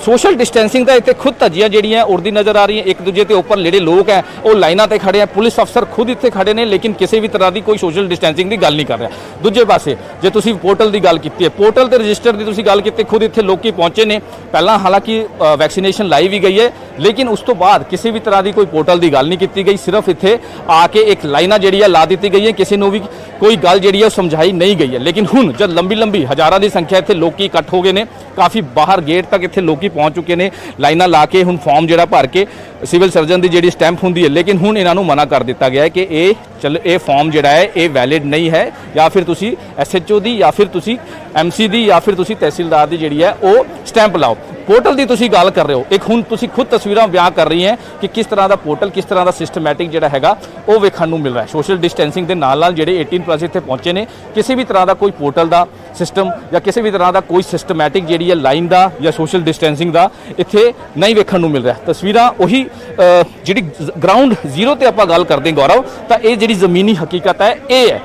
ਸੋਸ਼ਲ ਡਿਸਟੈਂਸਿੰਗ ਦਾ ਇੱਥੇ ਖੁਦ ਧੱਜੀਆਂ ਜਿਹੜੀਆਂ ਉੜਦੀ ਨਜ਼ਰ ਆ ਰਹੀਆਂ। ਇੱਕ ਦੂਜੇ ਤੇ ਉੱਪਰ ਜਿਹੜੇ ਲੋਕ ਹੈ ਉਹ ਲਾਈਨਾਂ ਤੇ ਖੜੇ ਆ, ਪੁਲਿਸ ਅਫਸਰ ਖੁਦ ਇੱਥੇ ਖੜੇ ਨੇ, ਲੇਕਿਨ ਕਿਸੇ ਵੀ ਤਰ੍ਹਾਂ ਦੀ ਕੋਈ ਸੋਸ਼ਲ ਡਿਸਟੈਂਸਿੰਗ ਦੀ ਗੱਲ ਨਹੀਂ ਕਰ ਰਿਹਾ। ਦੂਜੇ ਪਾਸੇ ਜੇ ਤੁਸੀਂ ਪੋਰਟਲ ਦੀ ਗੱਲ ਕੀਤੀ ਹੈ, ਪੋਰਟਲ ਤੇ ਰਜਿਸਟਰ ਦੀ ਤੁਸੀਂ ਗੱਲ ਕੀਤੀ, ਖੁਦ ਇੱਥੇ ਲੋਕੀ ਪਹੁੰਚੇ ਨੇ। ਪਹਿਲਾਂ ਹਾਲਾਂਕਿ ਵੈਕਸੀਨੇਸ਼ਨ ਲਾਈ ਵੀ ਗਈ ਹੈ, ਲੇਕਿਨ ਉਸ ਤੋਂ ਬਾਅਦ ਕਿਸੇ ਵੀ ਤਰ੍ਹਾਂ ਦੀ ਕੋਈ ਪੋਰਟਲ ਦੀ ਗੱਲ ਨਹੀਂ ਕੀਤੀ ਗਈ। ਸਿਰਫ ਇੱਥੇ ਆ ਕੇ ਇੱਕ ਲਾਈਨਾਂ ਜਿਹੜੀ ਹੈ ਲਾ ਦਿੱਤੀ ਗਈ ਹੈ, ਕਿਸੇ ਨੂੰ ਵੀ ਕੋਈ ਗੱਲ ਜਿਹੜੀ ਹੈ ਉਹ ਸਮਝਾਈ ਨਹੀਂ ਗਈ ਹੈ। ਲੇਕਿਨ ਹੁਣ ਜਦ ਲੰਬੀ ਹਜ਼ਾਰਾਂ ਦੀ ਸੰਖਿਆ ਇੱਥੇ ਲੋਕੀ ਇਕੱਠ ਹੋ ਗਏ ਨੇ, ਕਾਫੀ ਬਾਹਰ ਗੇਟ ਤੱਕ ਇੱਥੇ ਲੋਕੀ ਪਹੁੰਚ ਚੁੱਕੇ ਨੇ ਲਾਈਨਾਂ ਲਾ ਕੇ, ਹੁਣ ਫਾਰਮ ਜਿਹੜਾ ਭਰ ਕੇ ਸਿਵਲ ਸਰਜਨ ਦੀ ਜਿਹੜੀ ਸਟੈਂਪ ਹੁੰਦੀ ਹੈ, ਲੇਕਿਨ ਹੁਣ ਇਹਨਾਂ ਨੂੰ ਮਨਾ ਕਰ ਦਿੱਤਾ ਗਿਆ ਹੈ ਕਿ ਇਹ ਫਾਰਮ ਜਿਹੜਾ ਹੈ ਇਹ ਵੈਲਿਡ ਨਹੀਂ ਹੈ, ਜਾਂ ਫਿਰ ਤੁਸੀਂ SHO ਦੀ ਜਾਂ ਫਿਰ ਤੁਸੀਂ MC ਦੀ ਜਾਂ ਫਿਰ ਤੁਸੀਂ ਤਹਿਸੀਲਦਾਰ ਦੀ ਜਿਹੜੀ ਹੈ ਉਹ ਸਟੈਂਪ ਲਾਓ। पोर्टल की तुसी गल कर रहे हो, एक हुण तुसी खुद तस्वीरां बयां कर रही हैं कि किस तरह का पोर्टल, किस तरह का सिस्टमैटिक जिहड़ा हैगा वो वेखण नूं मिल रहा है। सोशल डिस्टेंसिंग के नाल जिहड़े 18+ इत्थे पहुंचे ने, किसी भी तरह का कोई पोर्टल का सिस्टम या किसी भी तरह का कोई सिस्टमैटिक जिहड़ी है लाइन का या सोशल डिस्टेंसिंग का इत्थे नहीं वेखण नूं मिल रहा। तस्वीरां उही जिहड़ी ग्राउंड जीरो ते आपां गल करदे गौरव, तां ये जिहड़ी ज़मीनी हकीकत है ये है।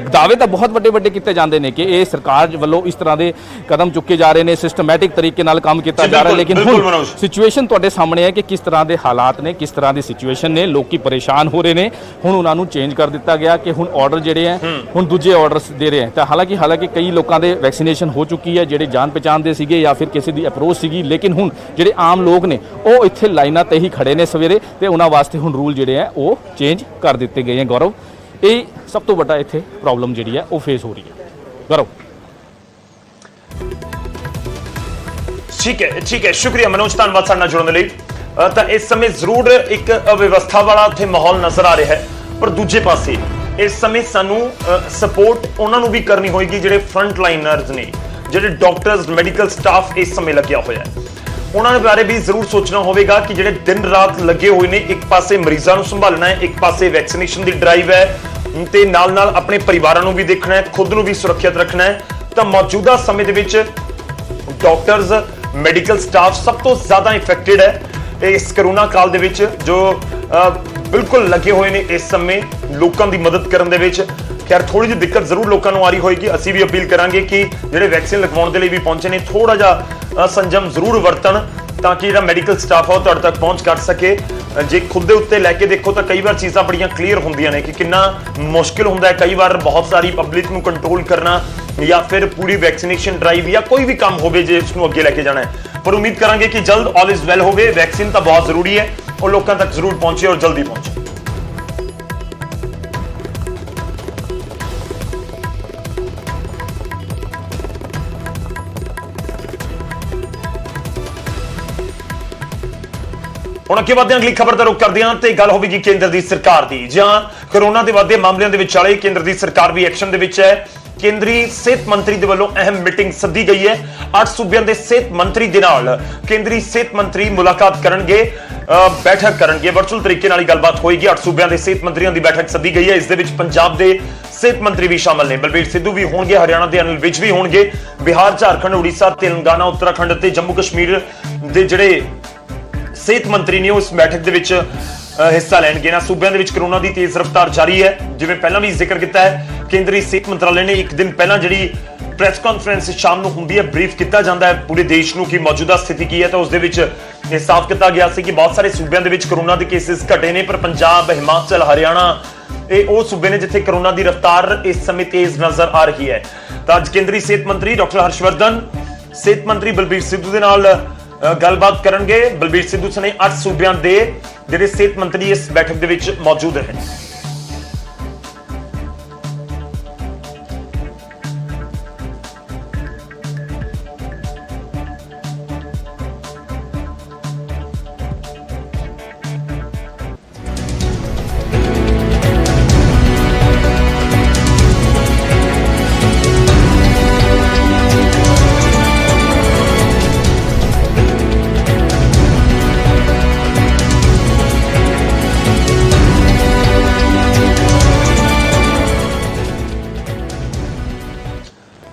दावे तो बहुत वड्डे वड्डे किए जाते हैं कि ये सरकार वालों इस तरह के कदम चुके जा रहे हैं, सिस्टमैटिक तरीके नाल काम किया जा रहा है, लेकिन हुण सिचुएशन तुहाडे सामने है कि किस तरह के हालात ने, किस तरह की सिचुएशन ने, लोग परेशान हो रहे हैं। हुण उन्होंने चेंज कर दिता गया कि हुण ऑर्डर जिहड़े हैं हुण दूजे ऑर्डर्स दे रहे हैं। तो हालांकि कई लोगों के वैक्सीनेशन हो चुकी है, जिहड़े जान पहचान दे सीगे या फिर किसी की अप्रोच सीगी, लेकिन हुण जिहड़े आम लोग ने वो इत्थे लाइनां ते ही खड़े ने सवेरे, ते उन्हां वास्ते हुण रूल जिहड़े हैं वो चेंज कर दिते गए हैं। गौरव, ये सब तो बड़ा इत्थे प्रॉब्लम जिहड़ी है वो फेस हो रही है। गौरव, ठीक है, शुक्रिया मनोज, धन्यवाद साडे नाल जुड़न दे लई। तां इस समय जरूर एक अव्यवस्था वाला उत्थे माहौल नजर आ रहा है, पर दूजे पासे इस समय सानू सपोर्ट उन्हां नूं भी करनी होएगी जिहड़े फ्रंट लाइनर्स ने, जिहड़े डॉक्टर्स, मैडिकल स्टाफ इस समय लग्या होया है। उन्होंने बारे भी जरूर सोचना होगा कि जिहड़े दिन रात लगे हुए ने, एक पासे मरीजों को संभालना है, एक पासे वैक्सीनेशन की ड्राइव है, ते नाल नाल अपने परिवारों को भी देखना है, खुद को भी सुरक्षित रखना है। तो मौजूदा समय दे विच डॉक्टर्स, मेडिकल स्टाफ सब तो ज्यादा इफेक्टेड है इस कोरोना काल दे विच, जो बिल्कुल लगे हुए ने इस समय लोगों की मदद करने दे विच। खैर थोड़ी जी दिक्कत जरूर लोगों को आ रही होगी, असी भी अपील करांगे कि जिहड़े वैक्सीन लगवाउण दे लई भी पहुंचे ने थोड़ा जिहा संजम जरूर वरतन, ताकि जिहड़ा मैडिकल स्टाफ है तुहाडे तक पहुंच कर सके। जे खुद दे उत्ते लैके देखो तो कई बार चीज़ां बड़ियां क्लीयर होंदियां ने कि कितना मुश्किल हुंदा है कई बार बहुत सारी पब्लिक नूं कंट्रोल करना, या फिर पूरी वैक्सीनेशन ड्राइव या कोई भी काम होवे जे उसनूं अगे लैके जाना है। पर उम्मीद करांगे कि जल्द ऑल इज वेल होवे। वैक्सीन तो बहुत जरूरी है और लोगों तक जरूर पहुंचे और जल्दी पहुंचे। ਹੁਣ ਅੱਗੇ ਵਧਦੇ ਹਾਂ, ਅਗਲੀ ਖਬਰ ਦਾ ਰੁਖ ਕਰਦੇ ਹਾਂ ਤੇ ਗੱਲ ਹੋਵੇਗੀ ਕੇਂਦਰ ਦੀ ਸਰਕਾਰ ਦੀ। ਜਾਂ ਕੋਰੋਨਾ ਦੇ ਵੱਧਦੇ ਮਾਮਲਿਆਂ ਦੇ ਵਿਚਾਲੇ ਕੇਂਦਰ ਦੀ ਸਰਕਾਰ ਵੀ ਐਕਸ਼ਨ ਦੇ ਵਿੱਚ ਹੈ। ਕੇਂਦਰੀ ਸਿਹਤ ਮੰਤਰੀ ਦੇ ਵੱਲੋਂ ਅਹਿਮ ਮੀਟਿੰਗ ਸੱਦੀ ਗਈ ਹੈ। 8 ਸੂਬਿਆਂ ਦੇ ਸਿਹਤ ਮੰਤਰੀ ਦੇ ਨਾਲ ਕੇਂਦਰੀ ਸਿਹਤ ਮੰਤਰੀ ਮੁਲਾਕਾਤ ਕਰਨਗੇ, ਬੈਠਕ ਕਰਨਗੇ, ਵਰਚੁਅਲ ਤਰੀਕੇ ਨਾਲ ਹੀ ਗੱਲਬਾਤ ਹੋਏਗੀ। 8 ਸੂਬਿਆਂ ਦੇ ਸਿਹਤ ਮੰਤਰੀਆਂ ਦੀ ਬੈਠਕ ਸੱਦੀ ਗਈ ਹੈ। ਇਸ ਦੇ ਵਿੱਚ ਪੰਜਾਬ ਦੇ ਸਿਹਤ ਮੰਤਰੀ ਵੀ ਸ਼ਾਮਲ ਨੇ, ਬਲਬੀਰ ਸਿੱਧੂ ਵੀ ਹੋਣਗੇ, ਹਰਿਆਣਾ ਦੇ ਅਨਿਲ ਵਿਜ ਵੀ ਹੋਣਗੇ, ਬਿਹਾਰ, ਝਾਰਖੰਡ, ਉੜੀਸਾ, ਤੇਲੰਗਾਨਾ, ਉੱਤਰਾਖੰਡ ਤੇ ਜੰਮੂ ਕਸ਼ਮੀਰ ਦੇ ਜਿਹੜੇ ਸਿਹਤ ਮੰਤਰੀ ਨੇ ਉਸ ਬੈਠਕ ਦੇ ਵਿੱਚ ਹਿੱਸਾ ਲੈਣਗੇ। ਨਾ ਸੂਬਿਆਂ ਦੇ ਵਿੱਚ ਕੋਰੋਨਾ ਦੀ ਤੇਜ਼ ਰਫ਼ਤਾਰ ਜਾਰੀ ਹੈ, ਜਿਵੇਂ ਪਹਿਲਾਂ ਵੀ ਜ਼ਿਕਰ ਕੀਤਾ ਹੈ। ਕੇਂਦਰੀ ਸਿਹਤ ਮੰਤਰਾਲੇ ਨੇ ਇੱਕ ਦਿਨ ਪਹਿਲਾਂ ਜਿਹੜੀ ਪ੍ਰੈਸ ਕਾਨਫਰੰਸ ਸ਼ਾਮ ਨੂੰ ਹੁੰਦੀ ਹੈ, ਬਰੀਫ ਕੀਤਾ ਜਾਂਦਾ ਹੈ ਪੂਰੇ ਦੇਸ਼ ਨੂੰ ਕਿ ਮੌਜੂਦਾ ਸਥਿਤੀ ਕੀ ਹੈ। ਤਾਂ ਉਸ ਦੇ ਵਿੱਚ ਇਹ ਸਾਫ਼ ਕੀਤਾ ਗਿਆ ਸੀ ਕਿ ਬਹੁਤ ਸਾਰੇ ਸੂਬਿਆਂ ਦੇ ਵਿੱਚ ਕੋਰੋਨਾ ਦੇ ਕੇਸਿਸ ਘਟੇ ਨੇ, ਪਰ ਪੰਜਾਬ, ਹਿਮਾਚਲ, ਹਰਿਆਣਾ ਇਹ ਉਹ ਸੂਬੇ ਨੇ ਜਿੱਥੇ ਕੋਰੋਨਾ ਦੀ ਰਫ਼ਤਾਰ ਇਸ ਸਮੇਂ ਤੇਜ਼ ਨਜ਼ਰ ਆ ਰਹੀ ਹੈ। ਤਾਂ ਅੱਜ ਕੇਂਦਰੀ ਸਿਹਤ ਮੰਤਰੀ ਡਾਕਟਰ ਹਰਸ਼ਵਰਧਨ ਸਿਹਤ ਮੰਤਰੀ ਬਲਬੀਰ ਸਿੱਧੂ ਦੇ ਨਾਲ ਗੱਲਬਾਤ ਕਰਨਗੇ। ਬਲਬੀਰ ਸਿੱਧੂ ਸਣੇ 8 ਸੂਬਿਆਂ ਦੇ ਜਿਹੜੇ ਸਿਹਤ ਮੰਤਰੀ ਇਸ ਬੈਠਕ ਦੇ ਵਿੱਚ ਮੌਜੂਦ ਹਨ।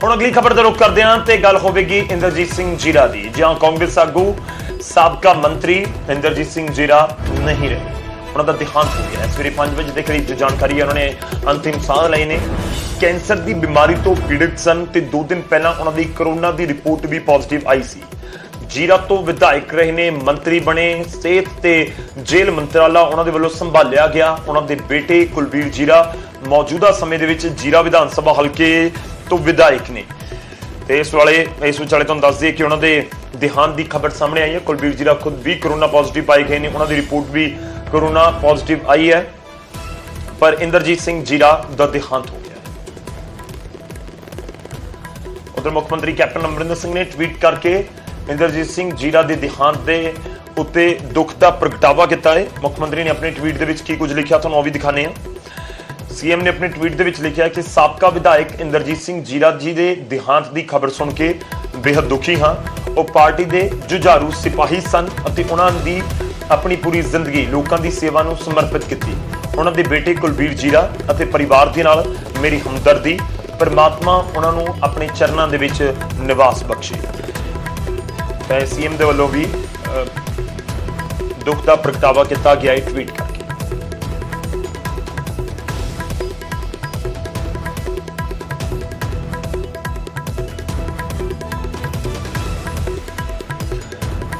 ਹੁਣ ਅਗਲੀ ਖਬਰ ਦਾ ਰੁਖ ਕਰਦੇ ਹਾਂ ਤੇ ਗੱਲ ਹੋਵੇਗੀ ਇੰਦਰਜੀਤ ਸਿੰਘ ਜੀਰਾ ਦੀ। ਜਾਂ ਕਾਂਗਰਸ ਆਗੂ ਸਾਬਕਾ ਮੰਤਰੀ ਇੰਦਰਜੀਤ ਸਿੰਘ ਜੀਰਾ ਨਹੀਂ ਰਹੇ, ਉਹਨਾਂ ਦਾ ਦੇਹਾਂਤ ਹੋ ਗਿਆ। ਸਵੇਰੇ 5 ਵਜੇ ਦੇ ਕਰੀਬ ਜੋ ਜਾਣਕਾਰੀ ਹੈ, ਉਹਨਾਂ ਨੇ ਅੰਤਿਮ ਸਾਹ ਲਏ ਨੇ। ਕੈਂਸਰ ਦੀ ਬਿਮਾਰੀ ਤੋਂ ਪੀੜਿਤ ਸਨ ਤੇ 2 ਦਿਨ ਪਹਿਲਾਂ ਉਹਨਾਂ ਦੀ ਕੋਰੋਨਾ ਦੀ ਰਿਪੋਰਟ ਵੀ ਪੋਜ਼ਿਟਿਵ ਆਈ ਸੀ। ਜੀਰਾ ਤੋਂ ਵਿਧਾਇਕ ਰਹੇ ਨੇ, ਮੰਤਰੀ ਬਣੇ, ਸਿਹਤ ਤੇ ਜੇਲ੍ਹ ਮੰਤਰਾਲਾ ਉਹਨਾਂ ਦੇ ਵੱਲੋਂ ਸੰਭਾਲਿਆ ਗਿਆ। ਉਹਨਾਂ ਦੇ ਬੇਟੇ ਕੁਲਬੀਰ ਜੀਰਾ ਮੌਜੂਦਾ ਸਮੇਂ ਦੇ ਵਿੱਚ ਜੀਰਾ ਵਿਧਾਨ ਸਭਾ ਹਲਕੇ ਤੋਂ ਵਿਧਾਇਕ ਨੇ। ਤੇ ਇਸ ਵਿਚਾਲੇ ਤੁਹਾਨੂੰ ਦੱਸ ਦਈਏ ਕਿ ਉਹਨਾਂ ਦੇ ਦੇਹਾਂਤ ਦੀ ਖਬਰ ਸਾਹਮਣੇ ਆਈ ਹੈ। ਕੁਲਬੀਰ ਜੀਰਾ ਖੁਦ ਵੀ ਕੋਰੋਨਾ ਪੋਜ਼ਿਟਿਵ ਪਾਏ ਗਏ ਨੇ, ਉਹਨਾਂ ਦੀ ਰਿਪੋਰਟ ਵੀ ਕੋਰੋਨਾ ਪੋਜ਼ਿਟਿਵ ਆਈ ਹੈ, ਪਰ ਇੰਦਰਜੀਤ ਸਿੰਘ ਜੀਰਾ ਦਾ ਦੇਹਾਂਤ ਹੋ ਗਿਆ। ਉਧਰ ਮੁੱਖ ਮੰਤਰੀ ਕੈਪਟਨ ਅਮਰਿੰਦਰ ਸਿੰਘ ਨੇ ਟਵੀਟ ਕਰਕੇ ਇੰਦਰਜੀਤ ਸਿੰਘ ਜੀਰਾ ਦੇ ਦੇਹਾਂਤ ਦੇ ਉੱਤੇ ਦੁੱਖ ਦਾ ਪ੍ਰਗਟਾਵਾ ਕੀਤਾ ਹੈ। ਮੁੱਖ ਮੰਤਰੀ ਨੇ ਆਪਣੇ ਟਵੀਟ ਦੇ ਵਿੱਚ ਕੀ ਕੁਝ ਲਿਖਿਆ ਤੁਹਾਨੂੰ ਉਹ ਵੀ ਦਿਖਾਣੇ ਆ। ਸੀਐਮ ਨੇ ਆਪਣੇ ਟਵੀਟ ਦੇ ਵਿੱਚ ਲਿਖਿਆ ਕਿ ਸਾਬਕਾ ਵਿਧਾਇਕ ਇੰਦਰਜੀਤ ਸਿੰਘ ਜੀਰਾ ਜੀ ਦੇ ਦੇਹਾਂਤ ਦੀ ਖਬਰ ਸੁਣ ਕੇ ਬੇहद ਦੁਖੀ ਹਾਂ। ਉਹ ਪਾਰਟੀ ਦੇ ਜੁਝਾਰੂ ਸਿਪਾਹੀ ਸਨ ਅਤੇ ਉਹਨਾਂ ਦੀ ਆਪਣੀ ਪੂਰੀ ਜ਼ਿੰਦਗੀ ਲੋਕਾਂ ਦੀ ਸੇਵਾ ਨੂੰ ਸਮਰਪਿਤ ਕੀਤੀ। ਉਹਨਾਂ ਦੇ ਬੇਟੇ ਕੁਲਬੀਰ ਜੀਰਾ ਅਤੇ ਪਰਿਵਾਰ ਦੇ ਨਾਲ ਮੇਰੀ ਹਮਦਰਦੀ। ਪਰਮਾਤਮਾ ਉਹਨਾਂ ਨੂੰ ਆਪਣੇ ਚਰਨਾਂ ਦੇ ਵਿੱਚ ਨਿਵਾਸ ਬਖਸ਼ੇ। ਤਾਂ ਸੀਐਮ ਦੇ ਵੱਲੋਂ ਵੀ ਦੁੱਖ ਦਾ ਪ੍ਰਗਟਾਵਾ ਕੀਤਾ ਗਿਆ ਹੈ ਟਵੀਟ ਕਰਕੇ।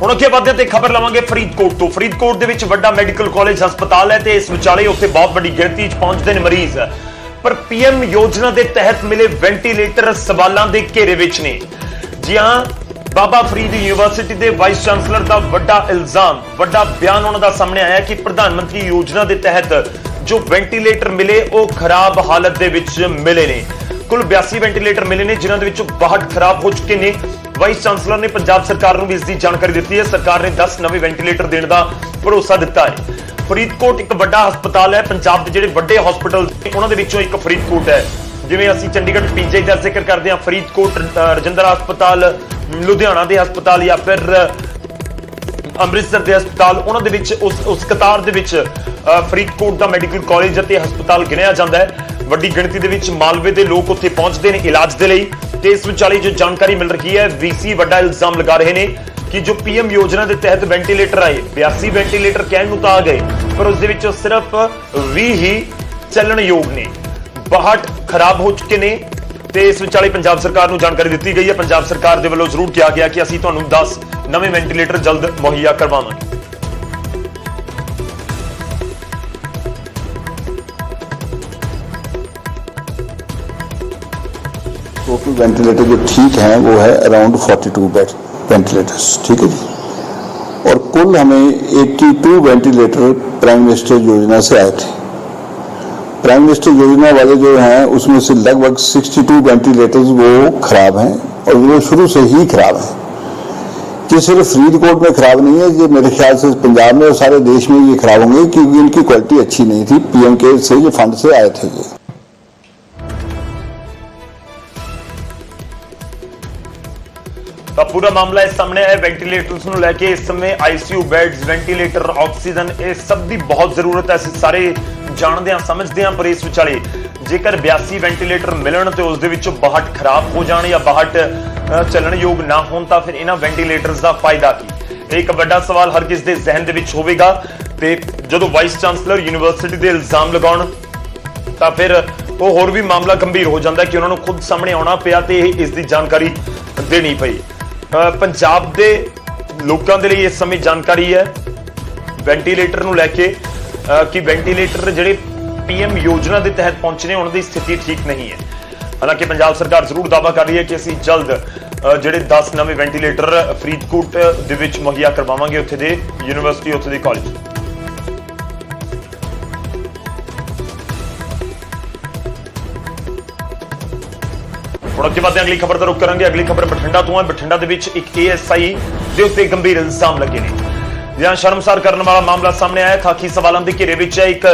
ਹੁਣ ਅੱਗੇ ਵਧਦੇ ਤੇ ਖਬਰ ਲਵਾਂਗੇ ਫਰੀਦਕੋਟ ਤੋਂ। ਫਰੀਦਕੋਟ ਦੇ ਵਿੱਚ ਵੱਡਾ ਮੈਡੀਕਲ ਕਾਲਜ ਹਸਪਤਾਲ ਹੈ ਤੇ ਇਸ ਵਿਚਾਲੇ ਉੱਥੇ ਬਹੁਤ ਵੱਡੀ ਗਿਣਤੀ 'ਚ ਪਹੁੰਚਦੇ ਨੇ ਮਰੀਜ਼, ਪਰ ਪੀਐਮ ਯੋਜਨਾ ਦੇ ਤਹਿਤ ਮਿਲੇ ਵੈਂਟੀਲੇਟਰ ਸਵਾਲਾਂ ਦੇ ਘੇਰੇ ਵਿੱਚ ਨੇ। ਜੀ ਹਾਂ, ਬਾਬਾ ਫਰੀਦ ਯੂਨੀਵਰਸਿਟੀ ਦੇ ਵਾਈਸ ਚਾਂਸਲਰ ਦਾ ਵੱਡਾ ਇਲਜ਼ਾਮ, ਵੱਡਾ ਬਿਆਨ ਉਹਨਾਂ ਦਾ ਸਾਹਮਣੇ ਆਇਆ ਕਿ ਪ੍ਰਧਾਨ ਮੰਤਰੀ ਯੋਜਨਾ ਦੇ ਤਹਿਤ ਜੋ ਵੈਂਟੀਲੇਟਰ ਮਿਲੇ ਉਹ ਖਰਾਬ ਹਾਲਤ ਦੇ ਵਿੱਚ ਮਿਲੇ ਨੇ। ਕੁੱਲ 82 ਵੈਂਟੀਲੇਟਰ ਮਿਲੇ ਨੇ ਜਿਨ੍ਹਾਂ ਦੇ ਵਿੱਚੋਂ 62 ਖਰਾਬ ਹੋ ਚੁੱਕੇ ਨੇ। ਵਾਈਸ ਚਾਂਸਲਰ ਨੇ ਪੰਜਾਬ ਸਰਕਾਰ ਨੂੰ ਵੀ ਇਸ ਦੀ ਜਾਣਕਾਰੀ ਦਿੱਤੀ ਹੈ। ਸਰਕਾਰ ਨੇ 10 ਨਵੇਂ ਵੈਂਟੀਲੇਟਰ ਦੇਣ ਦਾ ਭਰੋਸਾ ਦਿੱਤਾ ਹੈ। ਫਰੀਦਕੋਟ ਇੱਕ ਵੱਡਾ ਹਸਪਤਾਲ ਹੈ। ਪੰਜਾਬ ਦੇ ਜਿਹੜੇ ਵੱਡੇ ਹਸਪਤਾਲ ਉਹਨਾਂ ਦੇ ਵਿੱਚੋਂ ਇੱਕ ਫਰੀਦਕੋਟ ਹੈ। ਜਿਵੇਂ ਅਸੀਂ ਚੰਡੀਗੜ੍ਹ ਪੀਜੀਆਈ ਦਾ ਜ਼ਿਕਰ ਕਰਦੇ ਹਾਂ, ਫਰੀਦਕੋਟ ਰਜਿੰਦਰਾ ਹਸਪਤਾਲ, ਲੁਧਿਆਣਾ ਦੇ ਹਸਪਤਾਲ ਜਾਂ ਫਿਰ ਅੰਮ੍ਰਿਤਸਰ ਦੇ ਹਸਪਤਾਲ, ਉਹਨਾਂ ਦੇ ਵਿੱਚ ਉਸ ਕਤਾਰ ਦੇ ਵਿੱਚ ਫਰੀਦਕੋਟ ਦਾ ਮੈਡੀਕਲ ਕਾਲਜ ਅਤੇ ਹਸਪਤਾਲ ਗਿਣਿਆ ਜਾਂਦਾ ਹੈ। ਵੱਡੀ ਗਿਣਤੀ ਦੇ ਵਿੱਚ ਮਾਲਵੇ ਦੇ ਲੋਕ ਉੱਥੇ ਪਹੁੰਚਦੇ ਨੇ ਇਲਾਜ ਦੇ ਲਈ ਤੇ ਇਸ ਵਿਚਾਲੇ ਜੋ ਜਾਣਕਾਰੀ ਮਿਲ ਰਹੀ ਹੈ, ਵੀਸੀ ਵੱਡਾ ਇਲਜ਼ਾਮ ਲਗਾ ਰਹੇ ਨੇ ਕਿ ਜੋ ਪੀਐਮ ਯੋਜਨਾ ਦੇ ਤਹਿਤ ਵੈਂਟੀਲੇਟਰ ਆਏ, 82 ਵੈਂਟੀਲੇਟਰ ਕਹਿਣ ਨੂੰ ਤਾਂ ਆ ਗਏ ਪਰ ਉਸ ਦੇ ਵਿੱਚੋਂ ਸਿਰਫ 20 ਹੀ ਚੱਲਣਯੋਗ ਨੇ, 62 ਖਰਾਬ ਹੋ ਚੁੱਕੇ ਨੇ। ਤੇ ਇਸ ਵਿਚਾਲੇ ਪੰਜਾਬ ਸਰਕਾਰ ਨੂੰ ਜਾਣਕਾਰੀ ਦਿੱਤੀ ਗਈ ਹੈ। ਪੰਜਾਬ ਸਰਕਾਰ ਦੇ ਵੱਲੋਂ ਜ਼ਰੂਰ ਕਿਹਾ ਗਿਆ ਕਿ ਅਸੀਂ ਤੁਹਾਨੂੰ 10 ਨਵੇਂ ਵੈਂਟੀਲੇਟਰ ਜਲਦ ਮੁਹੱਈਆ ਕਰਵਾਵਾਂਗੇ। टोटल वेंटिलेटर जो ठीक हैं वो है अराउंड 42 बेड वेंटिलेटर्स, ठीक है जी। और कुल हमें 82 वेंटिलेटर प्राइम मिनिस्टर योजना से आए थे। प्राइम मिनिस्टर योजना वाले जो हैं उसमें से लगभग 62 वेंटिलेटर्स वो खराब हैं और वो शुरू से ही खराब हैं। ये सिर्फ फरीदकोट में खराब नहीं है, ये मेरे ख्याल से पंजाब में और सारे देश में ये खराब होंगे क्योंकि इनकी क्वालिटी अच्छी नहीं थी। पीएम केयर से ये फंड से आए थे। ये ਤਾਂ ਪੂਰਾ ਮਾਮਲਾ ਇਸ ਸਾਹਮਣੇ ਆਇਆ। ਵੈਂਟੀਲੇਟਰਸ ਨੂੰ ਲੈ ਕੇ ਇਸ ਸਮੇਂ ਆਈਸੀਯੂ ਬੈਡਸ, ਵੈਂਟੀਲੇਟਰ, ਆਕਸੀਜਨ, ਇਹ ਸਭ ਦੀ ਬਹੁਤ ਜ਼ਰੂਰਤ ਹੈ। ਅਸੀਂ ਸਾਰੇ ਜਾਣਦੇ ਹਾਂ, ਸਮਝਦੇ ਹਾਂ, ਪਰ ਇਸ ਵਿਚਾਲੇ ਜੇਕਰ 82 ਵੈਂਟੀਲੇਟਰ ਮਿਲਣ ਤੇ ਉਸ ਦੇ ਵਿੱਚੋਂ 62 ਖਰਾਬ ਹੋ ਜਾਣ ਜਾਂ 62 ਚੱਲਣਯੋਗ ਨਾ ਹੋਣ ਤਾਂ ਫਿਰ ਇਹਨਾਂ ਵੈਂਟੀਲੇਟਰਸ ਦਾ ਫਾਇਦਾ ਕੀ? ਇਹ ਇੱਕ ਵੱਡਾ ਸਵਾਲ ਹਰ ਕਿਸ ਦੇ ਜ਼ਿਹਨ ਦੇ ਵਿੱਚ ਹੋਵੇਗਾ। ਤੇ ਜਦੋਂ ਵਾਈਸ ਚਾਂਸਲਰ ਯੂਨੀਵਰਸਿਟੀ ਦੇ ਇਲਜ਼ਾਮ ਲਗਾਉਣ ਤਾਂ ਫਿਰ ਉਹ ਹੋਰ ਵੀ ਮਾਮਲਾ ਗੰਭੀਰ ਹੋ ਜਾਂਦਾ ਕਿ ਉਹਨਾਂ ਨੂੰ ਖੁਦ ਸਾਹਮਣੇ ਆਉਣਾ ਪਿਆ ਤੇ ਇਸ ਦੀ ਜਾਣਕਾਰੀ ਦੇਣੀ ਪਈ। ਪੰਜਾਬ ਦੇ ਲੋਕਾਂ ਦੇ ਲਈ ਇਸ ਸਮੇਂ ਜਾਣਕਾਰੀ ਹੈ ਵੈਂਟੀਲੇਟਰ ਨੂੰ ਲੈ ਕੇ ਕਿ ਵੈਂਟੀਲੇਟਰ ਜਿਹੜੇ ਪੀਐਮ ਯੋਜਨਾ ਦੇ ਤਹਿਤ ਪਹੁੰਚੇ ਨੇ ਉਹਨਾਂ ਦੀ ਸਥਿਤੀ ਠੀਕ ਨਹੀਂ ਹੈ। ਹਾਲਾਂਕਿ ਪੰਜਾਬ ਸਰਕਾਰ ਜ਼ਰੂਰ ਦਾਅਵਾ ਕਰ ਰਹੀ ਹੈ ਕਿ ਅਸੀਂ ਜਲਦ ਜਿਹੜੇ 10 ਨਵੇਂ ਵੈਂਟੀਲੇਟਰ ਫਰੀਦਕੋਟ ਦੇ ਵਿੱਚ ਮੁਹੱਈਆ ਕਰਵਾਵਾਂਗੇ, ਉੱਥੇ ਦੇ ਯੂਨੀਵਰਸਿਟੀ, ਉੱਥੇ ਦੇ ਕਾਲਜ। ਹੁਣ ਅੱਗੇ ਵਧਦੇ ਅਗਲੀ ਖਬਰ ਦਾ ਰੁਖ ਕਰਾਂਗੇ। ਅਗਲੀ ਖਬਰ ਬਠਿੰਡਾ ਤੋਂ ਹੈ। ਬਠਿੰਡਾ ਦੇ ਵਿੱਚ ਇੱਕ ਏਐਸਆਈ ਦੇ ਉੱਤੇ ਗੰਭੀਰ ਇਲਜ਼ਾਮ ਲੱਗੇ ਨੇ। ਜਾਂ ਸ਼ਰਮਸਾਰ ਕਰਨ ਵਾਲਾ ਮਾਮਲਾ ਸਾਹਮਣੇ ਆਇਆ। ਖਾਕੀ ਸਵਾਲਾਂ ਦੇ ਘੇਰੇ ਵਿੱਚ ਹੈ। ਇੱਕ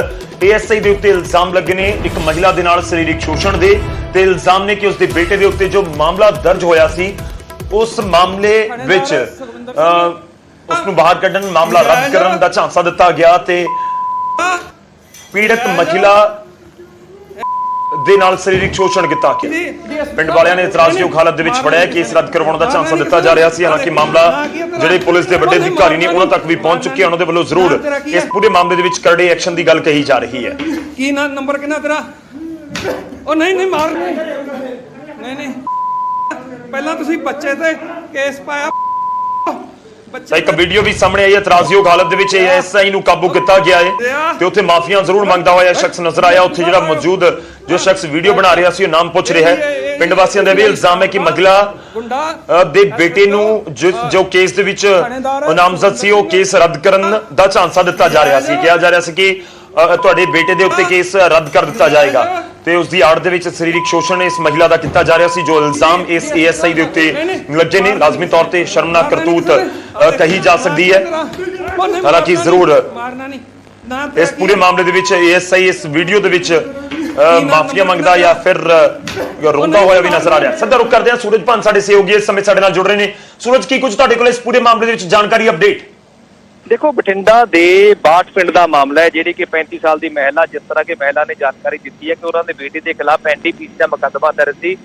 ਏਐਸਆਈ ਦੇ ਉੱਤੇ ਇਲਜ਼ਾਮ ਲੱਗੇ ਨੇ ਇੱਕ ਮਹਿਲਾ ਦੇ ਨਾਲ ਸਰੀਰਕ ਸ਼ੋਸ਼ਣ ਦੇ ਤੇ ਇਲਜ਼ਾਮ ਨੇ ਕਿ ਉਸਦੇ ਬੇਟੇ ਦੇ ਉੱਤੇ ਜੋ ਮਾਮਲਾ ਦਰਜ ਹੋਇਆ ਸੀ ਉਸ ਮਾਮਲੇ ਵਿੱਚ ਉਸ ਨੂੰ ਬਾਹਰ ਕੱਢਣ, ਮਾਮਲਾ ਰੱਦ ਕਰਨ ਦਾ ਝਾਂਸਾ ਦਿੱਤਾ ਗਿਆ ਤੇ ਪੀੜਤ ਮਹਿਲਾ ਦੇ ਨਾਲ ਸਰੀਰਕ ਸ਼ੋਸ਼ਣ ਕੀਤਾ ਗਿਆ। ਪਿੰਡ ਵਾਲਿਆਂ ਨੇ ਇਤਰਾਜ਼ਯੋਗ ਹਾਲਤ ਦੇ ਵਿੱਚ ਫੜਿਆ ਕੇਸ ਰੱਦ ਕਰਵਾਉਣ ਦਾ ਝਾਂਸਾ ਦਿੱਤਾ ਜਾ ਰਿਹਾ ਸੀ। ਹਾਲਾਂਕਿ ਮਾਮਲਾ ਜਿਹੜੇ ਪੁਲਿਸ ਦੇ ਵੱਡੇ ਅਧਿਕਾਰੀ ਨੇ ਉਹਨਾਂ ਤੱਕ ਵੀ ਪਹੁੰਚ ਚੁੱਕੇ, ਉਹਨਾਂ ਦੇ ਵੱਲੋਂ ਜ਼ਰੂਰ ਇਸ ਪੂਰੇ ਮਾਮਲੇ ਦੇ ਵਿੱਚ ਕਰੜੇ ਐਕਸ਼ਨ ਦੀ ਗੱਲ ਕਹੀ ਜਾ ਰਹੀ ਹੈ। ਕੀ ਨਾ ਨੰਬਰ ਕਿੰਨਾ ਤੇਰਾ? ਉਹ ਨਹੀਂ ਮਾਰ, ਨਹੀਂ ਪਹਿਲਾਂ ਤੁਸੀਂ ਬੱਚੇ ਤੇ ਕੇਸ ਪਾਇਆ। ਇੱਕ ਵੀਡੀਓ ਵੀ ਸਾਹਮਣੇ ਆਈ ਹੈ। ਇਤਰਾਜ਼ਯੋਗ ਹਾਲਤ ਦੇ ਵਿੱਚ ਐਸਆਈ ਨੂੰ ਕਾਬੂ ਕੀਤਾ ਗਿਆ ਹੈ ਤੇ ਉੱਥੇ ਮਾਫੀਆਂ ਜ਼ਰੂਰ ਮੰਗਦਾ ਹੋਇਆ ਸ਼ਖਸ ਨਜ਼ਰ ਆਇਆ। ਉੱਥੇ ਜਿਹੜਾ ਮੌਜੂਦ ਜੋ ਸ਼ਖਸ ਵੀਡੀਓ ਬਣਾ ਰਿਹਾ ਸੀ ਉਹ ਨਾਮ ਪੁੱਛ ਰਿਹਾ ਹੈ। ਪਿੰਡ ਵਾਸੀਆਂ ਦਾ ਵੀ ਇਲਜ਼ਾਮ ਹੈ ਕਿ ਮਹਿਲਾ ਦੇ ਬੇਟੇ ਨੂੰ ਜੋ ਕੇਸ ਦੇ ਵਿੱਚ ਨਾਮਜ਼ਦ ਸੀ ਉਹ ਕੇਸ ਰੱਦ ਕਰਨ ਦਾ ਝਾਂਸਾ ਦਿੱਤਾ ਜਾ ਰਿਹਾ ਸੀ। ਕਿਹਾ ਜਾ ਰਿਹਾ ਸੀ ਕਿ ਤੁਹਾਡੇ ਬੇਟੇ ਦੇ ਉੱਤੇ ਕੇਸ ਰੱਦ ਕਰ ਦਿੱਤਾ ਜਾਏਗਾ ਤੇ ਉਸ ਦੀ ਆੜ ਦੇ ਵਿੱਚ ਸਰੀਰਕ ਸ਼ੋਸ਼ਣ ਇਸ ਮਹਿਲਾ ਦਾ ਕੀਤਾ ਜਾ ਰਿਹਾ ਸੀ। ਜੋ ਇਲਜ਼ਾਮ ਇਸ ਏਐਸਆਈ ਦੇ ਉੱਤੇ ਲੱਗੇ ਨੇ ਲਾਜ਼ਮੀ ਤੌਰ ਤੇ ਸ਼ਰਮਨਾਕ ਕਰਤੂਤ ਕਹੀ ਜਾ ਸਕਦੀ ਹੈ। ਹਾਲਾਂਕਿ ਜ਼ਰੂਰ ਮਾਰਨਾ ਨਹੀਂ ਨਾ ਇਸ ਪੂਰੇ ਮਾਮਲੇ ਦੇ ਵਿੱਚ ASI ਇਸ ਵੀਡੀਓ ਦੇ ਵਿੱਚ ਮਾਫੀਆ ਮੰਗਦਾ ਜਾਂ ਫਿਰ ਰੋਂਦਾ ਹੋਇਆ ਵੀ ਨਜ਼ਰ ਆ ਰਿਹਾ। ਸਿੱਧਾ ਰੁਕ ਕਰਦੇ ਹਾਂ, ਸੂਰਜ ਭਾਨ ਸਾਡੇ ਸਹਿਯੋਗੀ ਇਸ ਸਮੇਂ ਸਾਡੇ ਨਾਲ ਜੁੜ ਰਹੇ ਨੇ। ਸੂਰਜ, ਕੀ ਕੁਝ ਤੁਹਾਡੇ ਕੋਲ ਇਸ ਪੂਰੇ ਮਾਮਲੇ ਦੇ ਵਿੱਚ ਜਾਣਕਾਰੀ, ਅਪਡੇਟ? ਦੇਖੋ, ਬਠਿੰਡਾ ਦੇ ਬਾਠ ਪਿੰਡ ਦਾ ਮਾਮਲਾ ਹੈ, ਜਿਹੜੀ ਕਿ 35 ਸਾਲ ਦੀ ਮਹਿਲਾ, ਜਿਸ ਤਰ੍ਹਾਂ ਕਿ ਮਹਿਲਾ ਨੇ ਜਾਣਕਾਰੀ ਦਿੱਤੀ ਹੈ ਕਿ ਉਹਨਾਂ ਦੇ ਬੇਟੇ ਦੇ ਖਿਲਾਫ NDPC ਦਾ ਮੁਕੱਦਮਾ ਦਰਜ ਸੀ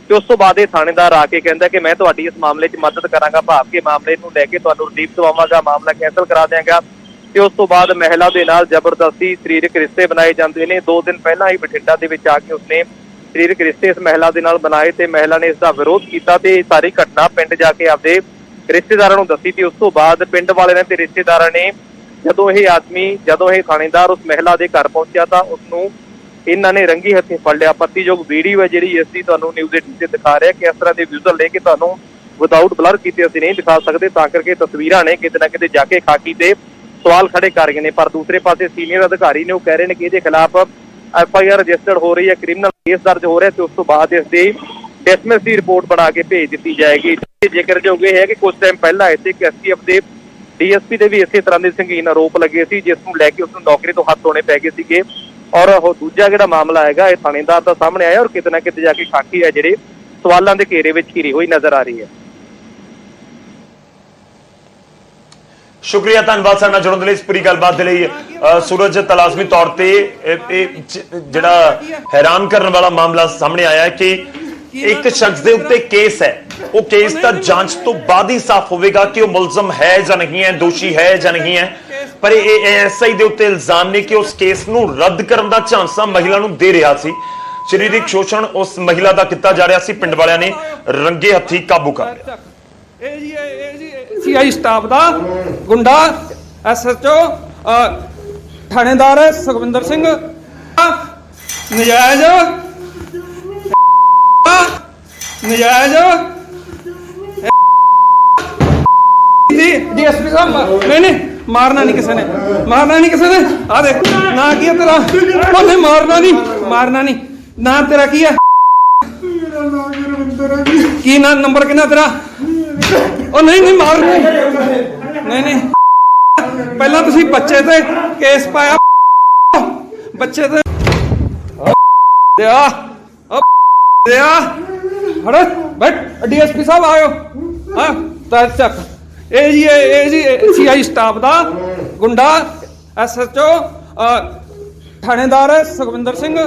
ਤੇ ਉਸ ਤੋਂ ਬਾਅਦ ਇਹ ਥਾਣੇਦਾਰ ਆ ਕੇ ਕਹਿੰਦਾ ਕਿ ਮੈਂ ਤੁਹਾਡੀ ਇਸ ਮਾਮਲੇ 'ਚ ਮਦਦ ਕਰਾਂਗਾ, ਭਾਵ ਕੇ ਮਾਮਲੇ ਨੂੰ ਲੈ ਕੇ ਤੁਹਾਨੂੰ ਰਿਲੀਫ ਦਵਾਵਾਂਗਾ, ਮਾਮਲਾ ਕੈਂਸਲ ਕਰਾ ਦਿਆਂਗਾ। ਤੇ ਉਸ ਤੋਂ ਬਾਅਦ ਮਹਿਲਾ ਦੇ ਨਾਲ ਜ਼ਬਰਦਸਤੀ ਸਰੀਰਕ ਰਿਸ਼ਤੇ ਬਣਾਏ ਜਾਂਦੇ ਨੇ। 2 ਦਿਨ ਪਹਿਲਾਂ ਹੀ ਬਠਿੰਡਾ ਦੇ ਵਿੱਚ ਆ ਕੇ ਉਸਨੇ ਸਰੀਰਕ ਰਿਸ਼ਤੇ ਇਸ ਮਹਿਲਾ ਦੇ ਨਾਲ ਬਣਾਏ ਤੇ ਮਹਿਲਾ ਨੇ ਇਸ ਦਾ ਵਿਰੋਧ ਕੀਤਾ ਤੇ ਸਾਰੀ ਘਟਨਾ ਪਿੰਡ ਜਾ ਕੇ ਆਪਦੇ ਰਿਸ਼ਤੇਦਾਰਾਂ ਨੂੰ ਦੱਸੀ ਤੇ ਉਸ ਤੋਂ ਬਾਅਦ ਪਿੰਡ ਵਾਲਿਆਂ ਨੇ ਤੇ ਰਿਸ਼ਤੇਦਾਰਾਂ ਨੇ ਜਦੋਂ ਇਹ ਥਾਣੇਦਾਰ ਉਸ ਮਹਿਲਾ ਦੇ ਘਰ ਪਹੁੰਚਿਆ ਤਾਂ ਉਸਨੂੰ ਇਹਨਾਂ ਨੇ ਰੰਗੀ ਹੱਥੀਂ ਫੜ ਲਿਆ। ਪੱਤੀਯੋਗ ਵੀਡੀਓ ਹੈ ਜਿਹੜੀ ਇਸ ਦੀ ਤੁਹਾਨੂੰ ਨਿਊਜ਼ 18 ਤੇ ਦਿਖਾ ਰਿਹਾ ਕਿ ਇਸ ਤਰ੍ਹਾਂ ਦੇ ਵਿਜ਼ੂਅਲ ਲੈ ਕੇ ਤੁਹਾਨੂੰ ਵਿਦਆਊਟ ਬਲਰ ਕੀਤੇ ਅਸੀਂ ਨਹੀਂ ਦਿਖਾ ਸਕਦੇ, ਤਾਂ ਕਰਕੇ ਤਸਵੀਰਾਂ ਨੇ ਕਿਤੇ ਨਾ ਕਿਤੇ ਜਾ ਕੇ ਖਾਕੀ ਤੇ ਸਵਾਲ ਖੜੇ ਕਰ ਗਏ ਨੇ। ਪਰ ਦੂਸਰੇ ਪਾਸੇ ਸੀਨੀਅਰ ਅਧਿਕਾਰੀ ਨੇ ਉਹ ਕਹਿ ਰਹੇ ਨੇ ਕਿ ਇਹਦੇ ਖਿਲਾਫ FIR ਰਜਿਸਟਰਡ ਹੋ ਰਹੀ ਹੈ, ਕ੍ਰਿਮੀਨਲ ਕੇਸ ਦਰਜ ਹੋ ਰਿਹਾ ਤੇ ਉਸ ਤੋਂ ਬਾਅਦ ਇਸ ਦੀ ਡਿਸਮਿਸ ਦੀ ਰਿਪੋਰਟ ਬਣਾ ਕੇ ਭੇਜ ਦਿੱਤੀ ਜਾਏਗੀ। ਜ਼ਿਕਰਯੋਗ ਇਹ ਹੈ ਕਿ ਕੁਝ ਟਾਈਮ ਪਹਿਲਾਂ ਇੱਥੇ STF ਦੇ DSP ਦੇ ਵੀ ਇਸੇ ਤਰ੍ਹਾਂ ਦੇ ਸੰਗੀਨ ਆਰੋਪ ਲੱਗੇ ਸੀ, ਜਿਸ ਨੂੰ ਲੈ ਕੇ ਉਸ ਨੂੰ ਨੌਕਰੀ ਤੋਂ ਹੱਥ ਧੋਣੇ ਪੈ ਗਏ ਸੀਗੇ। ਔਰ ਉਹ ਦੂਜਾ ਜਿਹੜਾ ਮਾਮਲਾ ਹੈਗਾ ਇਹ ਥਾਣੇਦਾਰ ਦਾ ਸਾਹਮਣੇ ਆਇਆ ਔਰ ਕਿਤੇ ਨਾ ਕਿਤੇ ਜਾ ਕੇ ਖਾਕੀ ਹੈ ਜਿਹੜੇ ਸਵਾਲਾਂ ਦੇ ਘੇਰੇ ਵਿੱਚ ਘਿਰੀ ਹੋਈ ਨਜ਼ਰ ਆ ਰਹੀ ਹੈ। ਸ਼ੁਕਰੀਆ, ਧੰਨਵਾਦ ਸਾਡੇ ਨਾਲ ਜੁੜਨ ਦੇ ਲਈ, ਇਸ ਪੂਰੀ ਗੱਲਬਾਤ ਦੇ ਲਈ। ਸੂਰਜ, ਤਲਾਜ਼ਮੀ ਤੌਰ ਤੇ ਇਹ ਜਿਹੜਾ ਹੈਰਾਨ ਕਰਨ ਵਾਲਾ ਮਾਮਲਾ ਸਾਹਮਣੇ ਆਇਆ ਹੈ ਕਿ ਇੱਕ ਸ਼ਖਸ ਦੇ ਉੱਤੇ ਕੇਸ ਹੈ, ਉਹ ਕੇਸ ਤਾਂ ਜਾਂਚ ਤੋਂ ਬਾਅਦ ਹੀ ਸਾਫ਼ ਹੋਵੇਗਾ ਕਿ ਉਹ ਮੁਲਜ਼ਮ ਹੈ ਜਾਂ ਨਹੀਂ ਹੈ, ਦੋਸ਼ੀ ਹੈ ਜਾਂ ਨਹੀਂ ਹੈ। ਪਰ ਇਹ ASI ਦੇ ਉੱਤੇ ਇਲਜ਼ਾਮ ਨੇ ਕਿ ਉਸ ਕੇਸ ਨੂੰ ਰੱਦ ਕਰਨ ਦਾ ਝਾਂਸਾ ਮਹਿਲਾ ਨੂੰ ਦੇ ਰਿਹਾ ਸੀ। ਸਰੀਰਕ ਸ਼ੋਸ਼ਣ ਉਸ ਮਹਿਲਾ ਦਾ ਕੀਤਾ ਜਾ ਰਿਹਾ ਸੀ, ਪਿੰਡ ਵਾਲਿਆਂ ਨੇ ਰੰਗੇ ਹੱਥੀਂ ਕਾਬੂ ਕਰ ਲਿਆ। ਇਹ ਜੀ CI ਸਟਾਫ ਦਾ ਗੁੰਡਾ SHO ਥਾਣੇਦਾਰ ਸੁਖਵਿੰਦਰ ਸਿੰਘ ਨਜਾਇਜ਼ DSP ਸਾਹਿਬ ਨਹੀਂ ਮਾਰਨਾ ਨਹੀਂ ਕਿਸੇ ਨੇ ਆ ਦੇਖ ਨਾ ਕੀ ਹੈ ਤੇਰਾ, ਉਹਨੇ ਮਾਰਨਾ ਨਹੀਂ ਨਾ ਤੇਰਾ ਕੀ ਹੈ, ਕੀ ਨਾ ਨੰਬਰ ਕਿੰਨਾ ਤੇਰਾ? ਉਹ ਨਹੀਂ ਮਾਰਨਾ ਨਹੀਂ ਪਹਿਲਾਂ ਤੁਸੀਂ ਬੱਚੇ ਤੇ ਕੇਸ ਪਾਇਆ, ਬੱਚੇ ਤੇ ਹਟ ਬੈਠ। DSP ਸਾਹਿਬ ਆਇਓ। ਹਾਂ ਤਾਂ ਚੱਕ। ਇਹ ਜੀ CI ਸਟਾਫ ਦਾ ਗੁੰਡਾ SHO ਥਾਣੇਦਾਰ ਸੁਖਵਿੰਦਰ ਸਿੰਘ